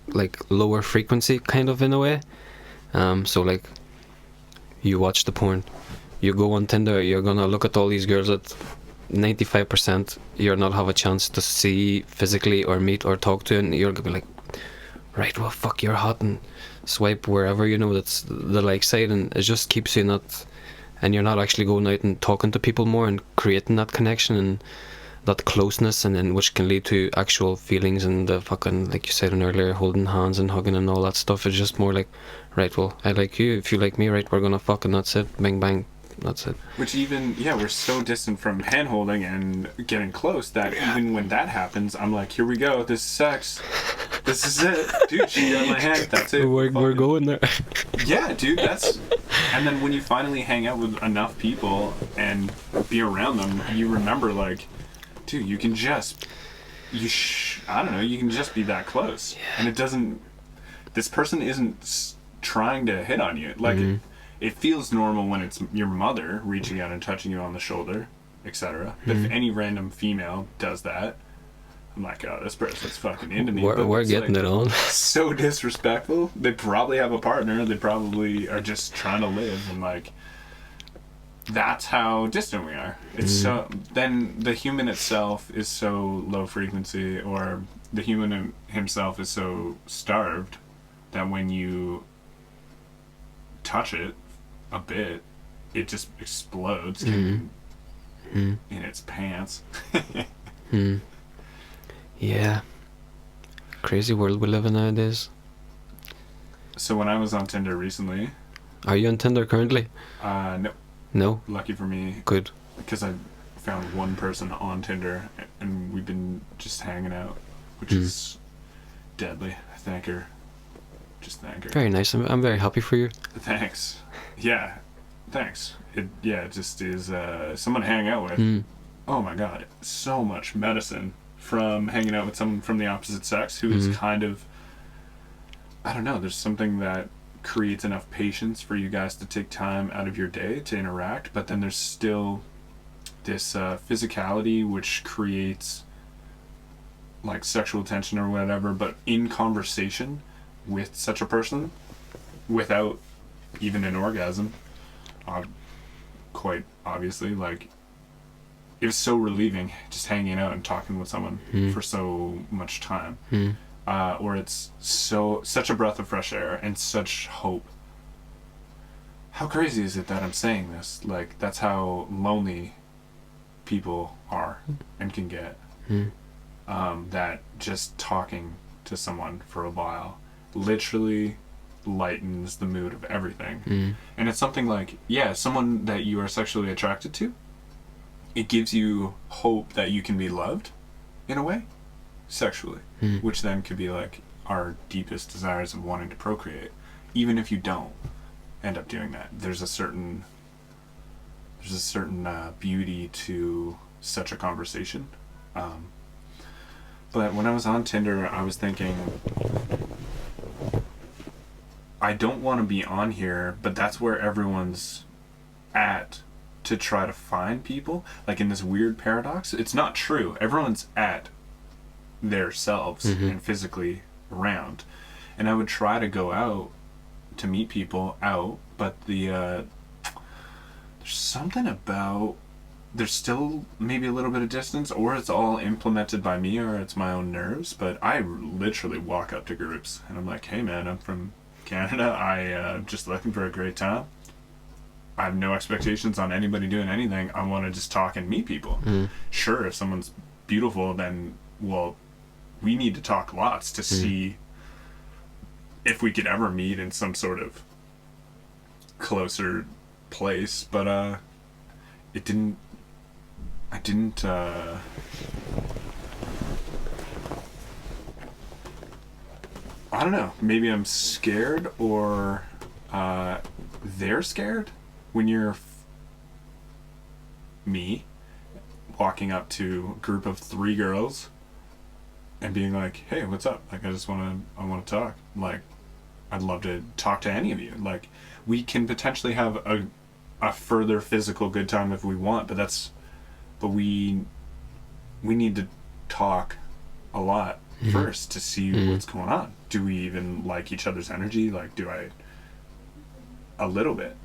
[SPEAKER 6] like, lower frequency, kind of, in a way. So, like, you watch the porn, you go on Tinder, you're gonna look at all these girls that 95% you're not have a chance to see physically or meet or talk to, and you're gonna be like, right, well, fuck, you're hot, and swipe wherever, that's the like side, and it just keeps you not, and you're not actually going out and talking to people more and creating that connection and that closeness, and then which can lead to actual feelings and the fucking, like you said earlier, holding hands and hugging and all that stuff. It's just more like, right, well, I like you, if you like me, right, we're gonna fuck, and that's it, bang bang, that's it.
[SPEAKER 7] Which even, we're so distant from hand holding and getting close that even when that happens, I'm like, here we go, this is sex, this is it, dude, she got my hand, that's it,
[SPEAKER 6] we're going there.
[SPEAKER 7] Yeah, dude, and then when you finally hang out with enough people and be around them, you remember, like, dude, you can just, I don't know, you can just be that close. Yeah. And it doesn't, this person isn't trying to hit on you. Like, it feels normal when it's your mother reaching out and touching you on the shoulder, etc. But if any random female does that, I'm like, oh, this person's fucking into me.
[SPEAKER 6] We're getting it on.
[SPEAKER 7] So disrespectful. They probably have a partner. They probably are just trying to live, and like, that's how distant we are. It's so, then the human itself is so low frequency, or the human himself is so starved that when you touch it a bit, it just explodes in its pants.
[SPEAKER 6] Yeah. Crazy world we live in nowadays.
[SPEAKER 7] So when I was on Tinder recently...
[SPEAKER 6] Are you on Tinder currently?
[SPEAKER 7] No.
[SPEAKER 6] No?
[SPEAKER 7] Lucky for me.
[SPEAKER 6] Good.
[SPEAKER 7] Because I found one person on Tinder, and we've been just hanging out, which is deadly. Thank her. Just thank her.
[SPEAKER 6] Very nice. I'm very happy for you.
[SPEAKER 7] Thanks. Yeah. Thanks. It just is someone to hang out with. Oh my god. So much medicine from hanging out with someone from the opposite sex who is kind of, I don't know, there's something that creates enough patience for you guys to take time out of your day to interact, but then there's still this physicality which creates like sexual tension or whatever, but in conversation with such a person without even an orgasm, quite obviously, like, it was so relieving just hanging out and talking with someone for so much time. Or it's such a breath of fresh air and such hope. How crazy is it that I'm saying this? Like, that's how lonely people are and can get. That just talking to someone for a while literally lightens the mood of everything. And it's something like, someone that you are sexually attracted to, it gives you hope that you can be loved in a way sexually, which then could be like our deepest desires of wanting to procreate. Even if you don't end up doing that, there's a certain beauty to such a conversation. But when I was on Tinder, I was thinking, I don't want to be on here, but that's where everyone's at to try to find people, like in this weird paradox. It's not true. Everyone's at their selves and physically around, and I would try to go out to meet people out, but there's something about, there's still maybe a little bit of distance, or it's all implemented by me, or it's my own nerves, but I literally walk up to groups and I'm like, hey man, I'm from Canada, I'm just looking for a great time. I have no expectations on anybody doing anything. I want to just talk and meet people. Sure, if someone's beautiful, then, well, we need to talk lots to see if we could ever meet in some sort of closer place, but I don't know, maybe I'm scared, or they're scared when you're me walking up to a group of 3 girls and being like, hey, what's up? Like, I want to talk. Like, I'd love to talk to any of you. Like, we can potentially have a further physical good time if we want, but we need to talk a lot first to see what's going on. Do we even like each other's energy? Like, do I? A little bit.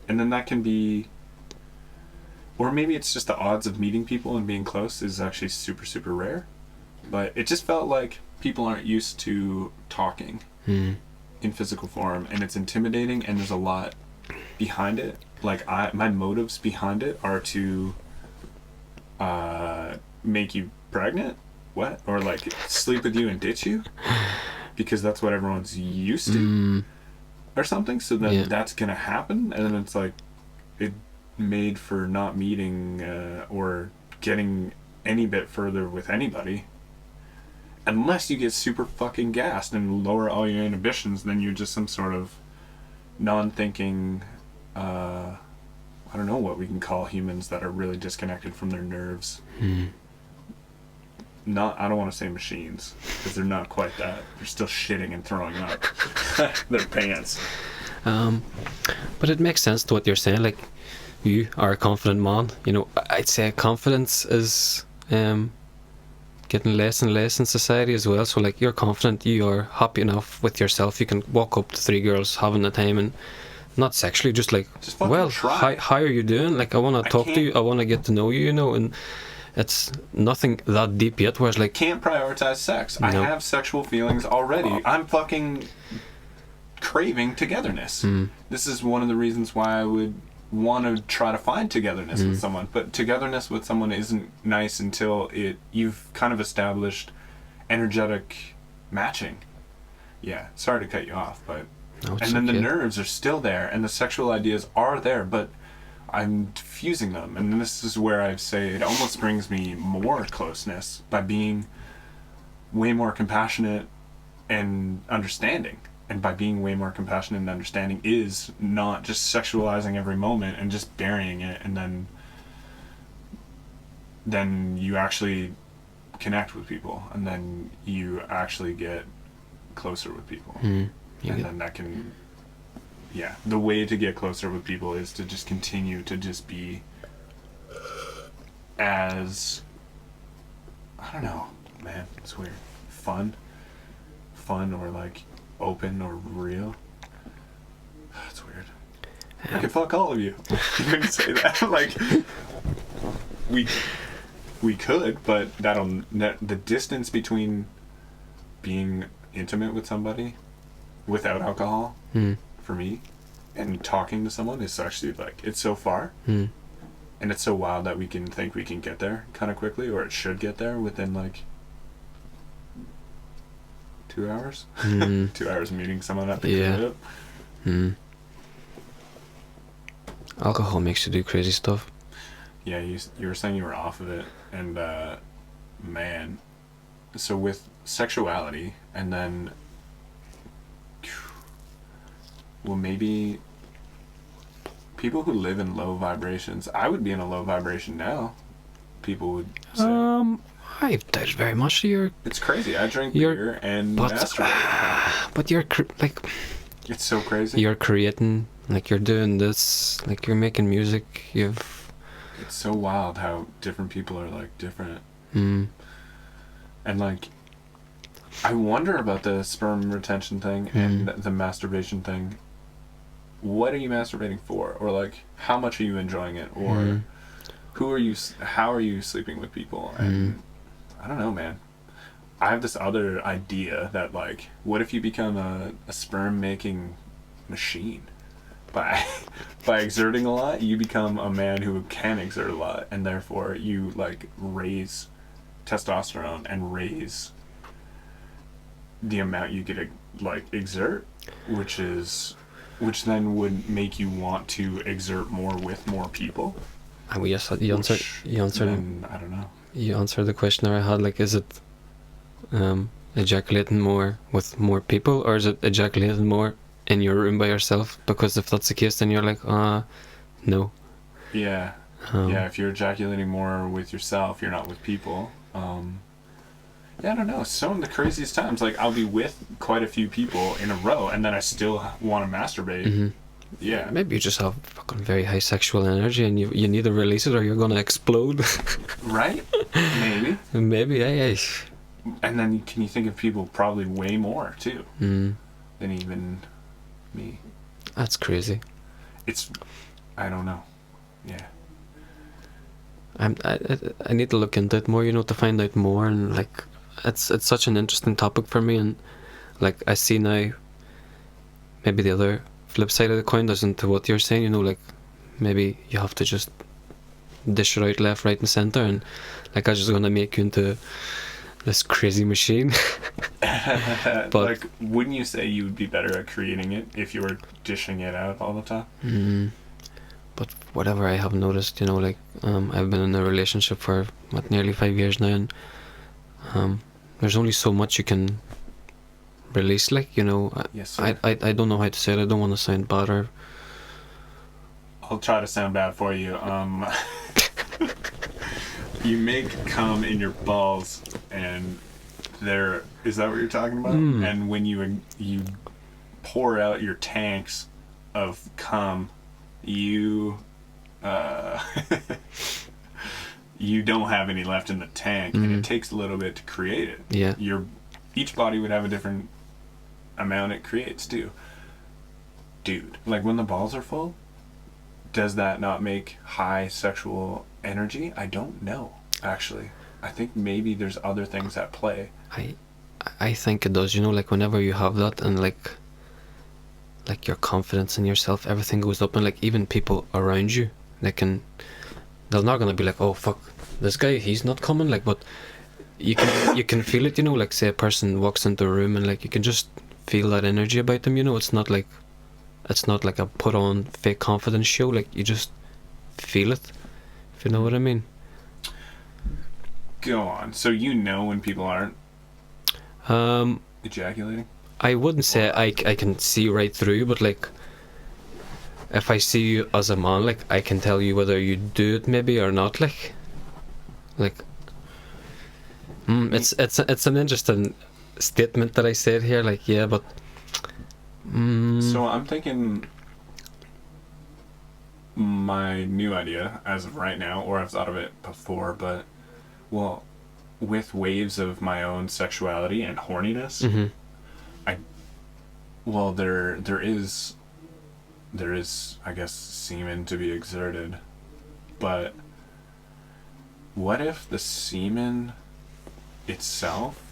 [SPEAKER 7] And then that can be, or maybe it's just the odds of meeting people and being close is actually super, super rare. But it just felt like people aren't used to talking in physical form, and it's intimidating, and there's a lot behind it. Like, my motives behind it are to make you pregnant, what? Or like sleep with you and ditch you, because that's what everyone's used to. Or something, so then that's gonna happen, and then it's like it made for not meeting or getting any bit further with anybody, unless you get super fucking gassed and lower all your inhibitions. Then you're just some sort of non-thinking, I don't know what we can call humans that are really disconnected from their nerves. I don't want to say machines, because they're not quite that. They're still shitting and throwing up their pants.
[SPEAKER 6] But it makes sense to what you're saying. Like, you are a confident man. You know, I'd say confidence is getting less and less in society as well. So, like, you're confident, you are happy enough with yourself. You can walk up to 3 girls having the time, and not sexually, just like, well, how are you doing? Like, I want to talk to you. I want to get to know you, you know, and it's nothing that deep yet, where it's like,
[SPEAKER 7] can't prioritize sex. I have sexual feelings already. I'm fucking craving togetherness. This is one of the reasons why I would want to try to find togetherness with someone, but togetherness with someone isn't nice until you've kind of established energetic matching. Yeah, sorry to cut you off, but and then the nerves are still there, and the sexual ideas are there, but I'm diffusing them, and this is where I say it almost brings me more closeness by being way more compassionate and understanding. And by being way more compassionate and understanding is not just sexualizing every moment and just burying it, and then you actually connect with people, and then you actually get closer with people. And then that can, the way to get closer with people is to just continue to just be as, I don't know, man, it's weird, fun or like open or real. That's weird. I could fuck all of you. You couldn't say that. Like, we could, but the distance between being intimate with somebody without alcohol, for me, and talking to someone is actually like, it's so far, and it's so wild that we can think we can get there kind of quickly, or it should get there within like 2 hours. 2 hours meeting someone at the crib.
[SPEAKER 6] Alcohol makes you do crazy stuff.
[SPEAKER 7] Yeah, you were saying you were off of it, and man, so with sexuality, and then, well, maybe people who live in low vibrations, I would be in a low vibration now, people would say.
[SPEAKER 6] I doubt very much
[SPEAKER 7] it's crazy. I drink beer and masturbate.
[SPEAKER 6] But you're like,
[SPEAKER 7] it's so crazy.
[SPEAKER 6] You're creating, like, you're doing this, like, you're making music.
[SPEAKER 7] It's so wild how different people are like different. And like, I wonder about the sperm retention thing and the masturbation thing. What are you masturbating for? Or like, how much are you enjoying it? Or how are you sleeping with people? And I don't know, man. I have this other idea that like, what if you become a sperm making machine? By exerting a lot, you become a man who can exert a lot, and therefore you like raise testosterone and raise the amount you get to like exert, which then would make you want to exert more with more people.
[SPEAKER 6] And we just you answered.
[SPEAKER 7] I don't know.
[SPEAKER 6] You answered the question that I had. Like, is it ejaculating more with more people, or is it ejaculating more in your room by yourself? Because if that's the case, then you're like, no.
[SPEAKER 7] Yeah. Yeah, if you're ejaculating more with yourself, you're not with people. Yeah, I don't know. Some of the craziest times, like, I'll be with quite a few people in a row, and then I still want to masturbate.
[SPEAKER 6] Mm-hmm.
[SPEAKER 7] Yeah.
[SPEAKER 6] Maybe you just have fucking very high sexual energy, and you need to release it, or you're gonna explode.
[SPEAKER 7] Right? Maybe.
[SPEAKER 6] Maybe, yeah.
[SPEAKER 7] And then can you think of people probably way more, too, than even me.
[SPEAKER 6] That's crazy.
[SPEAKER 7] I don't know. Yeah.
[SPEAKER 6] I need to look into it more, to find out more, and like it's such an interesting topic for me, and like I see now maybe the other flip side of the coin isn't to what you're saying, like maybe you have to just dish it out left, right and center, and like I'm just gonna make you into this crazy machine.
[SPEAKER 7] But like, wouldn't you say you would be better at creating it if you were dishing it out all the time?
[SPEAKER 6] But whatever I have noticed, like I've been in a relationship for nearly 5 years now, and there's only so much you can release, like,
[SPEAKER 7] Yes, sir.
[SPEAKER 6] I don't know how to say it. I don't want to sound bad, or
[SPEAKER 7] I'll try to sound bad for you. You make cum in your balls, and is that what you're talking about? And when you pour out your tanks of cum, you you don't have any left in the tank, and it takes a little bit to create it.
[SPEAKER 6] Yeah.
[SPEAKER 7] Each body would have a different amount it creates too. Dude, like when the balls are full, does that not make high sexual energy? I don't know, actually. I think maybe there's other things at play.
[SPEAKER 6] I think it does, like whenever you have that, and like your confidence in yourself, everything goes up, and like even people around you, they're not gonna be like, oh fuck, this guy, he's not coming, like, but you can feel it, like say a person walks into a room, and like you can just feel that energy about them, it's not like a put on fake confidence show, like you just feel it, if you know what I mean.
[SPEAKER 7] Go on. So when people aren't ejaculating?
[SPEAKER 6] I wouldn't say I can see right through, but like if I see you as a man, like I can tell you whether you do it maybe or not, like it's an interesting statement that I said here, like, yeah, but
[SPEAKER 7] so I'm thinking my new idea as of right now, or I've thought of it before, but well, with waves of my own sexuality and horniness, there is I guess semen to be exerted, but what if the semen itself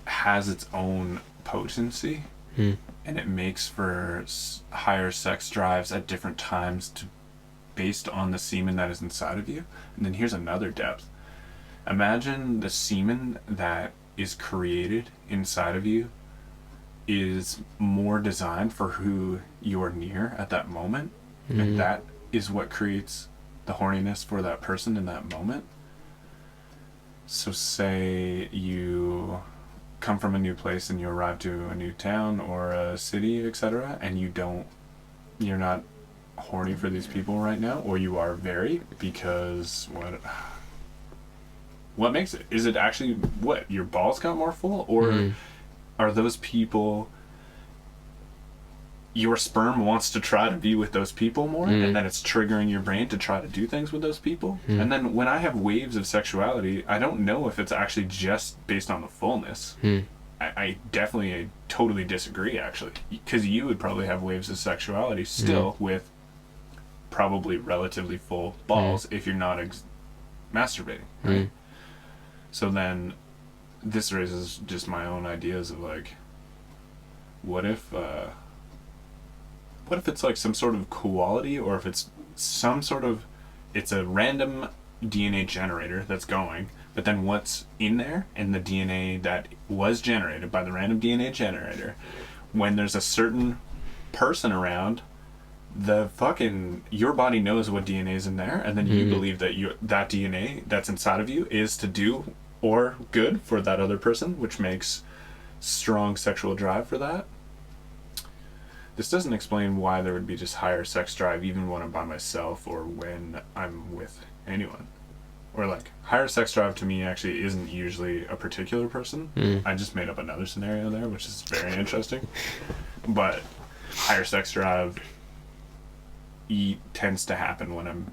[SPEAKER 7] has its own potency, and it makes for higher sex drives at different times based on the semen that is inside of you? And then here's another depth. Imagine the semen that is created inside of you is more designed for who you're near at that moment, and that is what creates the horniness for that person in that moment. So say you come from a new place and you arrive to a new town or a city, etc., and you're not horny for these people right now, or you are very, because what makes it? Is it actually what, your balls got more full, or are those people, your sperm wants to try to be with those people more, and then it's triggering your brain to try to do things with those people? And then when I have waves of sexuality, I don't know if it's actually just based on the fullness. I definitely totally disagree, actually, because you would probably have waves of sexuality still with probably relatively full balls if you're not masturbating, right? So then this raises just my own ideas of like, what if it's like some sort of quality, or if it's some sort of, it's a random DNA generator that's going, but then what's in there and the DNA that was generated by the random DNA generator, when there's a certain person around, your body knows what DNA is in there, and then you believe that that DNA that's inside of you is to do or good for that other person, which makes strong sexual drive for that. This doesn't explain why there would be just higher sex drive even when I'm by myself or when I'm with anyone. Or like, higher sex drive to me actually isn't usually a particular person. I just made up another scenario there, which is very interesting. But higher sex drive tends to happen when I'm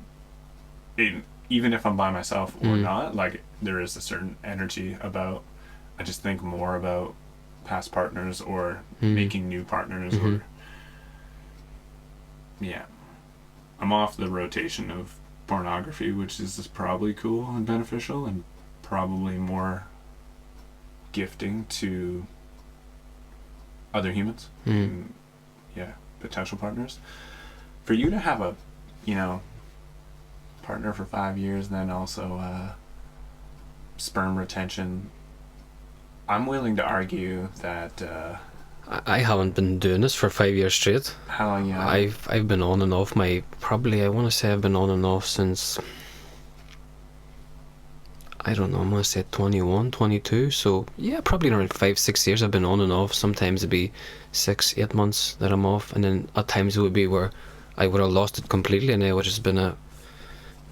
[SPEAKER 7] even if I'm by myself or not. Like, there is a certain energy about, I just think more about past partners or making new partners or I'm off the rotation of pornography, which is probably cool and beneficial and probably more gifting to other humans and potential partners. For you to have a partner for 5 years, then also sperm retention, I'm willing to argue that
[SPEAKER 6] I haven't been doing this for 5 years straight.
[SPEAKER 7] How long?
[SPEAKER 6] I've been on and off. I want to say I've been on and off since, I don't know, I'm going to say 21, 22. So yeah, probably around 5-6 years I've been on and off. Sometimes it'd be 6-8 months that I'm off, and then at times it would be where I would have lost it completely, and it would have just been a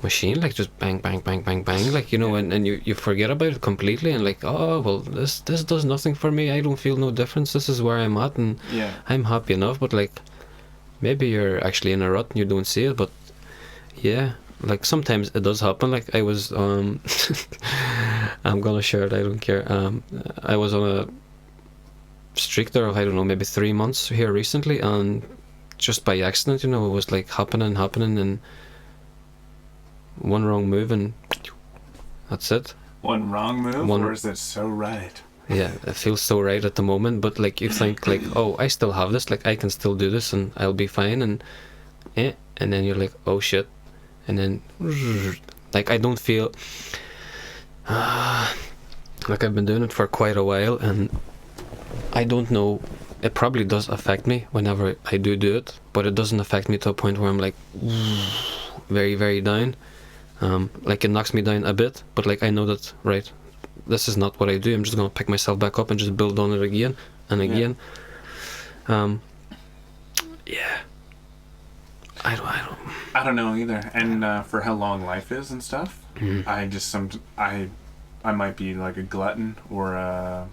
[SPEAKER 6] machine, like just bang bang bang bang bang, like, and you forget about it completely, and like, oh well, this does nothing for me, I don't feel no difference, this is where I'm at, and I'm happy enough. But like, maybe you're actually in a rut and you don't see it. But yeah, like sometimes it does happen. Like I was I'm gonna share it, I don't care. I was on a streak there of, I don't know, maybe 3 months here recently, and just by accident, it was like happening, and one wrong move and that's it.
[SPEAKER 7] One wrong move, or is it so right?
[SPEAKER 6] Yeah, it feels so right at the moment, but like you think like, oh, I still have this, like I can still do this and I'll be fine, and then you're like, oh shit, and then like I don't feel like I've been doing it for quite a while, and I don't know, it probably does affect me whenever I do it, but it doesn't affect me to a point where I'm like very, very down. Like it knocks me down a bit, but like I know that, right, this is not what I do. I'm just gonna pick myself back up and just build on it again and again.
[SPEAKER 7] I don't know either. And for how long life is and stuff, I might be like a glutton, or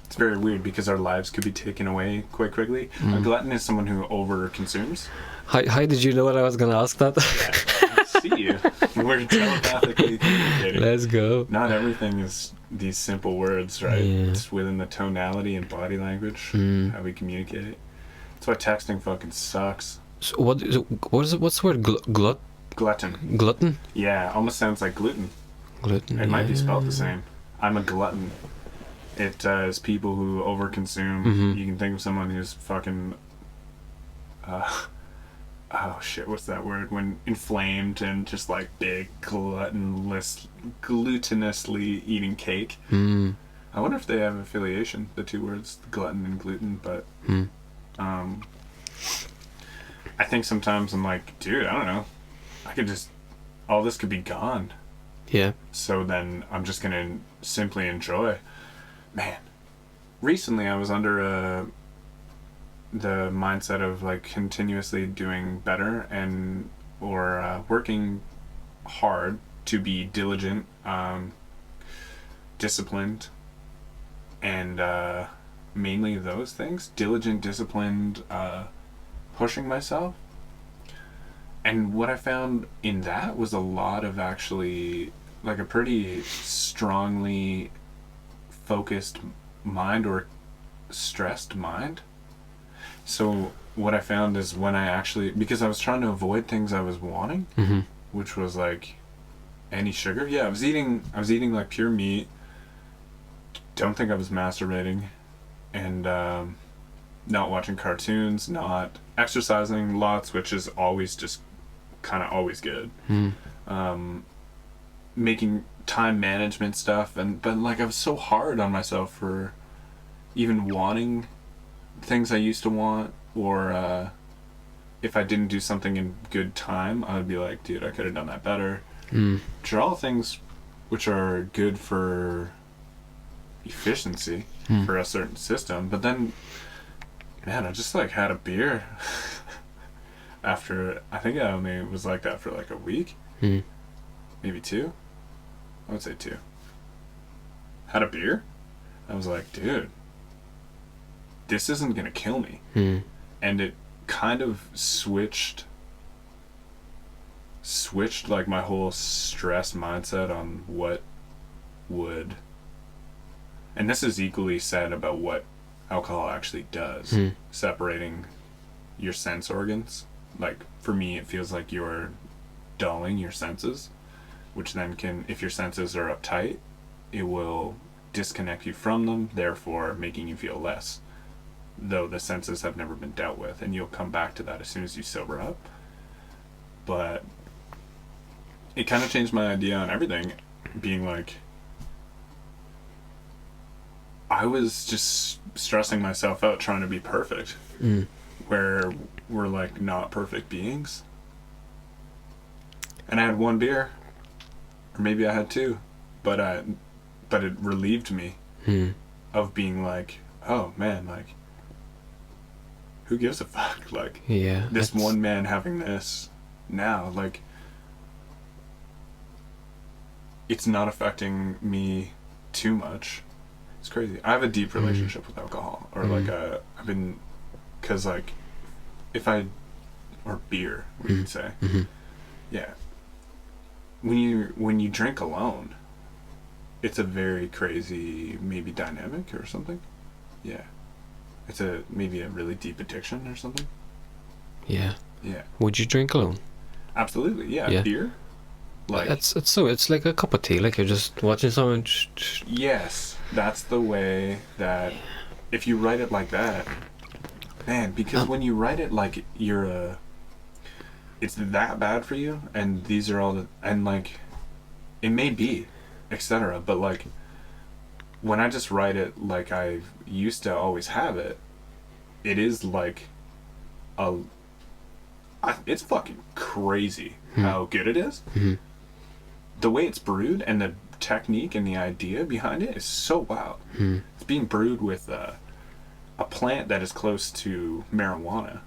[SPEAKER 7] it's very weird because our lives could be taken away quite quickly. A glutton is someone who over consumes.
[SPEAKER 6] How did you know what I was gonna ask that?
[SPEAKER 7] I see you. We're telepathically communicating.
[SPEAKER 6] Let's go.
[SPEAKER 7] Not everything is these simple words, right?
[SPEAKER 6] Yeah.
[SPEAKER 7] It's within the tonality and body language, how we communicate. That's why texting fucking sucks.
[SPEAKER 6] So what is it? What's the word?
[SPEAKER 7] Glutton.
[SPEAKER 6] Glutton?
[SPEAKER 7] Yeah, almost sounds like gluten.
[SPEAKER 6] Gluten.
[SPEAKER 7] It might be spelled the same. I'm a glutton. It is people who overconsume. You can think of someone who's fucking oh shit, what's that word? When inflamed and just like big gluttinously eating cake. I wonder if they have affiliation, the two words, glutton and gluten, but I think sometimes I'm like, dude, I don't know, I could just, all this could be gone.
[SPEAKER 6] Yeah.
[SPEAKER 7] So then I'm just gonna simply enjoy. Man, recently I was under the mindset of like continuously doing better and or working hard to be diligent, disciplined, and mainly those things, diligent, disciplined, pushing myself. And what I found in that was a lot of actually like a pretty strongly focused mind or stressed mind. So what I found is when I actually, because I was trying to avoid things I was wanting, which was like any sugar. Yeah, I was eating like pure meat. Don't think I was masturbating, and not watching cartoons, not exercising lots, which is always just kind of always good. Making time management stuff, but like I was so hard on myself for even wanting things I used to want, or if I didn't do something in good time, I would be like, dude, I could have done that better. Which are all things which are good for efficiency for a certain system. But then, man, I just like had a beer after, I think I only was like that for like a week, maybe 2. I would say 2. Had a beer. I was like, dude, this isn't gonna kill me. And it kind of switched like my whole stress mindset on what would, and this is equally said about what alcohol actually does, separating your sense organs. Like for me, it feels like you're dulling your senses, which then can, if your senses are uptight, it will disconnect you from them, therefore making you feel less, though the senses have never been dealt with, and you'll come back to that as soon as you sober up. But it kind of changed my idea on everything, being like, I was just stressing myself out trying to be perfect, where we're like not perfect beings. And I had 1 beer, or maybe I had 2, but it relieved me of being like, oh man, like, who gives a fuck? Like, this one man having this now, like, it's not affecting me too much. It's crazy. I have a deep relationship with alcohol, or like I've been, cause like, or beer, we could say, yeah. When you drink alone, it's a very crazy, maybe dynamic or something. Yeah. It's maybe a really deep addiction or something.
[SPEAKER 6] Yeah.
[SPEAKER 7] Yeah.
[SPEAKER 6] Would you drink alone?
[SPEAKER 7] Absolutely. Yeah. Beer. Like
[SPEAKER 6] it's like a cup of tea. Like you're just watching someone.
[SPEAKER 7] Yes, that's the way that. If you write it like that, man, because when you write it like it's that bad for you, and these are all and like, it may be, etc. But like, when I just write it like I used to always have it, it is like it's fucking crazy how good it is. The way it's brewed and the technique and the idea behind it is so wild. It's being brewed with a plant that is close to marijuana.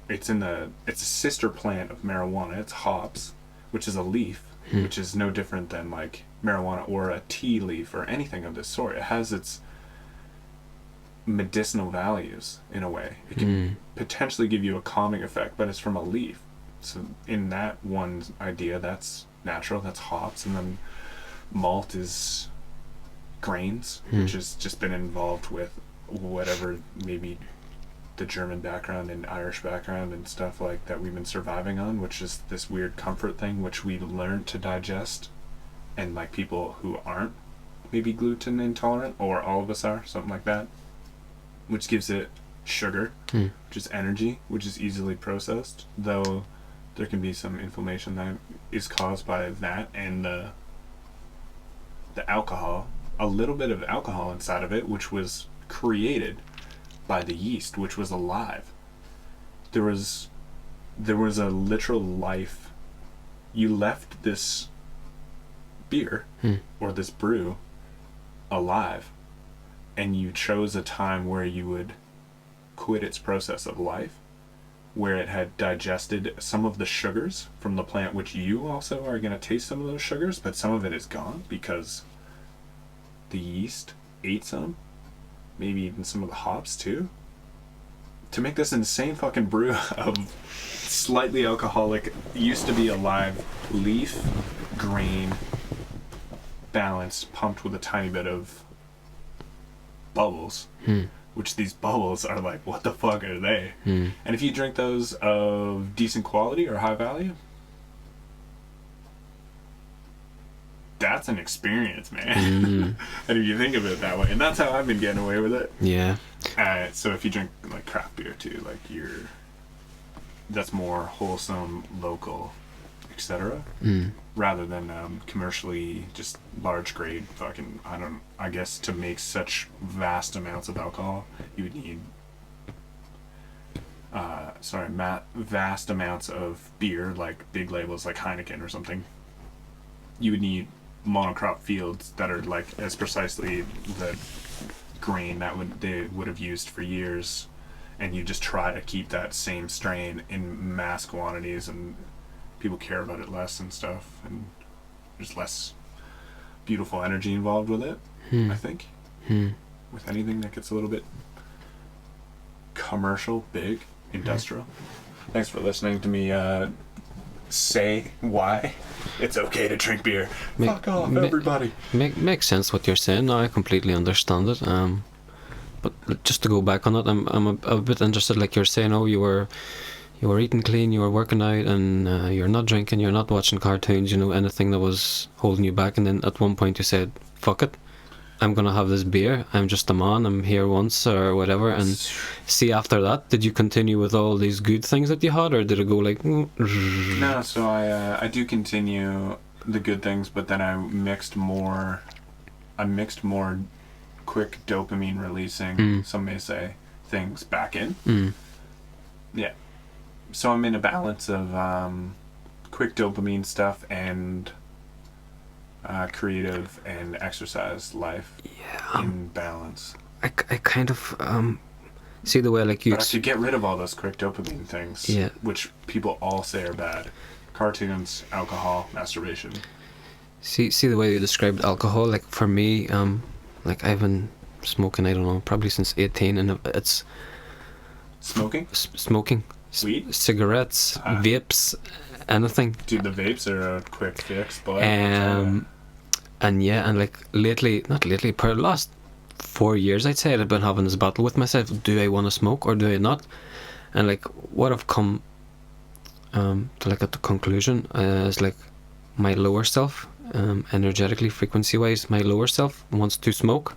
[SPEAKER 7] It's a sister plant of marijuana. It's hops, which is a leaf, which is no different than like marijuana or a tea leaf or anything of this sort. It has its medicinal values in a way. It can potentially give you a calming effect, but it's from a leaf. So in that one idea, that's natural, that's hops, and then malt is grains, which has just been involved with whatever, maybe the German background and Irish background and stuff like that we've been surviving on, which is this weird comfort thing which we learned to digest, and like people who aren't maybe gluten intolerant, or all of us are, something like that, which gives it sugar, which is energy, which is easily processed, though there can be some inflammation that is caused by that and the alcohol, a little bit of alcohol inside of it, which was created by the yeast, which was alive. There was a literal life. You left this beer or this brew alive, and you chose a time where you would quit its process of life, where it had digested some of the sugars from the plant, which you also are going to taste some of those sugars, but some of it is gone because the yeast ate some, maybe even some of the hops too, to make this insane fucking brew of slightly alcoholic, used to be alive leaf, grain, balanced, pumped with a tiny bit of bubbles, which these bubbles are like, what the fuck are they? And if you drink those of decent quality or high value, that's an experience, man. And if you think of it that way, and that's how I've been getting away with it.
[SPEAKER 6] Yeah.
[SPEAKER 7] So if you drink like craft beer too, like that's more wholesome, local, etc. Rather than commercially just large grade fucking, I guess to make such vast amounts of alcohol you would need vast amounts of beer, like big labels like Heineken or something. You would need monocrop fields that are like as precisely the grain that they would have used for years, and you just try to keep that same strain in mass quantities, and people care about it less and stuff, and there's less beautiful energy involved with it. I think with anything that gets a little bit commercial, big, industrial. Thanks for listening to me say why it's okay to drink beer. Fuck off, everybody.
[SPEAKER 6] Makes sense what you're saying. No, I completely understand it. But just to go back on it, I'm a bit interested. Like you're saying, you were eating clean, you were working out, and you're not drinking, you're not watching cartoons, anything that was holding you back. And then at one point you said, "Fuck it, I'm gonna have this beer. I'm just a man. I'm here once or whatever." And see, after that, did you continue with all these good things that you had, or did it go like?
[SPEAKER 7] No, so I do continue the good things, but then I mixed more quick dopamine releasing, some may say, things back in. Yeah. So I'm in a balance of quick dopamine stuff and creative and exercise life in balance.
[SPEAKER 6] I kind of see the way like you.
[SPEAKER 7] But I should get rid of all those quick dopamine things, which people all say are bad. Cartoons, alcohol, masturbation.
[SPEAKER 6] See the way you described alcohol. Like for me, like I've been smoking, I don't know, probably since 18, and it's
[SPEAKER 7] smoking.
[SPEAKER 6] Smoking.
[SPEAKER 7] Weed?
[SPEAKER 6] Cigarettes, vapes, anything.
[SPEAKER 7] Dude, the vapes are a quick fix, boy.
[SPEAKER 6] And like not lately, per the last 4 years, I'd say I've been having this battle with myself. Do I want to smoke or do I not? And like what I've come to like at the conclusion is like my lower self, energetically, frequency wise, my lower self wants to smoke,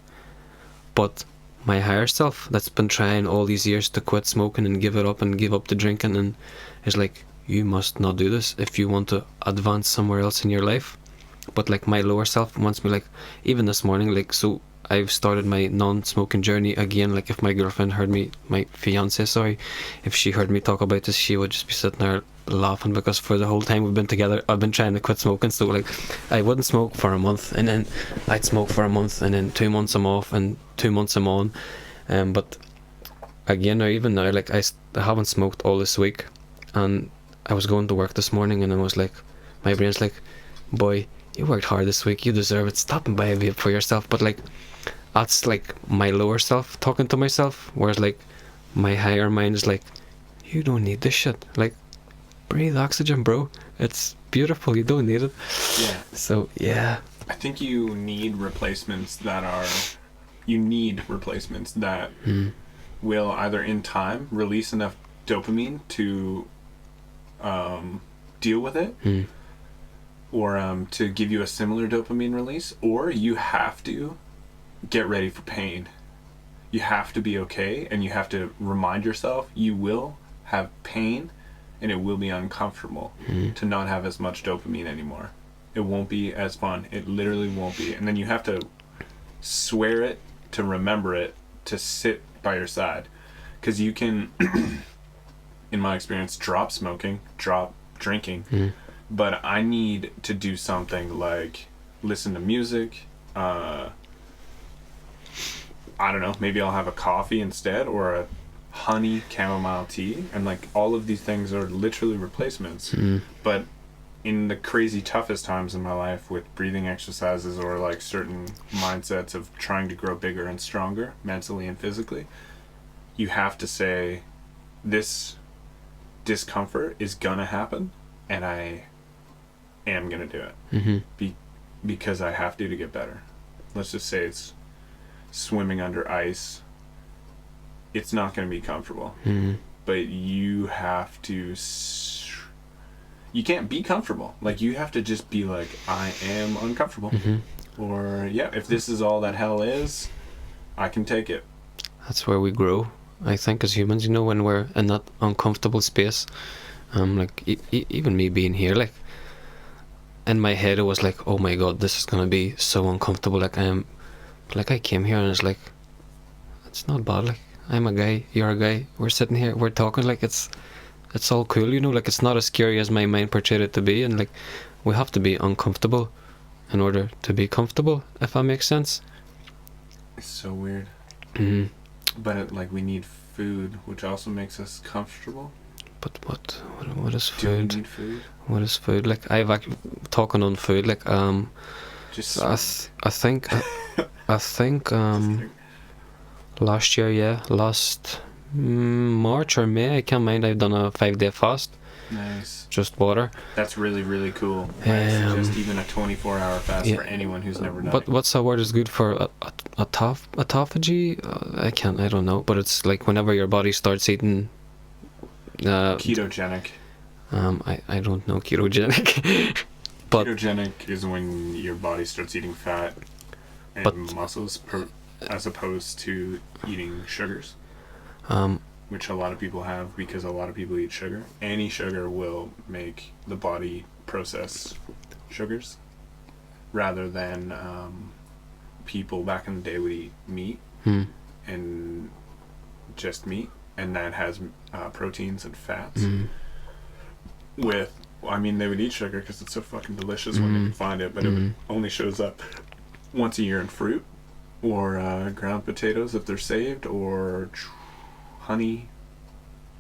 [SPEAKER 6] but my higher self that's been trying all these years to quit smoking and give it up and give up the drinking, and is like, you must not do this if you want to advance somewhere else in your life. But like my lower self wants me, like even this morning, like, so I've started my non-smoking journey again. Like if my girlfriend heard me, my fiance, sorry, if she heard me talk about this, she would just be sitting there laughing, because for the whole time we've been together I've been trying to quit smoking. So like I wouldn't smoke for a month, and then I'd smoke for a month, and then 2 months I'm off, and 2 months I'm on. But again, or even now, like I haven't smoked all this week, and I was going to work this morning, and I was like, my brain's like, boy, you worked hard this week, you deserve it, stop and buy a vape for yourself. But like that's like my lower self talking to myself, whereas like my higher mind is like, you don't need this shit, like breathe oxygen, bro, it's beautiful, you don't need it.
[SPEAKER 7] Yeah.
[SPEAKER 6] So yeah,
[SPEAKER 7] I think you need replacements that will either in time release enough dopamine to deal with it, or to give you a similar dopamine release, or you have to get ready for pain. You have to be okay, and you have to remind yourself you will have pain, and it will be uncomfortable to not have as much dopamine anymore. It won't be as fun. It literally won't be. And then you have to swear it, to remember it, to sit by your side. Because you can, in my experience, drop smoking, drop drinking, but I need to do something like listen to music, I don't know, maybe I'll have a coffee instead, or a honey chamomile tea, and like all of these things are literally replacements. But in the crazy toughest times in my life, with breathing exercises or like certain mindsets of trying to grow bigger and stronger mentally and physically, you have to say, this discomfort is gonna happen, and I am gonna do it because I have to get better. Let's just say it's swimming under ice, it's not going to be comfortable. But you have to you can't be comfortable. Like, you have to just be like, I am uncomfortable. Or, yeah, if this is all that hell is, I can take it.
[SPEAKER 6] That's where we grow, I think, as humans, you know, when we're in that uncomfortable space. Like, even me being here, like, in my head, it was like, oh my god, this is gonna be so uncomfortable. Like, I came here and it's like, it's not bad. Like, I'm a guy, you're a guy, we're sitting here, we're talking, like, it's all cool, you know, like, it's not as scary as my mind portrayed it to be, and like, we have to be uncomfortable in order to be comfortable, if that makes sense.
[SPEAKER 7] It's so weird. But like, we need food, which also makes us comfortable.
[SPEAKER 6] But what is
[SPEAKER 7] Do we
[SPEAKER 6] food?
[SPEAKER 7] need food?
[SPEAKER 6] What is food? Like, I've actually talking on food, like,
[SPEAKER 7] Just
[SPEAKER 6] I think last year, last March or May, I can't mind, I've done a 5-day fast.
[SPEAKER 7] Nice.
[SPEAKER 6] Just water.
[SPEAKER 7] That's really, really cool. I suggest even a 24-hour fast for anyone who's never done it.
[SPEAKER 6] What's that word is good for? Autophagy? I don't know. But it's like whenever your body starts eating...
[SPEAKER 7] Ketogenic.
[SPEAKER 6] I don't know ketogenic. But
[SPEAKER 7] ketogenic is when your body starts eating fat and muscles as opposed to eating sugars. Which a lot of people have, because a lot of people eat sugar. Any sugar will make the body process sugars, rather than people back in the day would eat meat and just meat, and that has proteins and fats. I mean, they would eat sugar because it's so fucking delicious when they can find it, but it only shows up once a year in fruit, or ground potatoes if they're saved, or honey,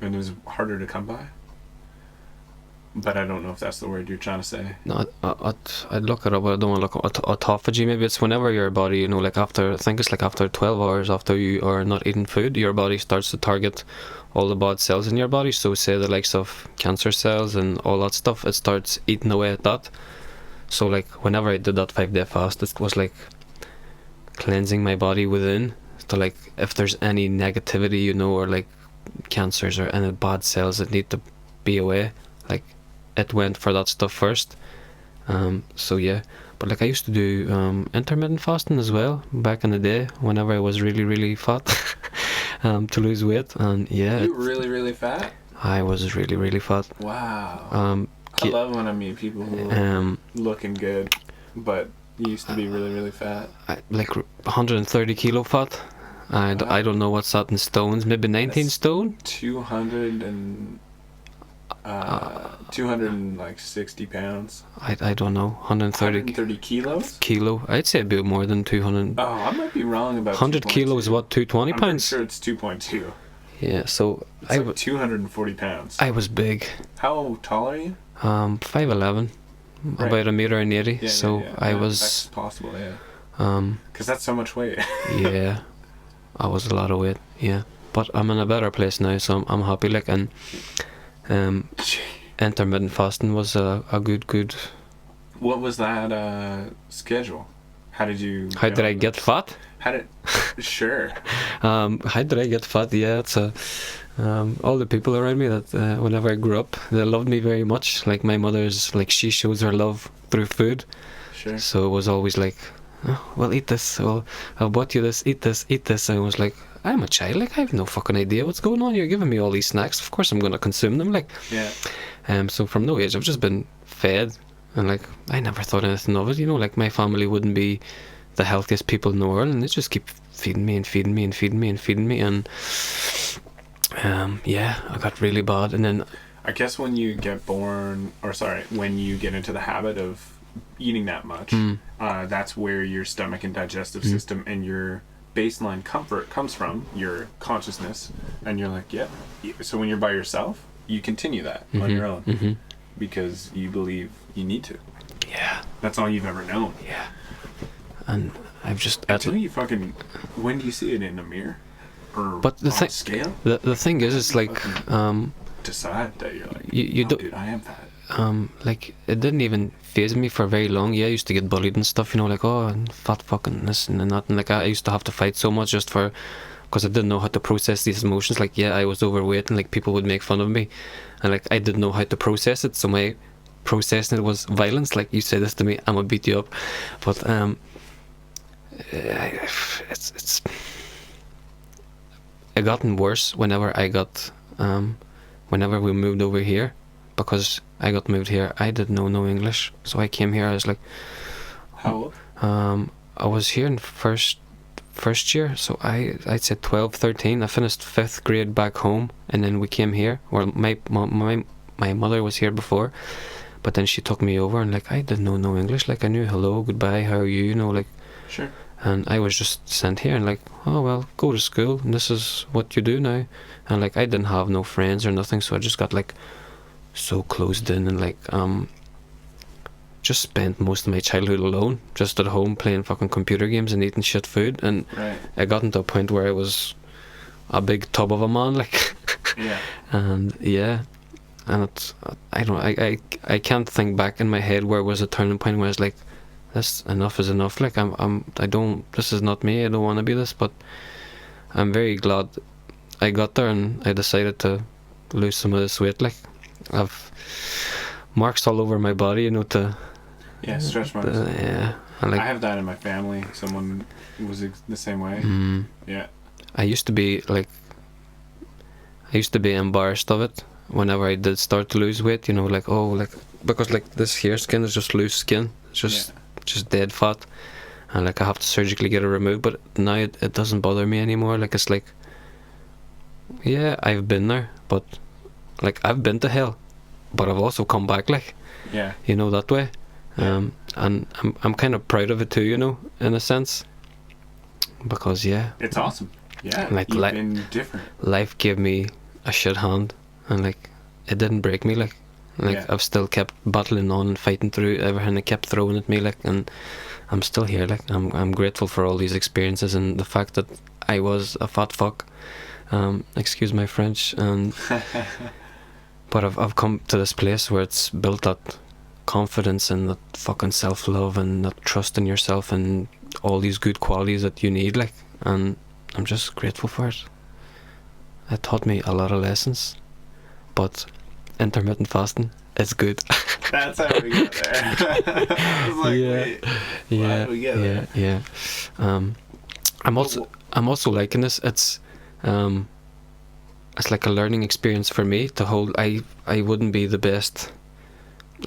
[SPEAKER 7] and it was harder to come by. But I don't know if that's the word you're trying to say.
[SPEAKER 6] No, I'd look it up, but I don't want to look at autophagy. Maybe it's whenever your body, you know, like I think it's like after 12 hours after you are not eating food, your body starts to target all the bad cells in your body. So say the likes of cancer cells and all that stuff, it starts eating away at that. So like whenever I did that 5-day fast, it was like cleansing my body within. To like, if there's any negativity, you know, or like cancers or any bad cells that need to be away, like it went for that stuff first. So yeah, but like I used to do intermittent fasting as well back in the day whenever I was really, really fat to lose weight. And yeah,
[SPEAKER 7] you were really, really fat?
[SPEAKER 6] I was really, really fat.
[SPEAKER 7] Wow. I love when I meet people who looking good, but you used to be really, really fat.
[SPEAKER 6] Like 130 kilo fat. I don't know what's that in stones. Maybe 19
[SPEAKER 7] That's
[SPEAKER 6] stone.
[SPEAKER 7] 260 pounds.
[SPEAKER 6] I don't know.
[SPEAKER 7] 130 kilos.
[SPEAKER 6] Kilo. I'd say a bit more than 200.
[SPEAKER 7] Oh, I might be wrong about.
[SPEAKER 6] 100 kilos. What? 220
[SPEAKER 7] I'm
[SPEAKER 6] pounds.
[SPEAKER 7] I'm pretty sure it's 2.2.
[SPEAKER 6] Yeah. So
[SPEAKER 7] it's like 240 pounds.
[SPEAKER 6] I was big.
[SPEAKER 7] How tall are you?
[SPEAKER 6] 5'11",
[SPEAKER 7] right.
[SPEAKER 6] About 1.80 m.
[SPEAKER 7] Yeah,
[SPEAKER 6] so
[SPEAKER 7] yeah.
[SPEAKER 6] I was.
[SPEAKER 7] That's possible. Yeah. Because that's so much weight.
[SPEAKER 6] Yeah. I was a lot of weight, yeah, but I'm in a better place now, so I'm happy. Like, and intermittent fasting was a good.
[SPEAKER 7] What was that schedule? How did you?
[SPEAKER 6] How did I get fat?
[SPEAKER 7] Sure.
[SPEAKER 6] How did I get fat? Yeah, it's all the people around me that whenever I grew up, they loved me very much. Like my mother's, like she shows her love through food.
[SPEAKER 7] Sure.
[SPEAKER 6] So it was always like, oh, well, eat this. Well, I'll bought you this. Eat this. Eat this. And I was like, I'm a child. Like I have no fucking idea what's going on. You're giving me all these snacks. Of course I'm gonna consume them. Like,
[SPEAKER 7] yeah.
[SPEAKER 6] So from no age, I've just been fed, and like I never thought anything of it. You know, like my family wouldn't be the healthiest people in the world, and they just keep feeding me and feeding me and feeding me and feeding me, and yeah, I got really bad. And then
[SPEAKER 7] I guess when you get when you get into the habit of eating that much, that's where your stomach and digestive system and your baseline comfort comes from, your consciousness, and you're like, yeah. So when you're by yourself, you continue that on your own because you believe you need to.
[SPEAKER 6] Yeah.
[SPEAKER 7] That's all you've ever known.
[SPEAKER 6] Yeah. And I've just
[SPEAKER 7] until you fucking, when do you see it in a mirror or
[SPEAKER 6] but the
[SPEAKER 7] on a scale?
[SPEAKER 6] The thing is, it's like
[SPEAKER 7] decide that you're like,
[SPEAKER 6] you
[SPEAKER 7] oh,
[SPEAKER 6] don't.
[SPEAKER 7] Dude, I am fat.
[SPEAKER 6] like it didn't even phase me for very long. Yeah, I used to get bullied and stuff, you know, like, oh, fat fucking this and that, and like I used to have to fight so much just for, because I didn't know how to process these emotions. Like, yeah, I was overweight and like people would make fun of me, and like I didn't know how to process it, so my processing it was violence. Like, you say this to me, I'm gonna beat you up. But it's it gotten worse whenever whenever we moved over here, because I got moved here. I didn't know no English, so I came here. I was like,
[SPEAKER 7] How old?
[SPEAKER 6] I was here in first year, so I'd say 12, 13. I finished 5th grade back home, and then we came here. Well, my mother was here before, but then she took me over, and like I didn't know no English. Like, I knew hello, goodbye, how are you, you know, like.
[SPEAKER 7] Sure.
[SPEAKER 6] And I was just sent here, and like, oh well, go to school, and this is what you do now. And like I didn't have no friends or nothing, so I just got like so closed in, and like just spent most of my childhood alone, just at home playing fucking computer games and eating shit food. And
[SPEAKER 7] Right.
[SPEAKER 6] I got into a point where I was a big tub of a man, like.
[SPEAKER 7] Yeah.
[SPEAKER 6] And yeah, and it's, I can't think back in my head where was a turning point where I was like, this, enough is enough. Like, I don't, this is not me, I don't want to be this. But I'm very glad I got there, and I decided to lose some of this weight. Like, I've marks all over my body, you know,
[SPEAKER 7] Yeah, stretch marks.
[SPEAKER 6] yeah, and like,
[SPEAKER 7] I have that in my family. Someone was the same way. Yeah.
[SPEAKER 6] I used to be embarrassed of it whenever I did start to lose weight, you know, like, oh, like, because like this here skin is just loose skin, it's just dead fat, and like I have to surgically get it removed. But now it doesn't bother me anymore. Like, it's like, yeah, I've been there, but like I've been to hell, but I've also come back, like,
[SPEAKER 7] Yeah.
[SPEAKER 6] you know, that way. And I'm kind of proud of it too, you know, in a sense, because yeah,
[SPEAKER 7] It's awesome. Yeah.
[SPEAKER 6] Like,
[SPEAKER 7] You've been different.
[SPEAKER 6] life gave me a shit hand, and like it didn't break me, like
[SPEAKER 7] Yeah.
[SPEAKER 6] I've still kept battling on and fighting through everything it kept throwing at me, like, and I'm still here. Like, I'm grateful for all these experiences, and the fact that I was a fat fuck, excuse my French, and but I've come to this place where it's built that confidence and that fucking self-love and that trust in yourself and all these good qualities that you need, like, and I'm just grateful for it. It taught me a lot of lessons, but intermittent fasting is good.
[SPEAKER 7] That's how we got there. I was like, wait, why did we get there?
[SPEAKER 6] yeah. I'm also liking this. It's like a learning experience for me to hold. I wouldn't be the best.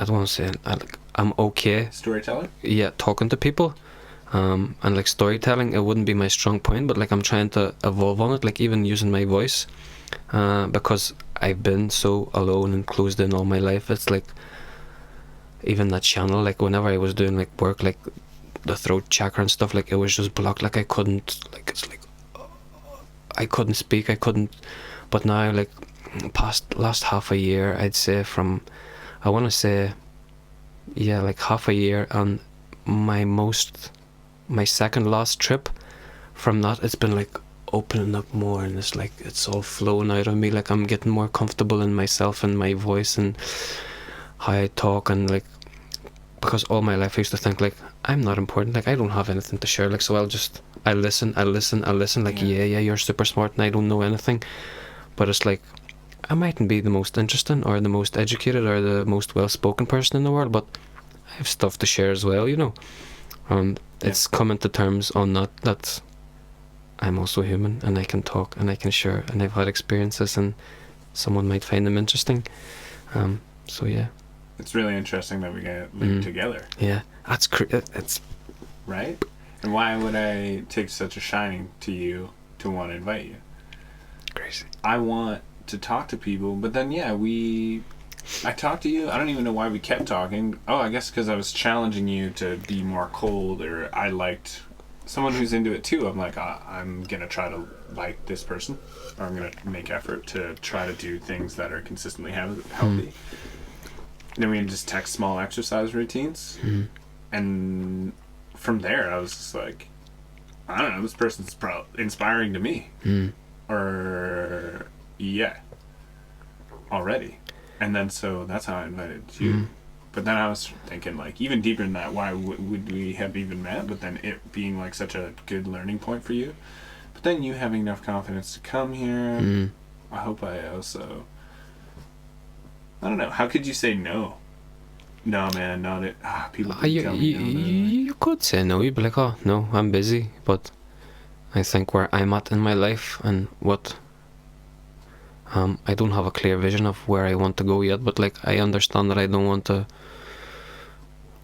[SPEAKER 6] I don't want to say it. I'm okay.
[SPEAKER 7] Storyteller?
[SPEAKER 6] Yeah, talking to people. And like storytelling, it wouldn't be my strong point, but like I'm trying to evolve on it, like even using my voice, because I've been so alone and closed in all my life. It's like even that channel, like whenever I was doing like work, like the throat chakra and stuff, like it was just blocked, like I couldn't, like it's like I couldn't speak, I couldn't. But now, like last half a year, I'd say from, I want to say, yeah, like half a year, and my second last trip, from that it's been like opening up more, and it's like it's all flowing out of me, like I'm getting more comfortable in myself and my voice and how I talk, and like, because all my life I used to think like I'm not important, like I don't have anything to share, like, so I listen, like, yeah, you're super smart and I don't know anything, but it's like I mightn't be the most interesting or the most educated or the most well-spoken person in the world, but I have stuff to share as well, you know. And it's coming to terms on that I'm also human, and I can talk and I can share, and I've had experiences, and someone might find them interesting. So yeah.
[SPEAKER 7] It's really interesting that we get linked together.
[SPEAKER 6] Yeah, that's it's
[SPEAKER 7] right. And why would I take such a shining to you to want to invite you?
[SPEAKER 6] crazy.
[SPEAKER 7] I want to talk to people, but then I talked to you. I don't even know why we kept talking. Oh, I guess because I was challenging you to be more cold, or I liked someone who's into it too. I'm like, I'm gonna try to like this person, or I'm gonna make effort to try to do things that are consistently healthy. Then we just text small exercise routines, and from there I was just like, I don't know, this person's inspiring to me, or yeah, already. And then so that's how I invited you. But then I was thinking, like, even deeper than that, why would we have even met? But then it being like such a good learning point for you. But then you having enough confidence to come here. I hope I also... I don't know. How could you say no? No, man, not it. People keep telling me no.
[SPEAKER 6] You could say no. You'd be like, oh, no, I'm busy. But I think where I'm at in my life and what... I don't have a clear vision of where I want to go yet, but like I understand that I don't want to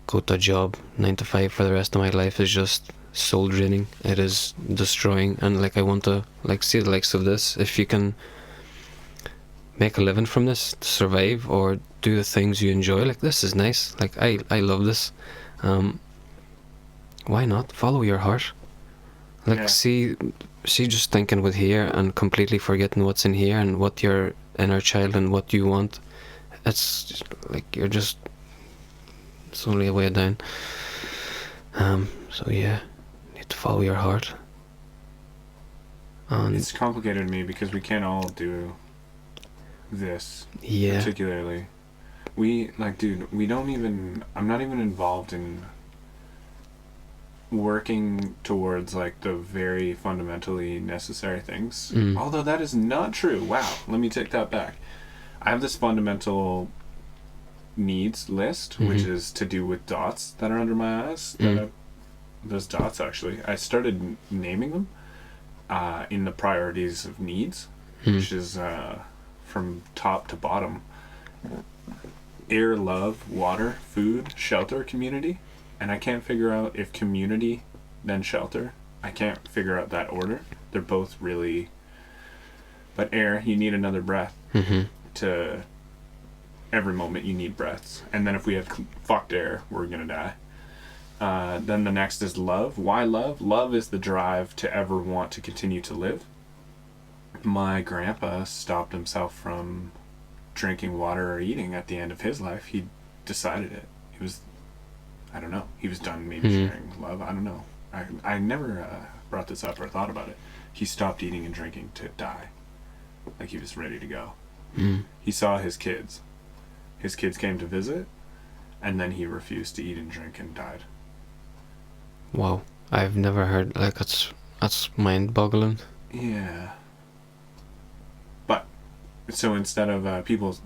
[SPEAKER 6] go to a job 9 to 5 for the rest of my life. It's just soul draining. It is destroying, and like I want to like see the likes of this. If you can make a living from this, to survive or do the things you enjoy, like this is nice. Like I love this. Why not follow your heart? Like see just thinking with here and completely forgetting what's in here and what your inner child and what you want. It's just, like it's only a way down. So yeah, you need to follow your heart. And
[SPEAKER 7] it's complicated to me because we can't all do this.
[SPEAKER 6] Yeah.
[SPEAKER 7] Particularly. We like, dude, I'm not even involved in working towards like the very fundamentally necessary things. Although that is not true. Wow, let me take that back. I have this fundamental needs list, which is to do with dots that are under my eyes. Those dots, actually, I started naming them in the priorities of needs, which is from top to bottom: air, love, water, food, shelter, community. And I can't figure out if community, then shelter. I can't figure out that order. They're both really... But air, you need another breath. To... Every moment you need breaths. And then if we have fucked air, we're gonna die. Then the next is love. Why love? Love is the drive to ever want to continue to live. My grandpa stopped himself from drinking water or eating at the end of his life. He decided it. He was... I don't know. He was done maybe sharing love. I don't know. I never brought this up or thought about it. He stopped eating and drinking to die. Like he was ready to go. He saw his kids. His kids came to visit, and then he refused to eat and drink and died.
[SPEAKER 6] Wow. I've never heard, like, that's mind-boggling.
[SPEAKER 7] Yeah. But, so instead of people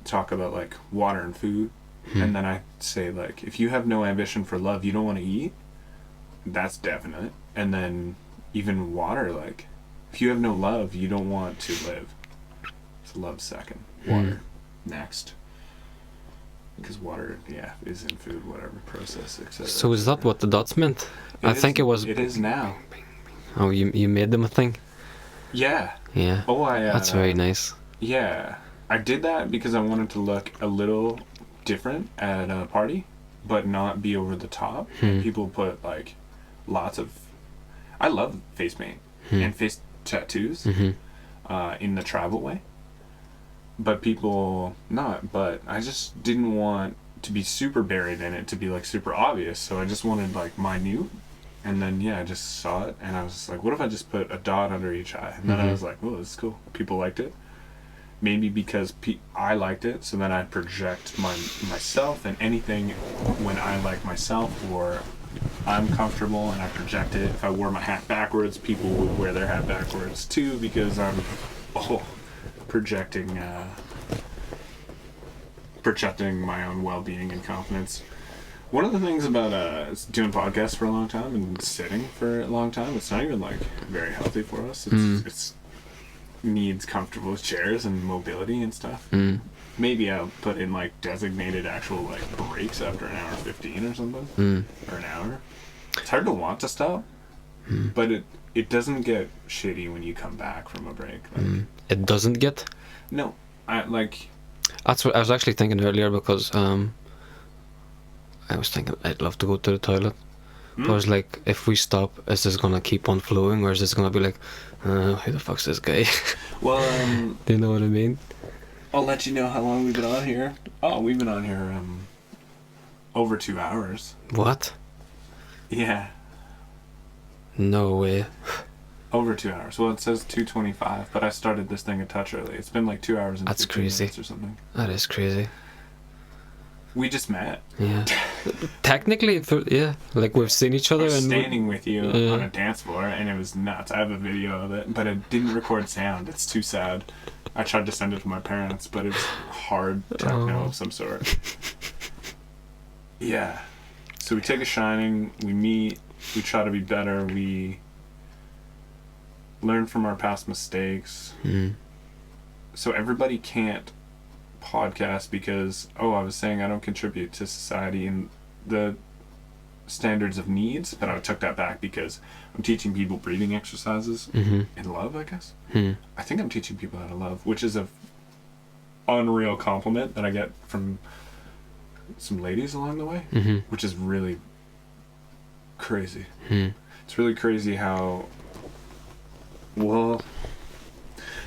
[SPEAKER 7] talk about, like, water and food, and then I say, like, if you have no ambition for love, you don't want to eat, that's definite. And then even water, like, if you have no love, you don't want to live. So love second. Water next. Because water, is in food, whatever, process, etc.
[SPEAKER 6] So is that what the dots meant? I think it was...
[SPEAKER 7] It is now.
[SPEAKER 6] Oh, you made them a thing?
[SPEAKER 7] Yeah.
[SPEAKER 6] Yeah.
[SPEAKER 7] Oh,
[SPEAKER 6] that's very nice.
[SPEAKER 7] Yeah. I did that because I wanted to look a little... different at a party, but not be over the top. People put like lots of... I love face paint and face tattoos in the travel way, but people not. But I just didn't want to be super buried in it to be like super obvious, so I just wanted like minute. And then I just saw it and I was just like, what if I just put a dot under each eye? And then I was like, oh, this is cool. People liked it. Maybe because I liked it, so then I project myself and anything when I like myself or I'm comfortable and I project it. If I wore my hat backwards, people would wear their hat backwards too because I'm projecting my own well-being and confidence. One of the things about doing podcasts for a long time and sitting for a long time, it's not even like very healthy for us. It's needs comfortable chairs and mobility and stuff. Maybe I'll put in like designated actual like breaks after an hour 15 or something, or an hour. It's hard to want to stop, but it doesn't get shitty when you come back from a break. Like,
[SPEAKER 6] it doesn't get?
[SPEAKER 7] No, I like.
[SPEAKER 6] That's what I was actually thinking earlier because I was thinking I'd love to go to the toilet. But I was like, if we stop, is this gonna keep on flowing, or is this gonna be like, who the fuck's this guy?
[SPEAKER 7] Well,
[SPEAKER 6] do you know what I mean?
[SPEAKER 7] I'll let you know how long we've been on here. Oh, we've been on here over 2 hours.
[SPEAKER 6] What?
[SPEAKER 7] Yeah.
[SPEAKER 6] No way.
[SPEAKER 7] Over 2 hours. Well, it says 2:25, but I started this thing a touch early. It's been like 2 hours and
[SPEAKER 6] That's
[SPEAKER 7] 15
[SPEAKER 6] crazy.
[SPEAKER 7] minutes or something.
[SPEAKER 6] That is crazy.
[SPEAKER 7] We just met.
[SPEAKER 6] Yeah. Technically, yeah, like we've seen each other
[SPEAKER 7] I was
[SPEAKER 6] and
[SPEAKER 7] standing with you on a dance floor, and it was nuts. I have a video of it, but it didn't record sound. It's too sad. I tried to send it to my parents, but it's hard techno of some sort. Yeah. So we take a shining, we meet, we try to be better, we learn from our past mistakes. So everybody can't podcast because, I was saying I don't contribute to society and the standards of needs, but I took that back because I'm teaching people breathing exercises in love, I guess. I think I'm teaching people how to love, which is a unreal compliment that I get from some ladies along the way, which is really crazy. It's really crazy how, well,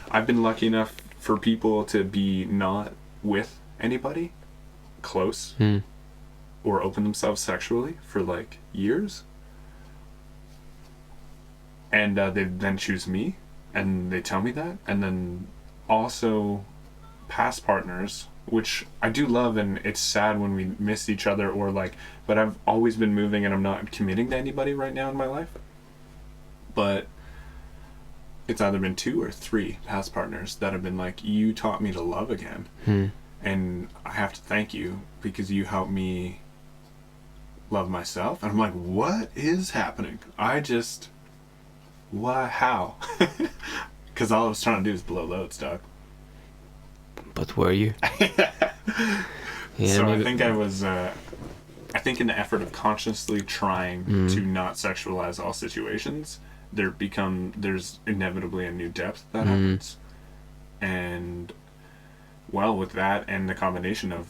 [SPEAKER 7] I've been lucky enough for people to be not with anybody close or open themselves sexually for like years, and they then choose me and they tell me that. And then also past partners, which I do love, and it's sad when we miss each other, or like, but I've always been moving and I'm not committing to anybody right now in my life, but it's either been 2 or 3 past partners that have been like, you taught me to love again. And I have to thank you because you helped me love myself. And I'm like, what is happening? How? Because all I was trying to do is blow loads, dog.
[SPEAKER 6] But were you?
[SPEAKER 7] So maybe. I think I was, I think in the effort of consciously trying to not sexualize all situations, there's inevitably a new depth that happens. And well, with that and the combination of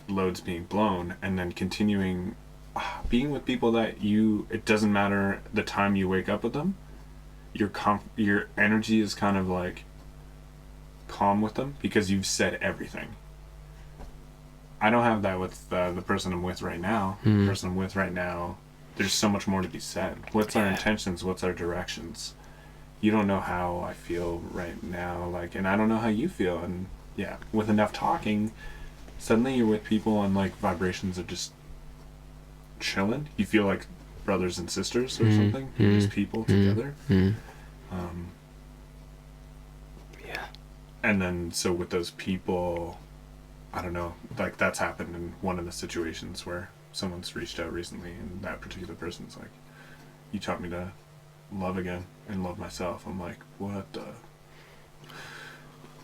[SPEAKER 7] loads being blown and then continuing being with people that it doesn't matter the time you wake up with them, your energy is kind of like calm with them because you've said everything. I don't have that with the person I'm with right now. The person I'm with right now, there's so much more to be said. What's our intentions? What's our directions? You don't know how I feel right now, and I don't know how you feel. And yeah, with enough talking, suddenly you're with people and like vibrations are just chilling. You feel like brothers and sisters or something. You're just people together. And then so with those people, I don't know, like that's happened in one of the situations where someone's reached out recently and that particular person's like, you taught me to love again and love myself. I'm like, what the...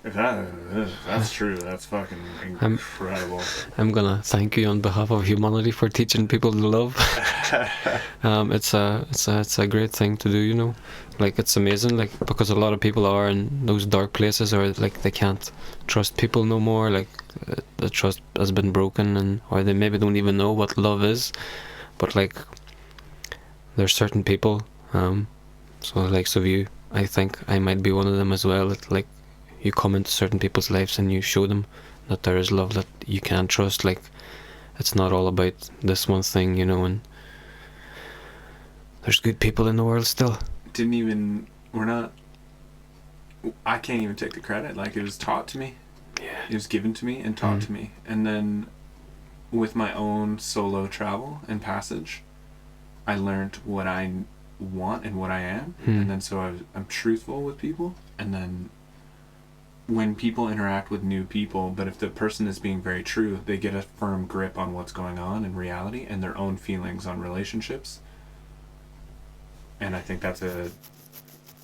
[SPEAKER 7] If that's true, that's fucking incredible.
[SPEAKER 6] I'm gonna thank you on behalf of humanity for teaching people to love. It's a great thing to do, you know. Like, it's amazing, like, because a lot of people are in those dark places, or like they can't trust people no more. Like, the trust has been broken, or they maybe don't even know what love is. But like, there's certain people. So like, so you, I think I might be one of them as well. That like, you come into certain people's lives and you show them that there is love that you can trust. Like, it's not all about this one thing, you know, and there's good people in the world still.
[SPEAKER 7] I can't even take the credit. Like, it was taught to me.
[SPEAKER 6] Yeah.
[SPEAKER 7] It was given to me and taught to me. And then with my own solo travel and passage, I learned what I want and what I am. And then so I'm truthful with people. And then when people interact with new people, but if the person is being very true, they get a firm grip on what's going on in reality and their own feelings on relationships. And I think that's going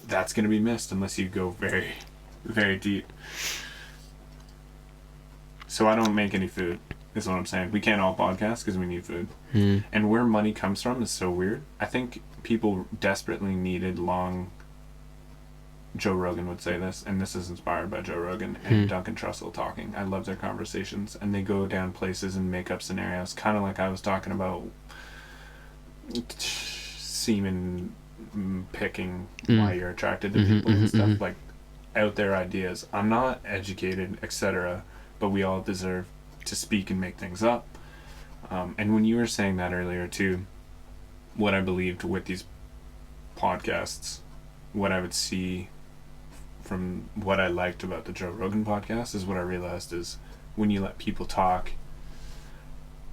[SPEAKER 7] to be missed unless you go very, very deep. So I don't make any food, is what I'm saying. We can't all podcast because we need food. And where money comes from is so weird. I think people desperately needed Joe Rogan would say this, and this is inspired by Joe Rogan and Duncan Trussell talking. I love their conversations, and they go down places and make up scenarios, kind of like I was talking about semen picking, why you're attracted to people and stuff, like out there ideas. I'm not educated, etc., but we all deserve to speak and make things up. And when you were saying that earlier too, what I believed with these podcasts what I would see from what I liked about the Joe Rogan podcast is what I realized is when you let people talk,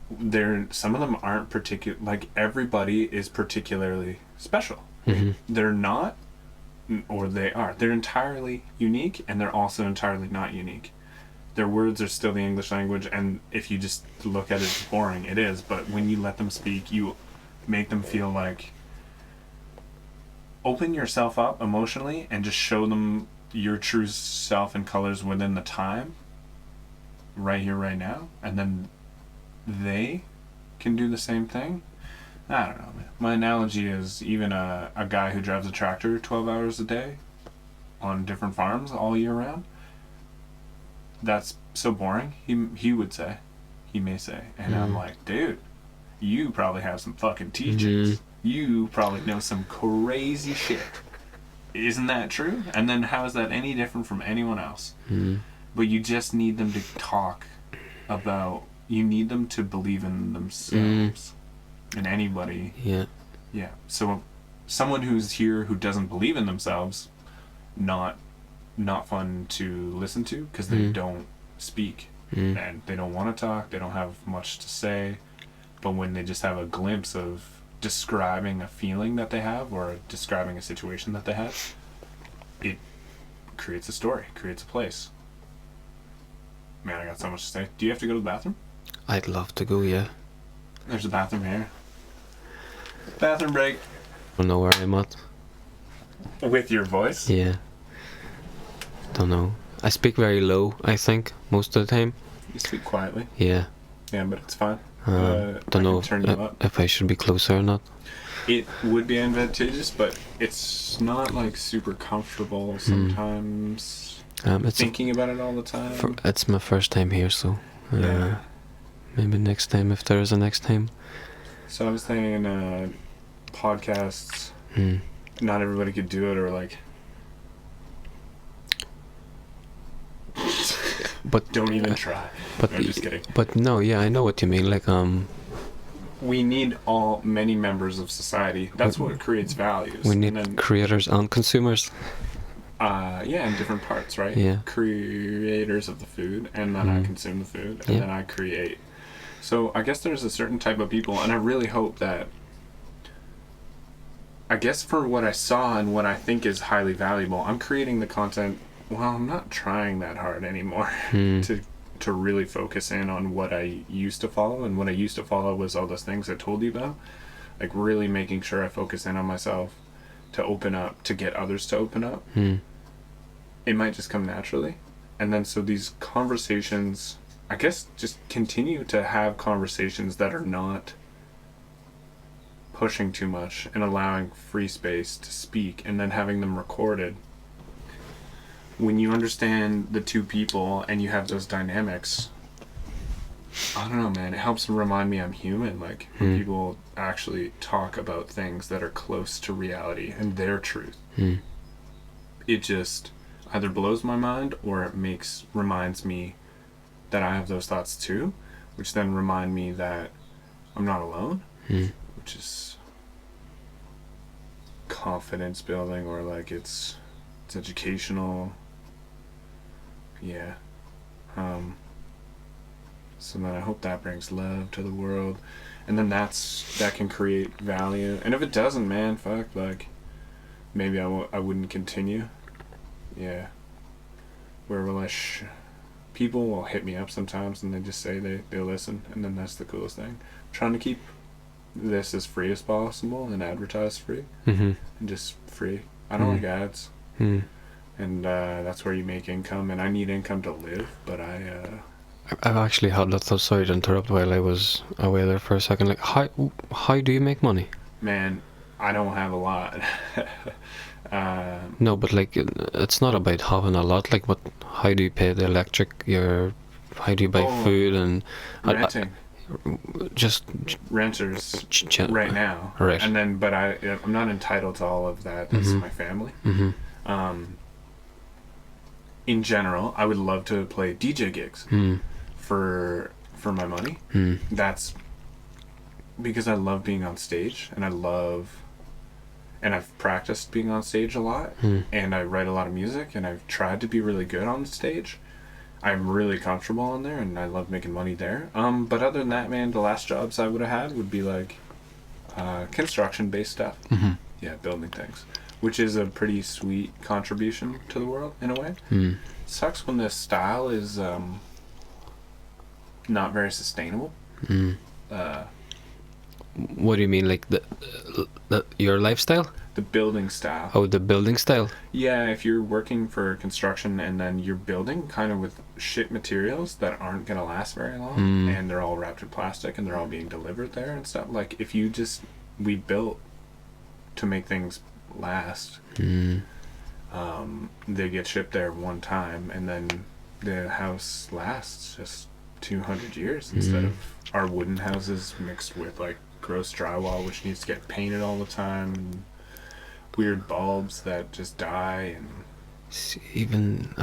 [SPEAKER 7] some of them aren't particular, like everybody is particularly special.
[SPEAKER 6] Mm-hmm.
[SPEAKER 7] They're not, or they are. They're entirely unique, and they're also entirely not unique. Their words are still the English language, and if you just look at it, it's boring. It is, but when you let them speak, you make them feel like, open yourself up emotionally and just show them your true self and colors within the time, right here, right now, and then they can do the same thing. I don't know, man. My analogy is even a guy who drives a tractor 12 hours a day on different farms all year round. That's so boring, he would say. He may say. And I'm like, dude, you probably have some fucking teachings. You probably know some crazy shit. Isn't that true? And then how is that any different from anyone else? But you just need them to talk about, you need them to believe in themselves. And anybody. Yeah. So someone who's here who doesn't believe in themselves, not fun to listen to because they don't speak and they don't want to talk. They don't have much to say. But when they just have a glimpse of describing a feeling that they have or describing a situation that they have, it creates a story, creates a place. Man, I got so much to say. Do you have to go to the bathroom?
[SPEAKER 6] I'd love to go, yeah.
[SPEAKER 7] There's a bathroom here. Bathroom break.
[SPEAKER 6] I don't know where I'm at.
[SPEAKER 7] With your voice?
[SPEAKER 6] Yeah. Don't know. I speak very low, I think, most of the time.
[SPEAKER 7] You speak quietly?
[SPEAKER 6] Yeah.
[SPEAKER 7] Yeah, but it's fine.
[SPEAKER 6] Don't know if I should be closer or not.
[SPEAKER 7] It would be advantageous, but it's not like super comfortable sometimes.
[SPEAKER 6] It's
[SPEAKER 7] thinking about it all the time.
[SPEAKER 6] It's my first time here, so maybe next time, if there is a next time.
[SPEAKER 7] So I was thinking podcasts, not everybody could do it, or like... But don't even try.
[SPEAKER 6] But
[SPEAKER 7] I'm just kidding.
[SPEAKER 6] But no, yeah, I know what you mean. Like
[SPEAKER 7] we need many members of society. That's what creates values.
[SPEAKER 6] We need creators and consumers.
[SPEAKER 7] In different parts, right?
[SPEAKER 6] Yeah.
[SPEAKER 7] Creators of the food, and then I consume the food, and then I create. So I guess there's a certain type of people, and I really hope that, I guess for what I saw and what I think is highly valuable, I'm creating the content. Well, I'm not trying that hard anymore to really focus in on what I used to follow, and what I used to follow was all those things I told you about. Like really making sure I focus in on myself, to open up, to get others to open up. It might just come naturally. And then so these conversations, I guess just continue to have conversations that are not pushing too much and allowing free space to speak, and then having them recorded. When you understand the two people and you have those dynamics, I don't know, man, it helps remind me I'm human. Like when people actually talk about things that are close to reality and their truth, it just either blows my mind or it reminds me that I have those thoughts too, which then remind me that I'm not alone, which is confidence building, or like it's educational. So then I hope that brings love to the world, and then that can create value. And if it doesn't, man, fuck, like maybe I wouldn't continue. Where will people will hit me up sometimes and they just say they listen, and then that's the coolest thing. I'm trying to keep this as free as possible and advertise free, and just free. I don't like ads. And that's where you make income, and I need income to live, but
[SPEAKER 6] I've actually had that thought, sorry to interrupt while I was away there for a second, like how do you make money?
[SPEAKER 7] Man, I don't have a lot.
[SPEAKER 6] No, but like it's not about having a lot, like how do you pay the electric, how do you buy food and...
[SPEAKER 7] Renting.
[SPEAKER 6] Just
[SPEAKER 7] renters right now.
[SPEAKER 6] Right.
[SPEAKER 7] And then, but I'm not entitled to all of that. That's my family. In general, I would love to play DJ gigs for my money. That's because I love being on stage, and I love and I've practiced being on stage a lot, and I write a lot of music, and I've tried to be really good on stage. I'm really comfortable on there, and I love making money there. But other than that, man, the last jobs I would have had would be like construction-based stuff. Yeah, building things, which is a pretty sweet contribution to the world in a way. Sucks when this style is not very sustainable.
[SPEAKER 6] What do you mean, like the your lifestyle?
[SPEAKER 7] The building style.
[SPEAKER 6] Oh, the building style.
[SPEAKER 7] Yeah, if you're working for construction and then you're building kind of with shit materials that aren't gonna last very long, and they're all wrapped in plastic and they're all being delivered there and stuff. Like if you just we built to make things last. They get shipped there one time, and then the house lasts just 200 years instead of our wooden houses mixed with like gross drywall, which needs to get painted all the time, and weird bulbs that just die. And
[SPEAKER 6] Even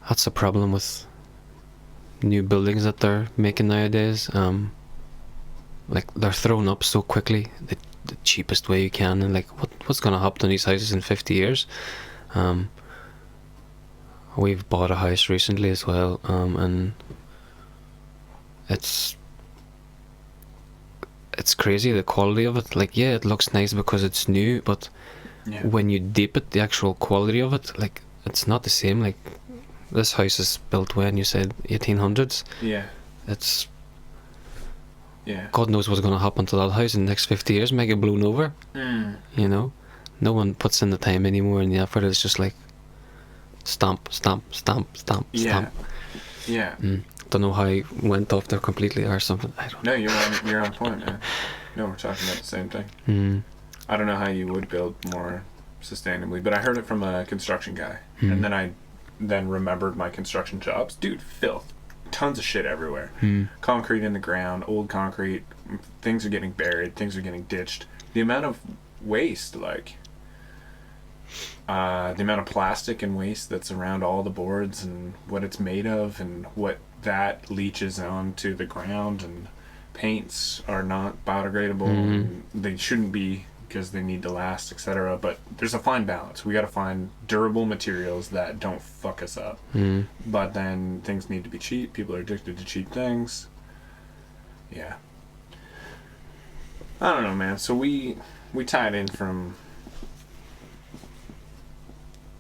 [SPEAKER 6] that's the problem with new buildings that they're making nowadays. Like they're thrown up so quickly, the cheapest way you can, and like what's gonna happen to these houses in 50 years? We've bought a house recently as well, and it's crazy the quality of it. Like, yeah, it looks nice because it's new, but when you deep it, the actual quality of it, like, it's not the same. Like, this house is built when you said 1800s. It's God knows what's going to happen to that house in the next 50 years. Might get blown over. You know, no one puts in the time anymore and the effort. It's just like stamp. Don't know how I went off there completely or something. I don't know.
[SPEAKER 7] No, you're on point, man. No, we're talking about the same thing. I don't know how you would build more sustainably, but I heard it from a construction guy, and then I remembered my construction jobs. Dude, filth. Tons of shit everywhere. Concrete in the ground, old concrete, things are getting buried, things are getting ditched. The amount of waste, like the amount of plastic and waste that's around all the boards and what it's made of and what that leaches onto the ground, and paints are not biodegradable and they shouldn't be because they need to last, etc. But there's a fine balance. We got to find durable materials that don't fuck us up. But then things need to be cheap. People are addicted to cheap things. Yeah. I don't know, man. So we tied in from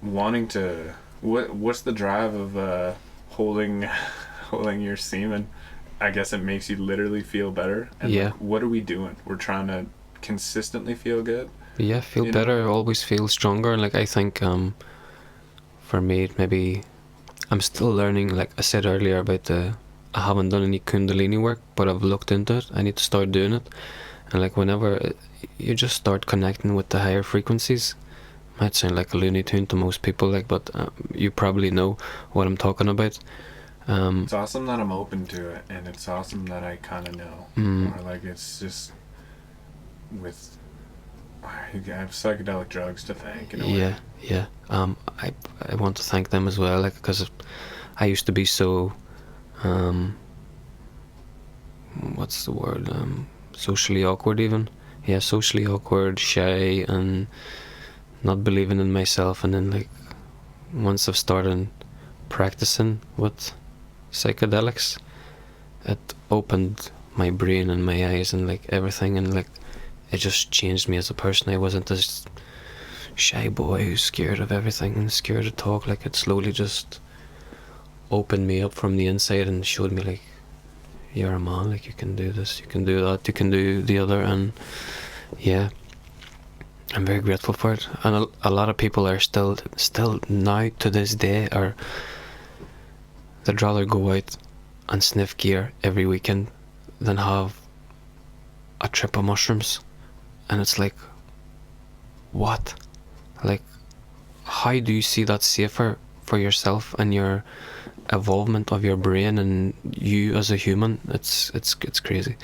[SPEAKER 7] wanting to. What's the drive of holding your semen? I guess it makes you literally feel better. And like, what are we doing? We're trying to consistently feel good.
[SPEAKER 6] Yeah, feel better, always feel stronger. And like, I think for me, maybe I'm still learning. Like I said earlier about I haven't done any Kundalini work, but I've looked into it. I need to start doing it. And like, whenever you just start connecting with the higher frequencies, might sound like a Looney Tune to most people, like, but you probably know what I'm talking about.
[SPEAKER 7] It's awesome that I'm open to it, and it's awesome that I kind of know. Or like, it's just with I have psychedelic drugs to thank. In a way.
[SPEAKER 6] Yeah. I want to thank them as well, like, because I used to be so what's the word? Socially awkward, even. Yeah, socially awkward, shy, and not believing in myself. And then, like, once I've started practicing with psychedelics, it opened my brain and my eyes and like everything, and like it just changed me as a person. I wasn't this shy boy who's scared of everything and scared to talk. Like, it slowly just opened me up from the inside and showed me, like, you're a man, like, you can do this, you can do that, you can do the other. And yeah, I'm very grateful for it. And a lot of people are still now to this day are they'd rather go out and sniff gear every weekend than have a trip of mushrooms. And it's like, what? Like, how do you see that safer for yourself and your evolvement of your brain and you as a human? It's crazy,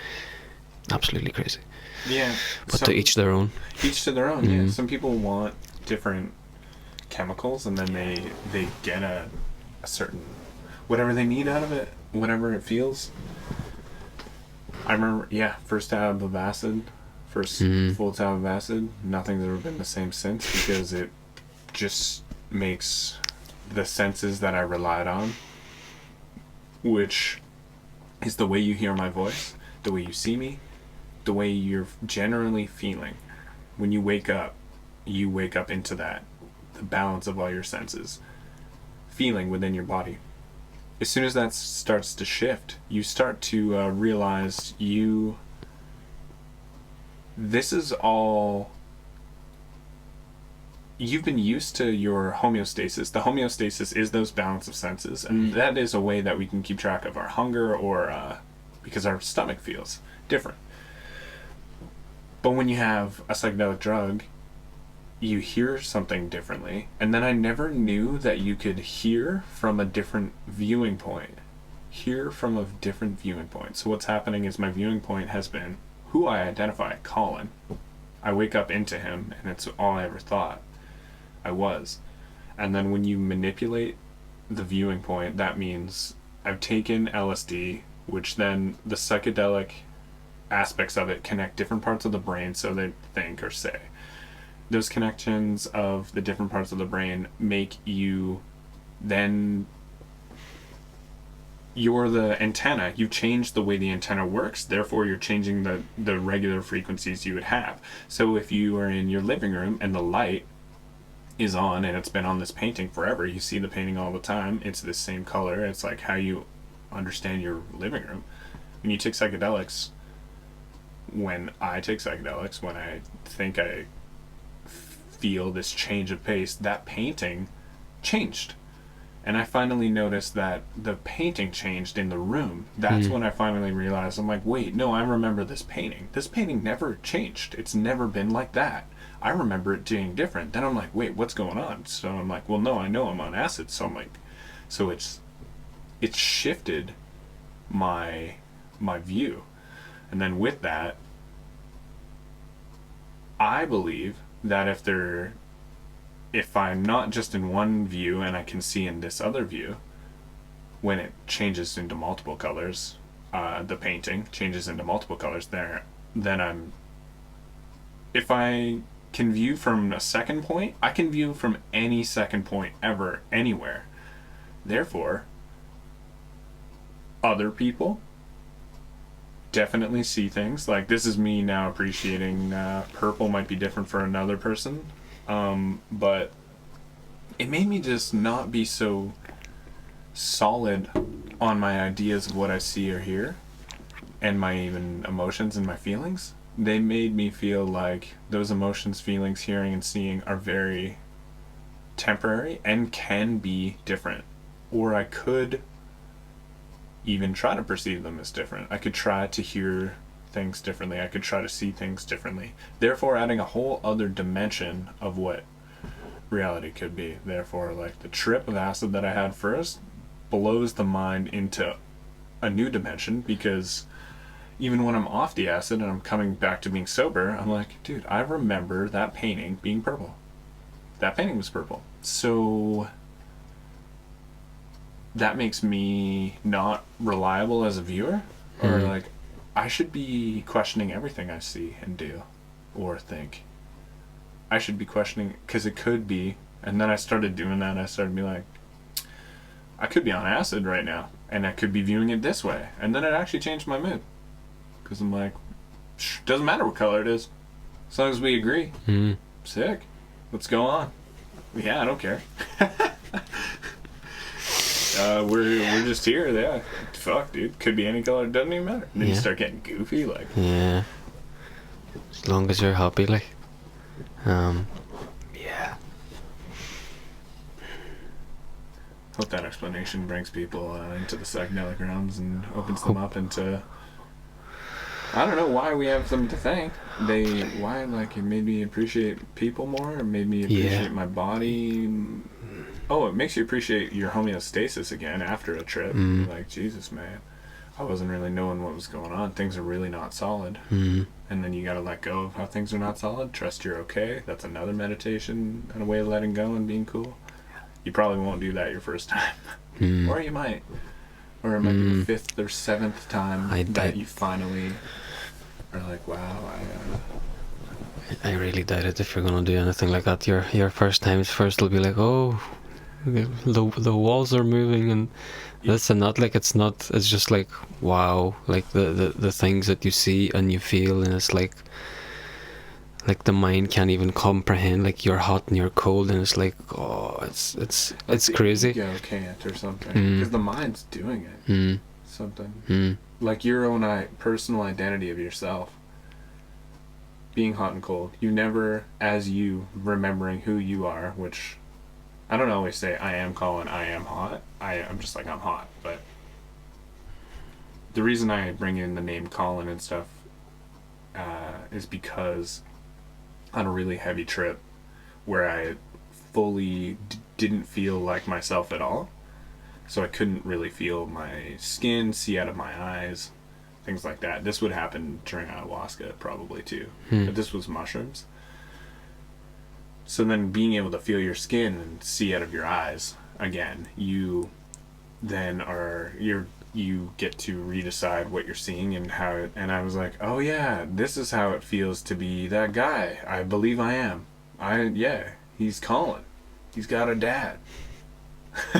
[SPEAKER 6] absolutely crazy.
[SPEAKER 7] Yeah,
[SPEAKER 6] but to each their own.
[SPEAKER 7] Each to their own. Yeah, some people want different chemicals, and then they get a certain whatever they need out of it, whatever it feels. I remember, first tab of acid First full tab of acid, nothing's ever been the same since, because it just makes the senses that I relied on, which is the way you hear my voice, the way you see me, the way you're generally feeling. When you wake up into that, the balance of all your senses, feeling within your body. As soon as that starts to shift, you start to realize this is all, you've been used to your homeostasis. The homeostasis is those balance of senses, and that is a way that we can keep track of our hunger, or because our stomach feels different. But when you have a psychedelic drug, you hear something differently. And then I never knew that you could hear from a different viewing point. So what's happening is my viewing point has been who I identify, Colin. I wake up into him, and it's all I ever thought I was. And then when you manipulate the viewing point, that means I've taken LSD, which then the psychedelic aspects of it connect different parts of the brain, so they think or say. Those connections of the different parts of the brain make you then, you're the antenna. You've changed the way the antenna works, therefore you're changing the regular frequencies you would have. So if you are in your living room and the light is on, and it's been on this painting forever, you see the painting all the time, it's the same color, it's like how you understand your living room. When you take psychedelics, when I think I feel this change of pace, that painting changed. And I finally noticed that the painting changed in the room. That's when I finally realized, I'm like, wait, no, I remember this painting. This painting never changed. It's never been like that. I remember it being different. Then I'm like, wait, what's going on? So I'm like, well, no, I know I'm on acid. So I'm like, so it's shifted my view. And then with that, I believe that if I'm not just in one view and I can see in this other view, when it changes into multiple colors, the painting changes into multiple colors there, then if I can view from a second point, I can view from any second point ever, anywhere. Therefore, other people definitely see things. Like, this is me now appreciating purple might be different for another person. But it made me just not be so solid on my ideas of what I see or hear, and my even emotions and my feelings. They made me feel like those emotions, feelings, hearing, and seeing are very temporary and can be different. Or I could even try to perceive them as different. I could try to hear things differently. I could try to see things differently. Therefore, adding a whole other dimension of what reality could be. Therefore, like, the trip of acid that I had first blows the mind into a new dimension, because even when I'm off the acid and I'm coming back to being sober, I'm like, dude, I remember that painting being purple. That painting was purple. So that makes me not reliable as a viewer, or like, I should be questioning everything I see and do or think. I should be questioning, because it could be. And then I started doing that. I started being like, I could be on acid right now, and I could be viewing it this way. And then it actually changed my mood, because I'm like, doesn't matter what color it is, as long as we agree. Sick. Let's go on. Yeah, I don't care. We're just here. Yeah. Fuck, dude. Could be any color. It doesn't even matter. And then you start getting goofy, like.
[SPEAKER 6] Yeah. As long as you're happy, like. Yeah.
[SPEAKER 7] Hope that explanation brings people into the psychedelic realms and opens them up into. I don't know why we have them to thank. Why, like, it made me appreciate people more. It made me appreciate my body. Oh, it makes you appreciate your homeostasis again after a trip. Like, Jesus, man, I wasn't really knowing what was going on. Things are really not solid. And then you gotta let go of how things are not solid. Trust you're okay. That's another meditation and a way of letting go and being cool. You probably won't do that your first time. Or you might. Or it might be the 5th or 7th time that you finally Or like, wow,
[SPEAKER 6] I really doubt it if you're gonna do anything like that. Your first times first will be like, oh, the walls are moving and this and that. Like it's not. It's just like wow, like the things that you see and you feel, and it's like the mind can't even comprehend. Like you're hot and you're cold, and it's like oh, it's crazy.
[SPEAKER 7] Ego can't or something because the mind's doing it. Something like your own personal identity of yourself. Being hot and cold, you never, as you remembering who you are, which I don't always say I am Colin, I am hot. I'm just like I'm hot, but the reason I bring in the name Colin and stuff is because on a really heavy trip where I fully didn't feel like myself at all, so I couldn't really feel my skin, see out of my eyes, things like that. This would happen during ayahuasca probably too, but this was mushrooms. So then being able to feel your skin and see out of your eyes again, you get to redecide what you're seeing and how it, and I was like, oh yeah, this is how it feels to be that guy. I believe I am. He's Colin. He's got a dad.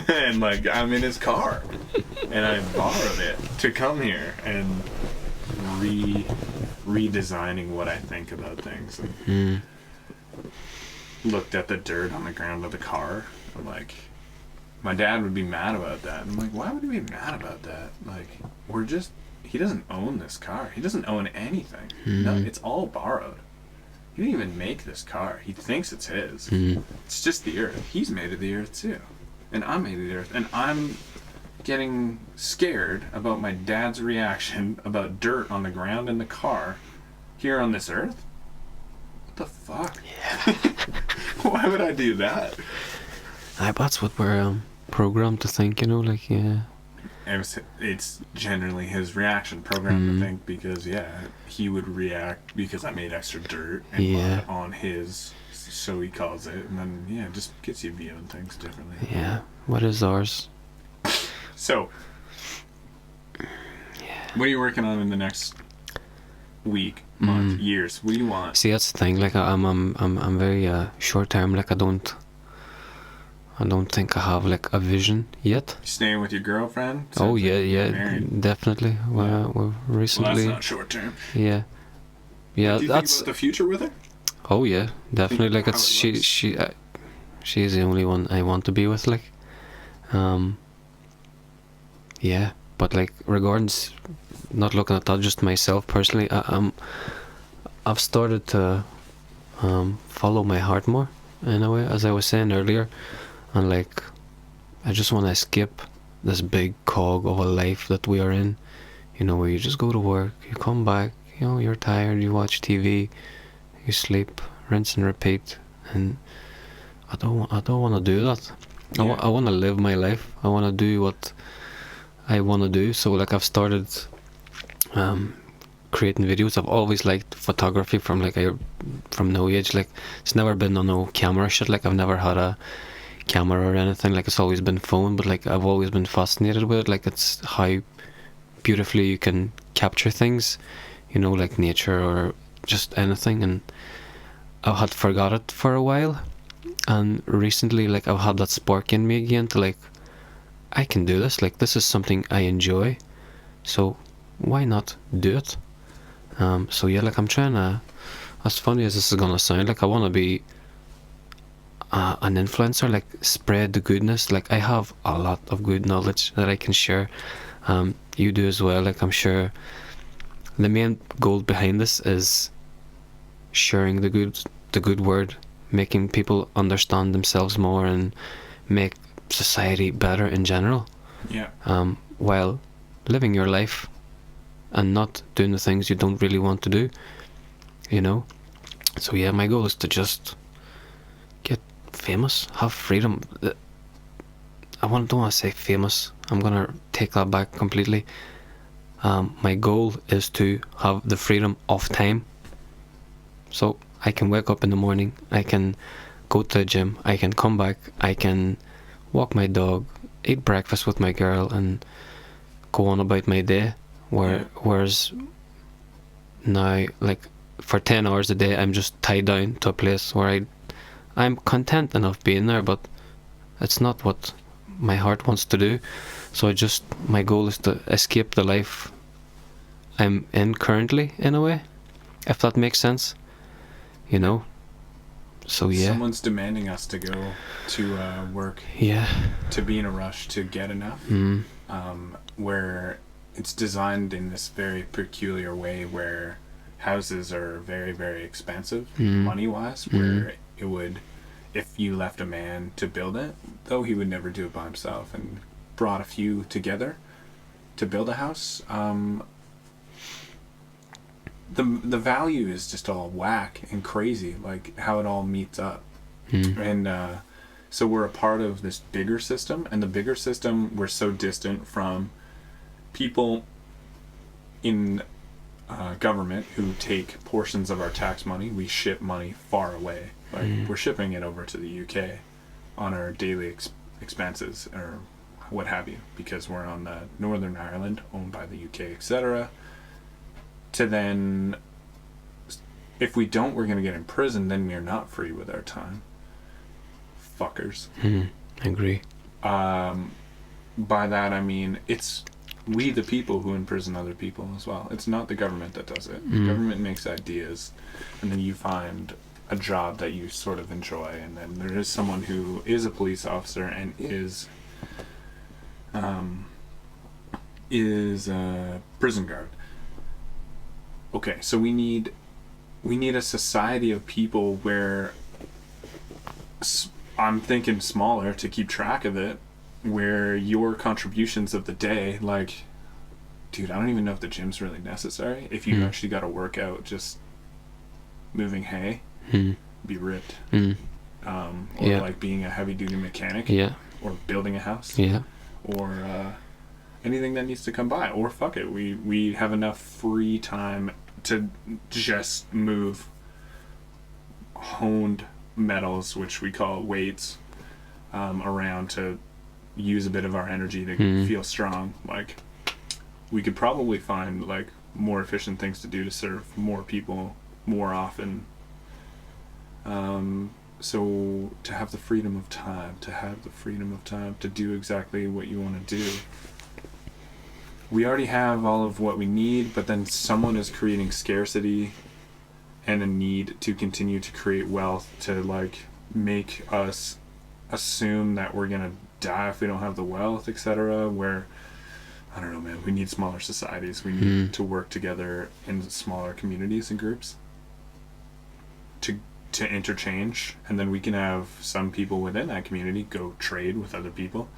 [SPEAKER 7] And like I'm in his car and I borrowed it to come here and redesigning what I think about things and looked at the dirt on the ground of the car. I'm like, my dad would be mad about that. I'm like, why would he be mad about that? Like, he doesn't own this car. He doesn't own anything. No, it's all borrowed. He didn't even make this car. He thinks it's his. It's just the earth. He's made of the earth too. And I'm made of the earth. And I'm getting scared about my dad's reaction about dirt on the ground in the car here on this earth? What the fuck? Yeah. Why would I do that?
[SPEAKER 6] That's what we're programmed to think, like, yeah.
[SPEAKER 7] It's generally his reaction, programmed to think, because, he would react because I made extra dirt and mud on his, so he calls it, and then, it just gets you viewing things differently.
[SPEAKER 6] Yeah, what is ours?
[SPEAKER 7] So, what are you working on in the next week, month, years? What do you want?
[SPEAKER 6] See, that's the thing. Like, I'm very short term. Like, I don't think I have like a vision yet.
[SPEAKER 7] You staying with your girlfriend?
[SPEAKER 6] Oh yeah, definitely. We're recently.
[SPEAKER 7] Well, that's not short term.
[SPEAKER 6] Yeah.
[SPEAKER 7] Do you think about the future with her?
[SPEAKER 6] Oh yeah, definitely. Like it's she's the only one I want to be with. Like, yeah. But like, regards, not looking at that, just myself personally, I've started to follow my heart more in a way, as I was saying earlier, and like, I just want to escape this big cog of a life that we are in, where you just go to work, you come back, you're tired, you watch TV, you sleep, rinse and repeat, and I don't want to do that. Yeah. I want to live my life. I want to do what I want to do. So like, I've started creating videos. I've always liked photography from no age. Like, it's never been on no camera shit. Like, I've never had a camera or anything. Like, it's always been phone, but like, I've always been fascinated with it. Like, it's how beautifully you can capture things, like nature or just anything. And I had forgot it for a while, and recently, like, I've had that spark in me again to like, I can do this. Like, this is something I enjoy, so why not do it? So yeah, like, I'm trying to, as funny as this is gonna sound, like, I want to be an influencer, like, spread the goodness. Like, I have a lot of good knowledge that I can share. You do as well. Like, I'm sure the main goal behind this is sharing the good word, making people understand themselves more and make society better in general.
[SPEAKER 7] Yeah.
[SPEAKER 6] While living your life and not doing the things you don't really want to do, So yeah, my goal is to just get famous, have freedom. I don't want to say famous. I'm gonna take that back completely. My goal is to have the freedom of time. So I can wake up in the morning, I can go to the gym, I can come back, I can walk my dog, eat breakfast with my girl, and go on about my day. Whereas now, like, for 10 hours a day, I'm just tied down to a place where I'm content enough being there, but it's not what my heart wants to do. So my goal is to escape the life I'm in currently, in a way, if that makes sense, you know. So yeah,
[SPEAKER 7] Someone's demanding us to go to work,
[SPEAKER 6] yeah,
[SPEAKER 7] to be in a rush to get enough, where it's designed in this very peculiar way where houses are very, very expensive, money-wise, where it would, if you left a man to build it, though he would never do it by himself, and brought a few together to build a house, the value is just all whack and crazy, like how it all meets up. And so we're a part of this bigger system, and the bigger system, we're so distant from people in government who take portions of our tax money. We ship money far away, like we're shipping it over to the UK on our daily expenses or what have you, because we're on the Northern Ireland owned by the UK, etc. To then, if we don't, we're going to get in prison. Then we're not free with our time. Fuckers.
[SPEAKER 6] I agree.
[SPEAKER 7] By that I mean it's we the people who imprison other people as well. It's not the government that does it. The government makes ideas, and then you find a job that you sort of enjoy, and then there is someone who is a police officer and is a prison guard. Okay, so we need a society of people where I'm thinking smaller to keep track of it, where your contributions of the day, like, dude, I don't even know if the gym's really necessary. If you actually got to work out just moving hay, be ripped. Or like being a heavy duty mechanic, or building a house, or anything that needs to come by, or fuck it, we have enough free time to just move honed metals, which we call weights, around to use a bit of our energy to feel strong. Like, we could probably find like more efficient things to do to serve more people more often. So to have the freedom of time, to do exactly what you want to do. We already have all of what we need, but then someone is creating scarcity and a need to continue to create wealth to like make us assume that we're gonna die if we don't have the wealth, etc. Where, I don't know, man, we need smaller societies. We need to work together in smaller communities and groups to interchange, and then we can have some people within that community go trade with other people.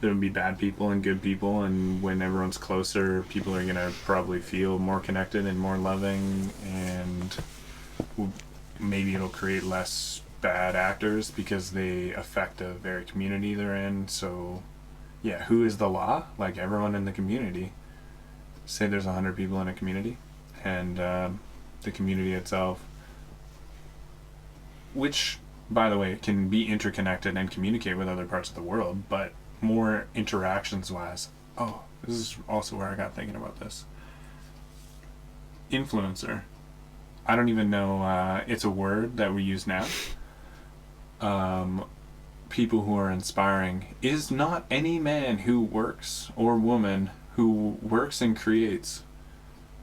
[SPEAKER 7] There will be bad people and good people, and when everyone's closer, people are gonna probably feel more connected and more loving, and maybe it'll create less bad actors because they affect the very community they're in. So yeah, who is the law? Like, everyone in the community. Say there's 100 people in a community, and the community itself, which, by the way, can be interconnected and communicate with other parts of the world, but more interactions wise. Oh, this is also where I got thinking about this. Influencer. I don't even know, it's a word that we use now. People who are inspiring is not any man who works or woman who works and creates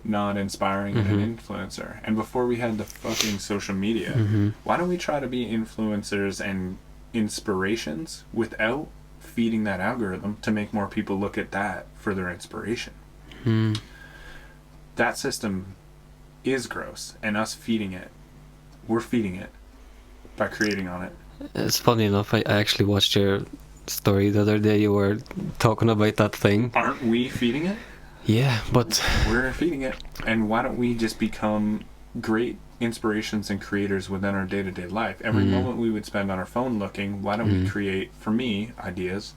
[SPEAKER 7] not inspiring and an influencer. And before we had the fucking social media, why don't we try to be influencers and inspirations without feeding that algorithm to make more people look at that for their inspiration? That system is gross, and us feeding it, we're feeding it by creating on it.
[SPEAKER 6] It's funny enough, I actually watched your story the other day. You were talking about that thing.
[SPEAKER 7] Aren't we feeding it?
[SPEAKER 6] Yeah, but
[SPEAKER 7] we're feeding it. And why don't we just become great inspirations and creators within our day-to-day life? Every moment we would spend on our phone looking, why don't we create, for me, ideas,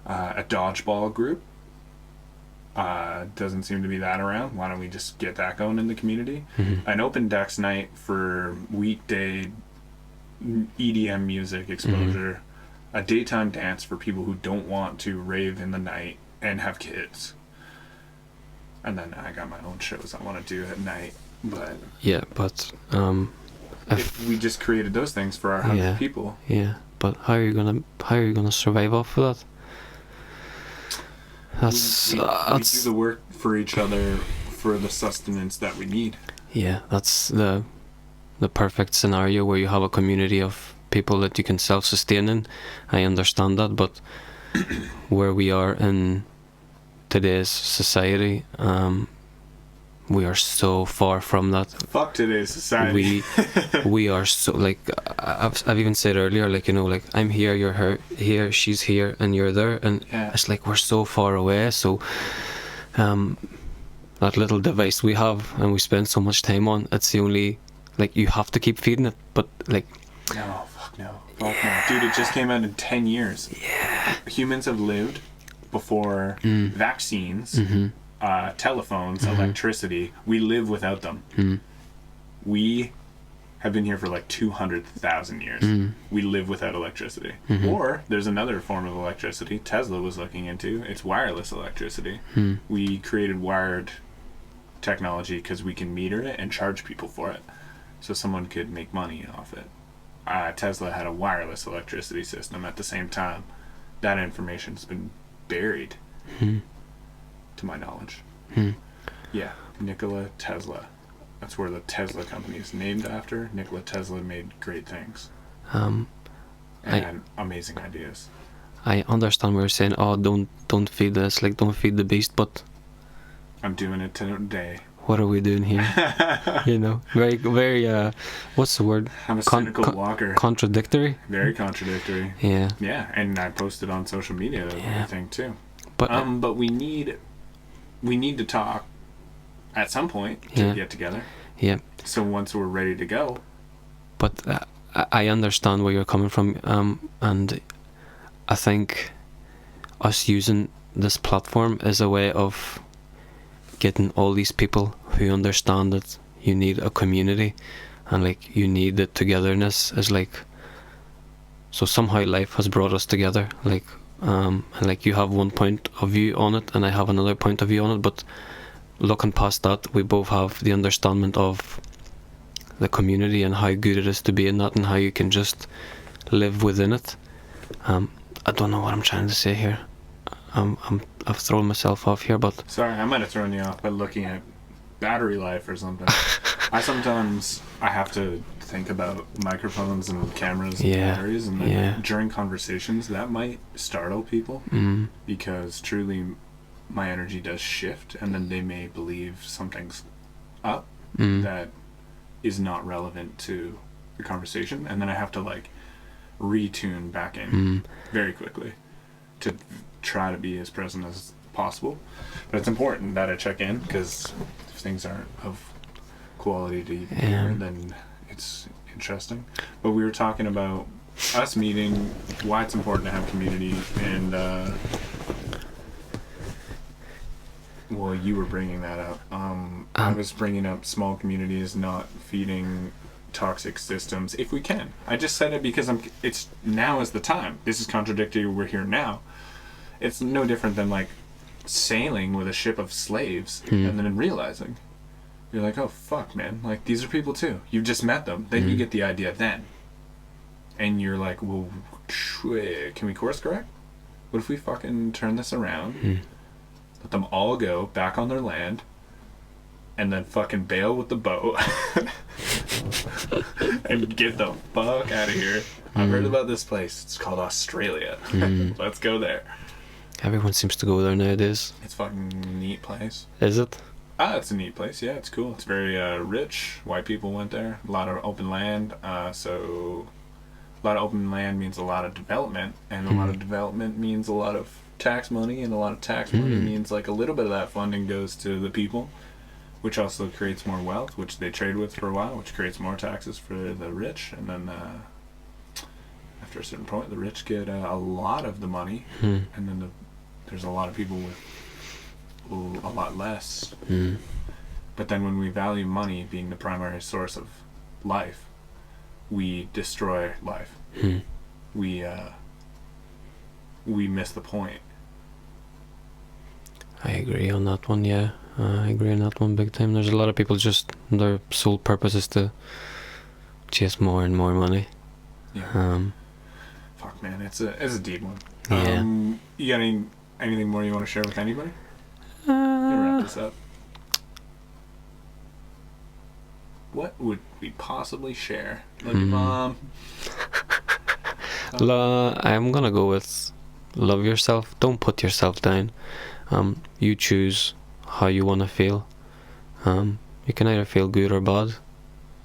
[SPEAKER 7] a dodgeball group? Doesn't seem to be that around. Why don't we just get that going in the community? An open decks night for weekday EDM music exposure, a daytime dance for people who don't want to rave in the night and have kids. And then I got my own shows I want to do at night. But
[SPEAKER 6] if
[SPEAKER 7] we just created those things for our 100 people.
[SPEAKER 6] Yeah, but how are you gonna survive off of that?
[SPEAKER 7] We do the work for each other for the sustenance that we need.
[SPEAKER 6] Yeah, that's the perfect scenario where you have a community of people that you can self-sustain in. I understand that, but where we are in today's society, we are so far from that.
[SPEAKER 7] Fuck today's society.
[SPEAKER 6] We are so, like, I've even said earlier, like, you know, like, I'm here, you're here, she's here, and you're there, and it's like we're so far away. So that little device we have and we spend so much time on, it's the only, like, you have to keep feeding it, but like,
[SPEAKER 7] no, fuck no, dude, it just came out in 10 years. Humans have lived before vaccines, telephones, electricity. We live without them. We have been here for like 200,000 years. We live without electricity. Or there's another form of electricity Tesla was looking into. It's wireless electricity. We created wired technology because we can meter it and charge people for it, so someone could make money off it. Tesla had a wireless electricity system at the same time. That information's been buried, to my knowledge. Yeah, Nikola Tesla. That's where the Tesla company is named after. Nikola Tesla made great things. And amazing ideas.
[SPEAKER 6] I understand what you're saying. Oh, don't feed this, like, don't feed the beast, but
[SPEAKER 7] I'm doing it today.
[SPEAKER 6] What are we doing here? You know, very, what's the word?
[SPEAKER 7] I'm a cynical walker.
[SPEAKER 6] Contradictory?
[SPEAKER 7] Very contradictory.
[SPEAKER 6] Yeah.
[SPEAKER 7] Yeah, and I posted on social media and everything too.
[SPEAKER 6] But
[SPEAKER 7] we need to talk at some point to get together.
[SPEAKER 6] Yeah.
[SPEAKER 7] So once we're ready to go.
[SPEAKER 6] But I understand where you're coming from, and I think us using this platform is a way of getting all these people who understand that you need a community and, like, you need the togetherness, is like, so somehow life has brought us together, like, and like, you have one point of view on it and I have another point of view on it, but looking past that, we both have the understanding of the community and how good it is to be in that and how you can just live within it. I don't know what I'm trying to say here. I've thrown myself off here, but
[SPEAKER 7] sorry, I might have thrown you off by looking at battery life or something. I have to think about microphones and cameras and batteries, and then during conversations that might startle people because truly my energy does shift, and then they may believe something's up that is not relevant to the conversation, and then I have to, like, retune back in very quickly to try to be as present as possible. But it's important that I check in, because if things aren't of quality to even hear, then it's interesting. But we were talking about us meeting, why it's important to have community, and well, you were bringing that up. I was bringing up small communities, not feeding toxic systems if we can. I just said it because it's now is the time. This is contradictory. We're here now. It's no different than, like, sailing with a ship of slaves and then realizing you're like, oh fuck, man, like, these are people too. You've just met them. Then you get the idea then, and you're like, well, can we course correct? What if we fucking turn this around, let them all go back on their land, and then fucking bail with the boat and get the fuck out of here. I've heard about this place. It's called Australia. Let's go there.
[SPEAKER 6] everyone seems to go there nowadays.
[SPEAKER 7] It's a fucking neat place.
[SPEAKER 6] Is it?
[SPEAKER 7] It's a neat place. Yeah, it's cool. It's very rich. White people went there. A lot of open land. So a lot of open land means a lot of development, and a lot of development means a lot of tax money, and a lot of tax money means, like, a little bit of that funding goes to the people, which also creates more wealth, which they trade with for a while, which creates more taxes for the rich, and then after a certain point, the rich get a lot of the money, and then there's a lot of people with a lot less. But then when we value money being the primary source of life, we destroy life. We miss the point.
[SPEAKER 6] I agree on that one, yeah. I agree on that one big time. There's a lot of people just their sole purpose is to chase more and more money.
[SPEAKER 7] Yeah. Fuck, man, it's a deep one.
[SPEAKER 6] Yeah.
[SPEAKER 7] You got anything more you want to share with anybody? You wrap this up. What would we possibly share? Love your mom.
[SPEAKER 6] I'm gonna go with love yourself. Don't put yourself down. You choose how you want to feel. You can either feel good or bad.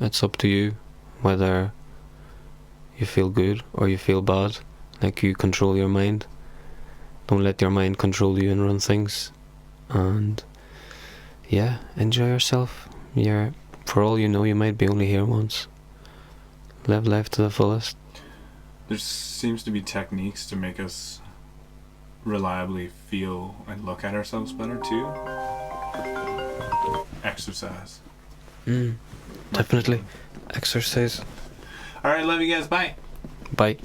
[SPEAKER 6] It's up to you whether you feel good or you feel bad. Like, you control your mind. Don't let your mind control you and run things. And yeah, enjoy yourself. For all you know, you might be only here once. Live life to the fullest.
[SPEAKER 7] There seems to be techniques to make us reliably feel and look at ourselves better too. Exercise.
[SPEAKER 6] Definitely. Exercise.
[SPEAKER 7] Alright, love you guys. Bye.
[SPEAKER 6] Bye.